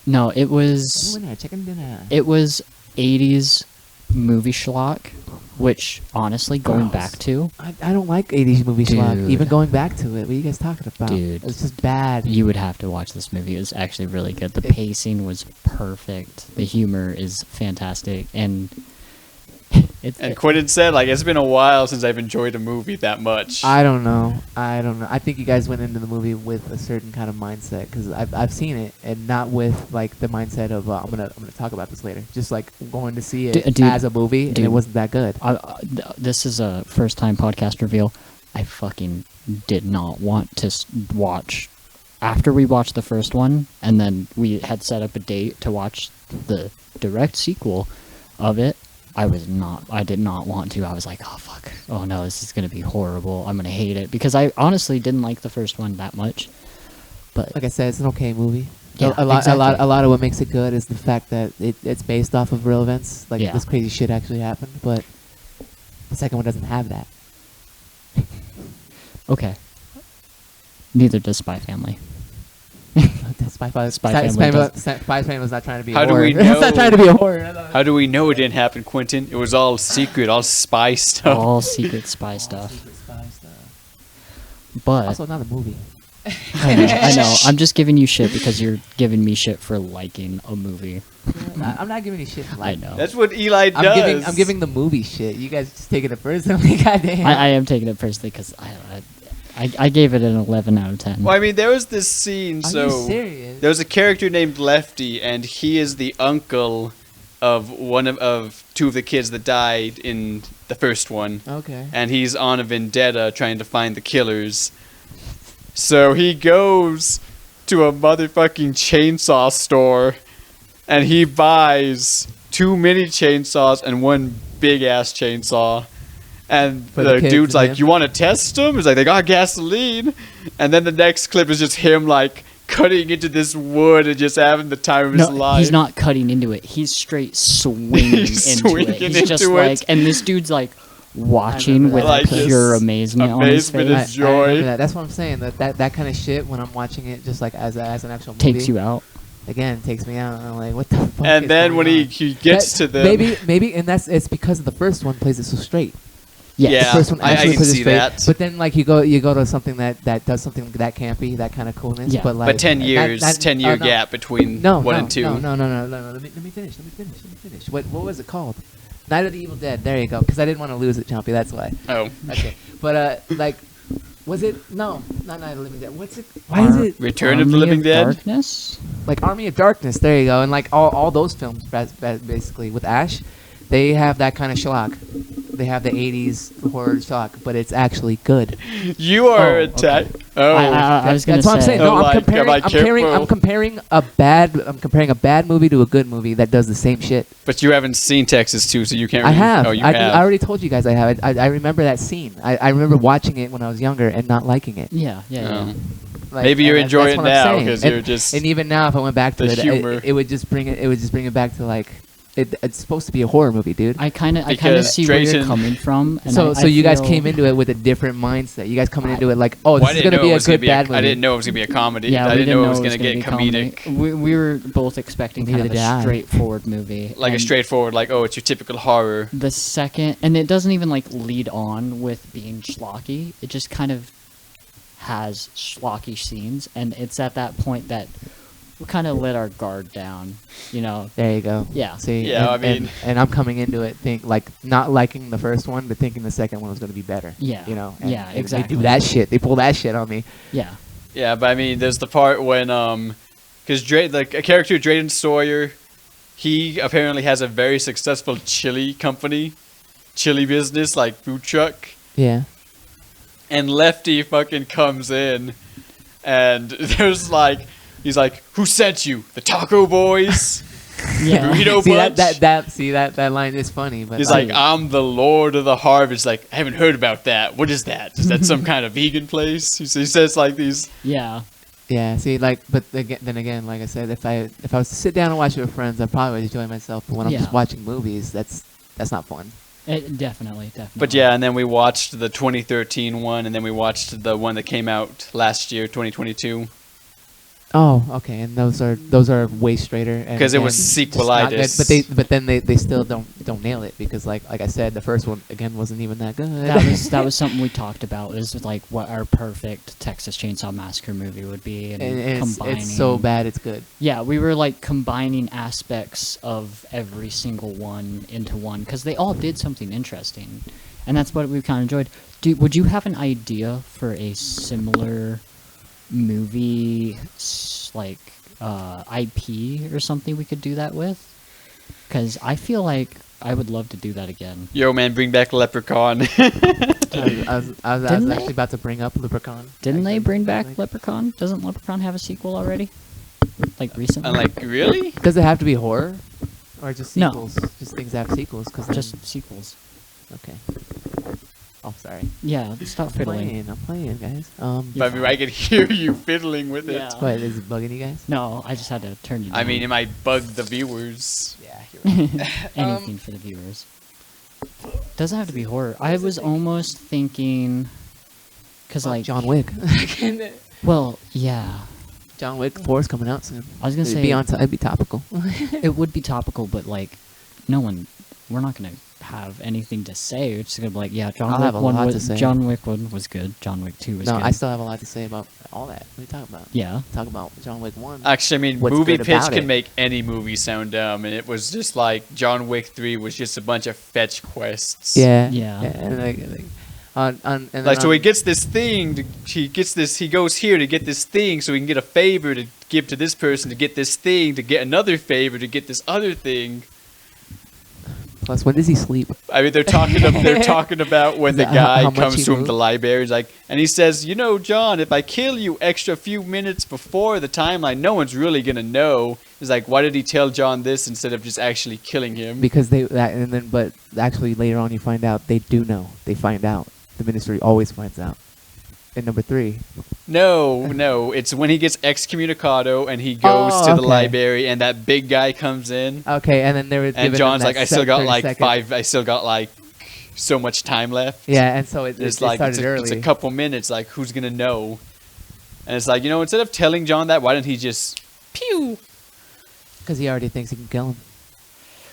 No, it was... Chicken dinner. It was 80s movie schlock, which, honestly, going back to... I don't like 80s movie schlock, even going back to it. What are you guys talking about? Dude. It's just bad. You would have to watch this movie. It was actually really good. The pacing was perfect. The humor is fantastic. And... And Quentin said, like, it's been a while since I've enjoyed a movie that much. I don't know. I think you guys went into the movie with a certain kind of mindset because I've seen it and not with like the mindset of I'm gonna talk about this later. Just like going to see it as a movie and it wasn't that good. This is a first time podcast reveal. I fucking did not want to watch after we watched the first one, and then we had set up a date to watch the direct sequel of it. I did not want to. I was like, oh fuck, oh no, this is gonna be horrible. I'm gonna hate it because I honestly didn't like the first one that much. But like I said, it's an okay movie. Yeah, a lot of what makes it good is the fact that it's based off of real events. Like this crazy shit actually happened, but the second one doesn't have that. Okay. Neither does Spy Family. Spy Family was not trying to be a horror. How do we know? It's not trying to be a horror. How do we know it didn't happen, Quentin? It was all secret, all spy stuff. All secret spy stuff. But also not a movie. I know. I'm just giving you shit because you're giving me shit for liking a movie. I'm not giving you shit for liking. I know. That's what Eli does. I'm giving the movie shit. You guys just taking it personally. Goddamn. I am taking it personally because I gave it an 11 out of 10. Well, I mean, there was this scene. Are you serious? There was a character named Lefty, and he is the uncle of one of 2 of the kids that died in the first one. Okay. And he's on a vendetta trying to find the killers. So he goes to a motherfucking chainsaw store, and he buys 2 mini chainsaws and 1 big ass chainsaw. And the dude's like, you want to test them? He's like, they got gasoline. And then the next clip is just him, like, cutting into this wood and just having the time of his life. He's not cutting into it. He's straight swinging He's into swinging it. He's into just it. like, and this dude's like watching with Like pure this amazement on his amazement face. and joy. I remember that. That's what I'm saying. That kind of shit when I'm watching it, just like as an actual movie, Takes you out. Again, takes me out. I'm like, what the fuck? And is then going when on? he gets to them, maybe, and it's because the first one plays it so straight. Yes. Yeah. The first one I actually can plays it see straight. that. But then like you go to something that does something that campy, that kind of coolness. Yeah. But like, but 10 years, 10-year gap between no, 1 no, and 2. No. Let me finish. What was it called? Night of the Evil Dead. There you go. Because I didn't want to lose it, Chompy. That's why. Oh. Okay. But like, was it? No, not Night of the Living Dead. What's it? Why is it? Return of the Living Dead? Darkness? Like Army of Darkness. There you go. And like all those films, basically with Ash, they have that kind of schlock. They have the 80s horror schlock, but it's actually good. You are Oh, attacked. okay. Oh. I was gonna That's what I'm say. saying. No, Oh, I'm careful. comparing a bad movie to a good movie that does the same shit. But you haven't seen Texas 2, so you can't I really... have. Oh, you I have. already told you guys I have. I remember that scene. I remember watching it when I was younger and not liking it. Yeah. Oh. Like, Maybe you're and enjoying that's it what I'm now saying. because And- you're just... And even now, if I went back to the it, humor. it would just bring it back to like it's supposed to be a horror movie, dude. I kind of Because see where you're Drayton- coming from. And So I you guys feel- came into it with a different mindset. You guys coming into it like, oh, Well, this I is didn't gonna know be it a was gonna good be bad movie. I didn't know it was gonna be a comedy. Yeah, I didn't know it was gonna gonna get be comedic. We were both expecting Neither kind of did a I. straightforward movie, Like a and straightforward, like, oh, it's your typical horror. The second, and it doesn't even like lead on with being schlocky. It just kind of has schlocky scenes, and it's at that point that we kind of let our guard down. You know? There you go. Yeah. See, Yeah, and, I mean- and I'm coming into it not liking the first one, but thinking the second one was going to be better. Yeah. You know. Yeah, and exactly. They do that shit. They pull that shit on me. Yeah. Yeah, but I mean, there's the part when, because like a character, Drayden Sawyer, he apparently has a very successful chili business, like food truck. Yeah. And Lefty fucking comes in, and there's like, he's like, "Who sent you? The Taco Boys? Yeah. Burrito See Bunch?" that line is funny, but He's like, "I'm the Lord of the Harvest." Like, I haven't heard about that. What is that? Is that some kind of vegan place? He says like these. Yeah. yeah. See, like, but then again, like I said, if I was to sit down and watch it with friends, I'd probably enjoy myself. But when I'm Yeah. just watching movies, that's not fun. Definitely. But yeah, and then we watched the 2013 one, and then we watched the one that came out last year, 2022. Oh, okay, and those are way straighter. 'Cause it was again, just not good, sequelitis. but then they still don't nail it because like I said, the first one again wasn't even that good. that was something we talked about. Is like what our perfect Texas Chainsaw Massacre movie would be, and and combining. it's so bad it's good. Yeah, we were like combining aspects of every single one into one because they all did something interesting, and that's what we kind of enjoyed. Would you have an idea for a similar movie like IP or something we could do that with? Because I feel like I would love to do that again. Yo, man, bring back Leprechaun. I was Didn't they? actually about to bring up Leprechaun. Didn't they actually. bring back Like, Leprechaun? Doesn't Leprechaun have a sequel already? Like recently? I'm like, really? Does it have to be horror, or just No. sequels? Just things that have sequels? Cause Just sequels. okay. Oh, sorry. Yeah, stop fiddling. I'm playing, guys. But I mean, I could hear you fiddling with it. Yeah. What is it bugging you guys? No, I just had to turn you down. I mean, it might bug the viewers. Yeah, you're right. Anything for the viewers. Doesn't have to be horror. I was almost thinking, cause like John Wick. Well, yeah, John Wick 4 is coming out soon. I was gonna It'd say be it'd be topical. it would be topical, but like, we're not gonna have anything to say. We're just gonna be like, yeah, I'll have a lot to say. John Wick 1 was good. John Wick 2 was No, good. I still have a lot to say about all that. What are you talking about? Yeah. Talk about John Wick 1. Actually, I mean, What's movie good pitch about can it? make any movie sound dumb, and it was just like John Wick 3 was just a bunch of fetch quests. Yeah. Yeah. And and then Like, so on- he gets this thing, he goes here to get this thing, so he can get a favor to give to this person to get this thing, to get another favor to get this other thing. Plus, when does he sleep? I mean, they're talking about when Is the that guy how much comes he to him, moved? the library, he's like, and he says, you know, John, if I kill you extra few minutes before the timeline, no one's really gonna know. He's like, why did he tell John this instead of just actually killing him? Because but actually later on you find out they do know. They find out. The ministry always finds out. in number 3. No, it's when he gets excommunicado and he goes to the okay. library and that big guy comes in. Okay, and then they were And giving John's him like, that I still got 30 like second. 5. I still got like so much time left. Yeah, and so it It's like started it's early. a couple minutes. Like, who's gonna know? And it's like, instead of telling John that, why didn't he just pew? Because he already thinks he can kill him.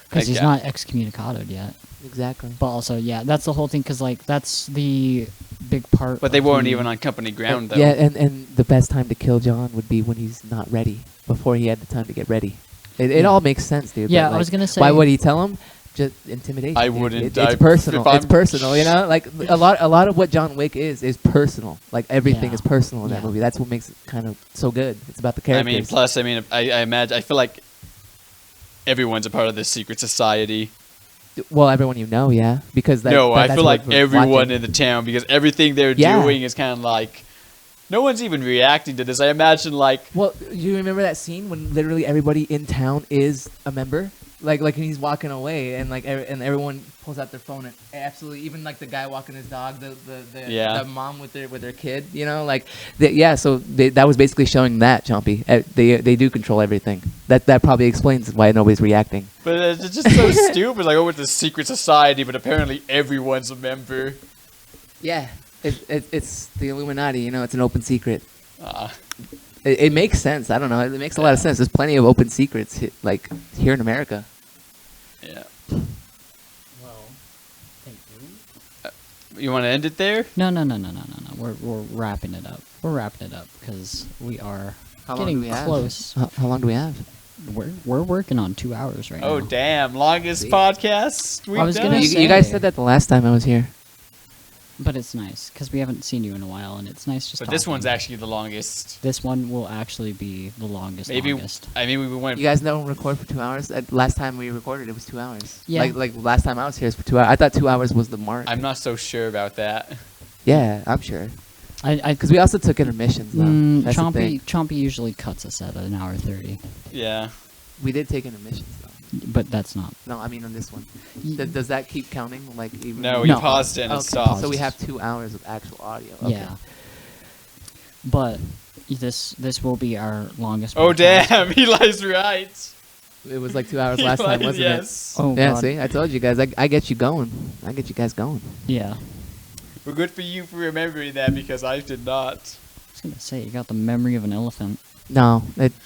Because he's Okay. not excommunicated yet. Exactly. But also, yeah, that's the whole thing. Because like that's the big part. But they of weren't the- even on company ground though. Yeah, and the best time to kill John would be when he's not ready, before he had the time to get ready. It Yeah. all makes sense, dude. Yeah, but, I was gonna say. why would he tell him? Just intimidation. I dude. wouldn't. It's I- personal. if It's I'm- personal. Like a lot of what John Wick is personal. Like everything Yeah. is personal in that Yeah. movie. That's what makes it kind of so good. It's about the I characters. mean, plus, I imagine, I feel like everyone's a part of this secret society. well, everyone you know, yeah, because that, No, I that's feel what like we're everyone watching. in the town, because everything they're Yeah. doing is kind of like, no one's even reacting to this. I imagine like, Well, you remember that scene when literally everybody in town is a member? Like he's walking away and and everyone pulls out their phone and absolutely, even like the guy walking his dog, Yeah. the mom with their kid, so that was basically showing that, Chompy. They do control everything. That probably explains why nobody's reacting. but it's just so stupid. Like, it's a secret society, but apparently everyone's a member. Yeah, it's the Illuminati. It's an open secret. Uh, It makes sense. I don't know. It makes a lot of sense. There's plenty of open secrets here in America. yeah. Well, thank you. You want to end it there? No. We're wrapping it up. We're wrapping it up because we are How long getting do we have? close. How long do we have? We're working on 2 hours right Oh, now. damn. Longest See? podcast we've I was done? gonna You guys say- said that the last time I was here. But it's nice because we haven't seen you in a while, and it's nice just. But this talking. one's actually the longest. This one will actually be the longest. Maybe, longest. we went... You guys don't record for 2 hours? Last time we recorded, it was 2 hours. Yeah. Like last time I was here, it was for 2 hours. I thought 2 hours was the mark. I'm not so sure about that. Yeah, I'm sure. I Because we also took intermissions, though. That's the thing. Chompy usually cuts us at 1:30, Yeah. We did take intermissions, though. but that's not. No, I mean on this one. Y- Does that keep counting? Like even No, No. you paused it and it Okay, stopped. so we have 2 hours of actual audio. Okay. Yeah. But this will be our longest. Oh, podcast. damn. Eli's right. It was like 2 hours last time, wasn't yes. Oh it? Yeah, God. see? I told you guys. I get you going. I get you guys going. Yeah. Well, good for you for remembering that because I did not. I was gonna say you got the memory of an elephant. No,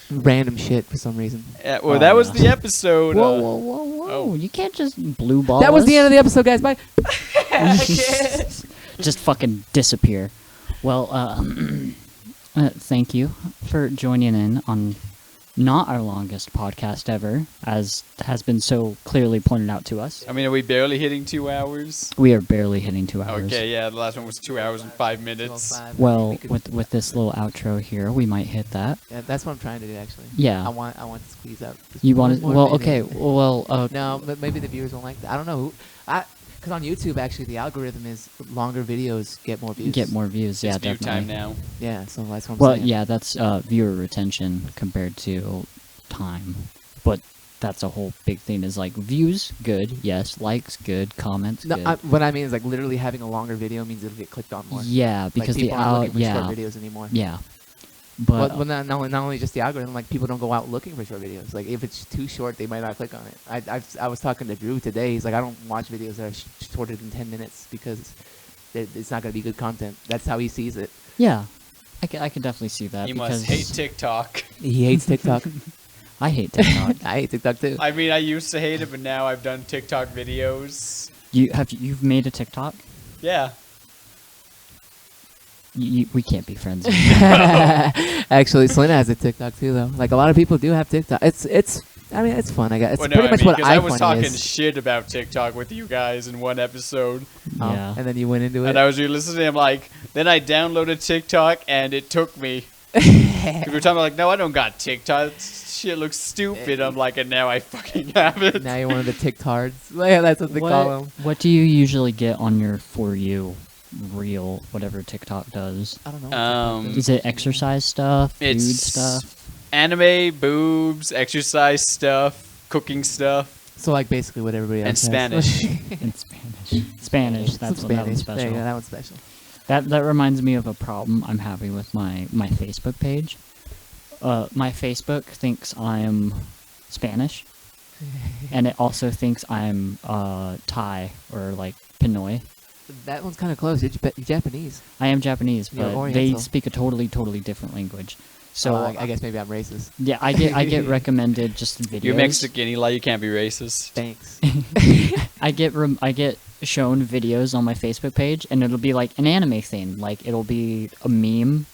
random shit for some reason. Yeah, well, Oh, that was yeah. the episode. Whoa! oh. You can't just blue ball. That was the us. end of the episode, guys. Bye. Just fucking disappear. Well, thank you for joining in on not our longest podcast ever, as has been so clearly pointed out to us. I mean, are we barely hitting 2 hours? We are barely hitting 2 hours. Okay, yeah, the last one was 2 hours and 5 minutes. 2:05. Well, We could- with this little outro here, we might hit that. yeah, that's what I'm trying to do, actually. Yeah. I want to squeeze out. just You one want to? more Well, minute. okay. Well, No, but maybe the viewers won't like that. I don't know. Because on YouTube, actually, the algorithm is longer videos get more views. get more views. Yeah, It's view definitely. time now. Yeah, so that's what I'm Well, saying. yeah, that's viewer retention compared to time, but that's a whole big thing. Is like views, good, yes, likes, good, comments, No, good. what I mean is like literally having a longer video means it'll get clicked on more. Yeah, Like, because the people aren't looking for yeah, short videos anymore. yeah, but Well, not only just the algorithm, like people don't go out looking for short videos. Like if it's too short, they might not click on it. I was talking to Drew today. He's like, I don't watch videos that are shorter than 10 minutes because it's not going to be good content. That's how he sees it. yeah, I can definitely see that You because must hate TikTok. He hates TikTok. I hate TikTok. I hate TikTok too. I mean, I used to hate it, but now I've done TikTok videos. You've made a TikTok? Yeah. We can't be friends. Actually, Selena has a TikTok too, though. Like a lot of people do have TikTok. I mean, it's fun. I guess it's Well, no, pretty much what 'cause I I was talking is. shit about TikTok with you guys in one episode. Oh, Yeah. and then you went into it. And I was listening, I'm like, then I downloaded TikTok and it took me. People were talking about like, no, I don't got TikTok. Shit looks stupid. I'm like, and now I fucking have it. Now you're one of the TikTards. Yeah, that's what they call them. What do you usually get on your For You reel, whatever TikTok does? I don't know. Is it exercise stuff, food It's stuff? anime, boobs, exercise stuff, cooking stuff, So like basically what everybody else and has. Spanish. In Spanish. Spanish, that's Some that one's There you go, special. that one's special. That reminds me of a problem I'm having with my Facebook page. My Facebook thinks I'm Spanish, and it also thinks I'm Thai or like Pinoy. That one's kind of close. You're Japanese. I am Japanese, You're but they Oriental. speak a totally different language. So I guess maybe I'm racist. yeah, I get recommended just videos. You're Mexican, Eli. You can't be racist. Thanks. I get shown videos on my Facebook page, and it'll be like an anime thing. Like it'll be a meme,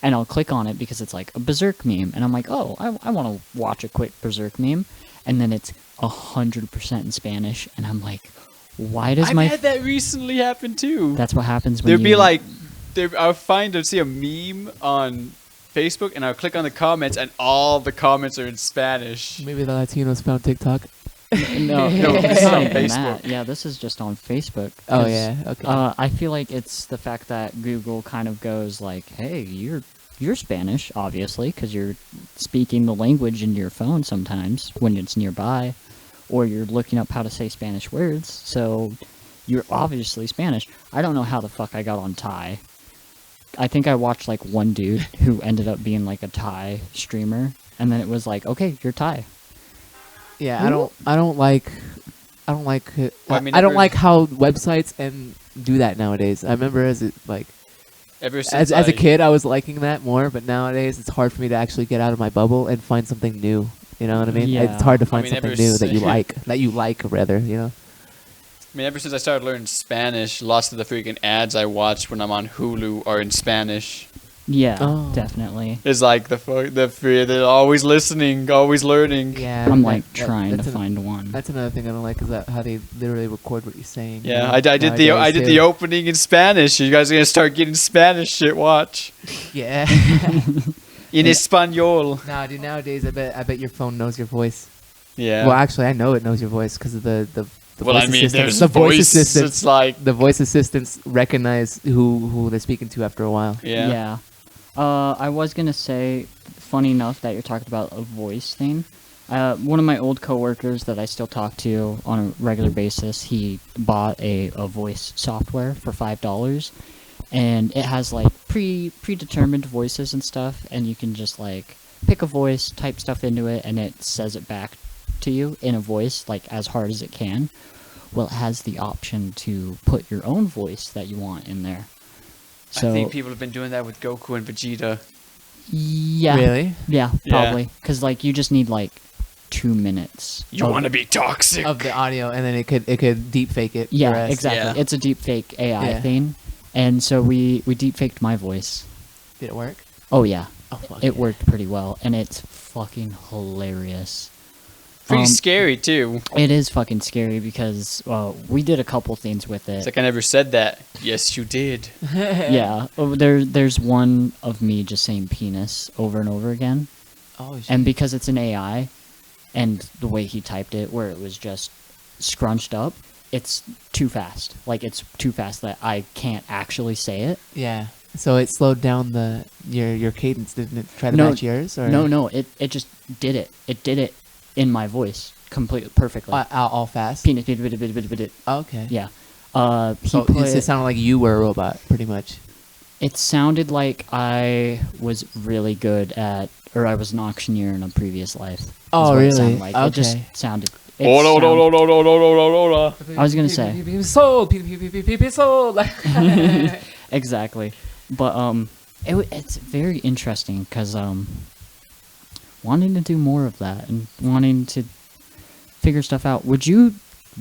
and I'll click on it because it's like a Berserk meme, and I'm like, oh, I want to watch a quick Berserk meme, and then it's 100% in Spanish, and I'm like, why does I've my had that recently happen too. That's what happens when There'd you be like, I'll see a meme on Facebook, and I'll click on the comments, and all the comments are in Spanish. Maybe the Latinos found TikTok. no, this it's is not on even Facebook. that. Yeah, this is just on Facebook. Oh 'cause, yeah. Okay. I feel like it's the fact that Google kind of goes like, "Hey, you're Spanish, obviously, because you're speaking the language in your phone sometimes when it's nearby, or you're looking up how to say Spanish words. So you're obviously Spanish." I don't know how the fuck I got on Thai. I think I watched like one dude who ended up being like a Thai streamer, and then it was like, "Okay, you're Thai." Yeah, I don't like it. Well, I mean, I don't ever- like how websites and do that nowadays. I remember as a kid I was liking that more, but nowadays it's hard for me to actually get out of my bubble and find something new. You know what I mean? Yeah. It's hard to find mean, something ever new that si- you like rather, you know. I mean, ever since I started learning Spanish, lots of the freaking ads I watch when I'm on Hulu are in Spanish. Yeah, Oh. definitely. It's like they're always listening, always learning. Yeah. I'm like that- trying to that's find one. That's another thing I don't like is that how they literally record what you're saying. you Yeah, know, I did the nowadays, too. the opening in Spanish. You guys are gonna start getting Spanish shit. Watch Yeah. in Espanol. Nah, dude. Nowadays, I bet your phone knows your voice. Yeah. Well, actually, I know it knows your voice because of the well, voice I mean, assistants. there's The voice voice. assistants. It's like The voice assistants recognize who they're speaking to after a while. yeah. I was gonna say, funny enough that you're talking about a voice thing. One of my old coworkers that I still talk to on a regular basis, he bought a voice software for $5, and it has like predetermined voices and stuff, and you can just like pick a voice, type stuff into it, and it says it back to you in a voice like as hard as it can. Well, it has the option to put your own voice that you want in there. So, I think people have been doing that with Goku and Vegeta. yeah, Really? yeah, Yeah. probably, because like you just need like 2 minutes. You of- want to be toxic? Of the audio, and then it could deep fake it. Yeah, for us. exactly. Yeah. It's a deep fake AI Yeah. thing, and so we deep faked my voice. Did it work? Oh yeah, Oh fuck. it worked pretty well, and it's fucking hilarious. Pretty scary too. It is fucking scary because we did a couple things with It's it. like I never said that. Yes, you did. Yeah, there's one of me just saying penis over and over again, Oh shit. and because it's an AI, and the way he typed it, where it was just scrunched up, it's too fast. Like it's too fast that I can't actually say it. Yeah. So it slowed down your cadence, didn't it? Try to No, match yours, or No, it just did it. It did it in my voice completely perfectly. all fast. Penis, bit, bit, bit, bit, bit, bit. Okay. Yeah. He So put, it sounded like you were a robot, pretty much. it sounded like I was really good at, or I was an auctioneer in a previous life. is Oh, what it really? sounded like. It just Okay. sounded. Oh, I was gonna say. Sold. Sold. Exactly, but it's very interesting because wanting to do more of that and wanting to figure stuff out. Would you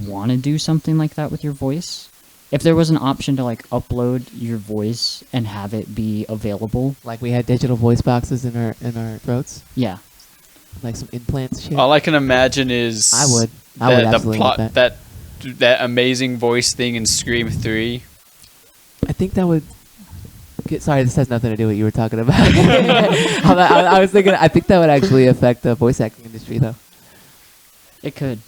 want to do something like that with your voice? If there was an option to like upload your voice and have it be available, Like we had digital voice boxes in our throats, yeah, like some implants. Shit. All I can imagine is I would the absolutely plot want that. that amazing voice thing in Scream 3. I think that would. Sorry, this has nothing to do with what you were talking about. I was thinking. I think that would actually affect the voice acting industry, though. it could.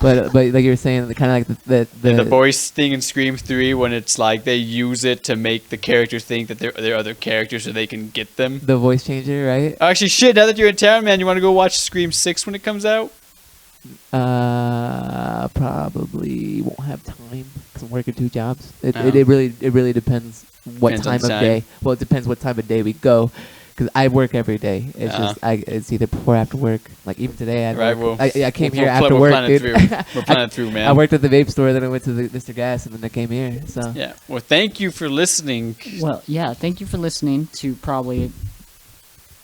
But like you were saying, kind of like The voice thing in Scream 3 when it's like they use it to make the character think that they're other characters so they can get them. the voice changer, right? Actually, shit, now that you're in town, man, you want to go watch Scream 6 when it comes out? Probably won't have time because I'm working 2 jobs. It Oh. it really depends what Depends on time of time. day. Well, it depends what time of day we go. Because I work every day. It's Uh-huh. just it's either before or after work. Like even today, Right, I came we'll here after we'll work, plan it dude. through. We're planning it through, man. I worked at the vape store, then I went to the Mr. Gas, and then I came here. So Yeah. Well, thank you for listening. Well, yeah, thank you for listening to probably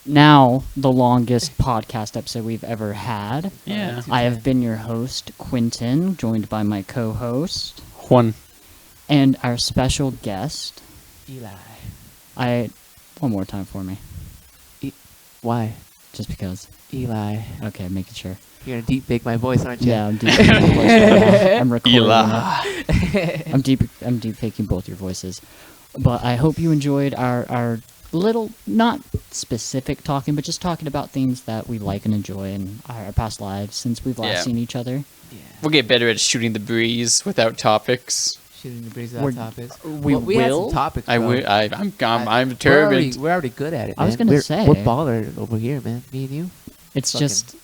now the longest podcast episode we've ever had. Yeah. I have been your host, Quentin, joined by my co-host Juan. and our special guest. Eli, One more time for me, why? just because. Eli, Okay, making sure. you're gonna deep fake my voice, aren't you? Yeah, I'm deep faking your voice right now. I'm recording Eli. it. I'm deep faking both your voices. But I hope you enjoyed our little, not specific talking, but just talking about things that we like and enjoy in our past lives since we've last Yeah. seen each other. Yeah. We'll get better at shooting the breeze without topics. Shooting the breeze We're- without topics. we We had will? some topics. I'm We're determined. already good at it. I was man. gonna We're say. baller over here, man. Me and you. It's Fucking- just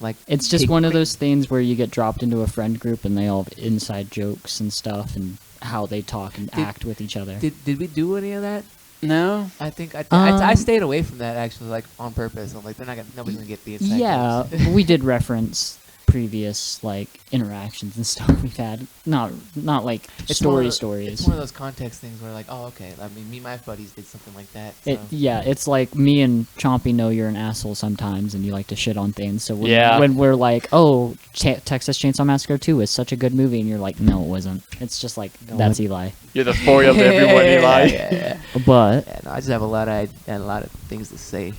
Like It's just big one of quick- those things where you get dropped into a friend group and they all have inside jokes and stuff and how they talk and Did- act with each other. Did we do any of that? No. I think I Um, stayed away from that actually, like on purpose. I'm like, nobody's gonna get the inside. Yeah, jokes. we did reference previous like interactions and stuff we've had. Not like It's one of the- stories. It's one of those context things where like, oh, okay. I mean, me and my buddies did something like that. So. It's like me and Chompy know you're an asshole sometimes, and you like to shit on things. So Yeah. when we're like, "Oh, Texas Chainsaw Massacre 2 is such a good movie," and you're like, "No, it wasn't." It's just like No, that's it- Eli. You're the foil to everyone, Eli. Yeah. But Yeah, no, I just have a lot of things to say.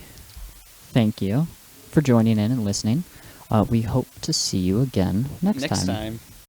thank you for joining in and listening. We hope to see you again next Next time. time.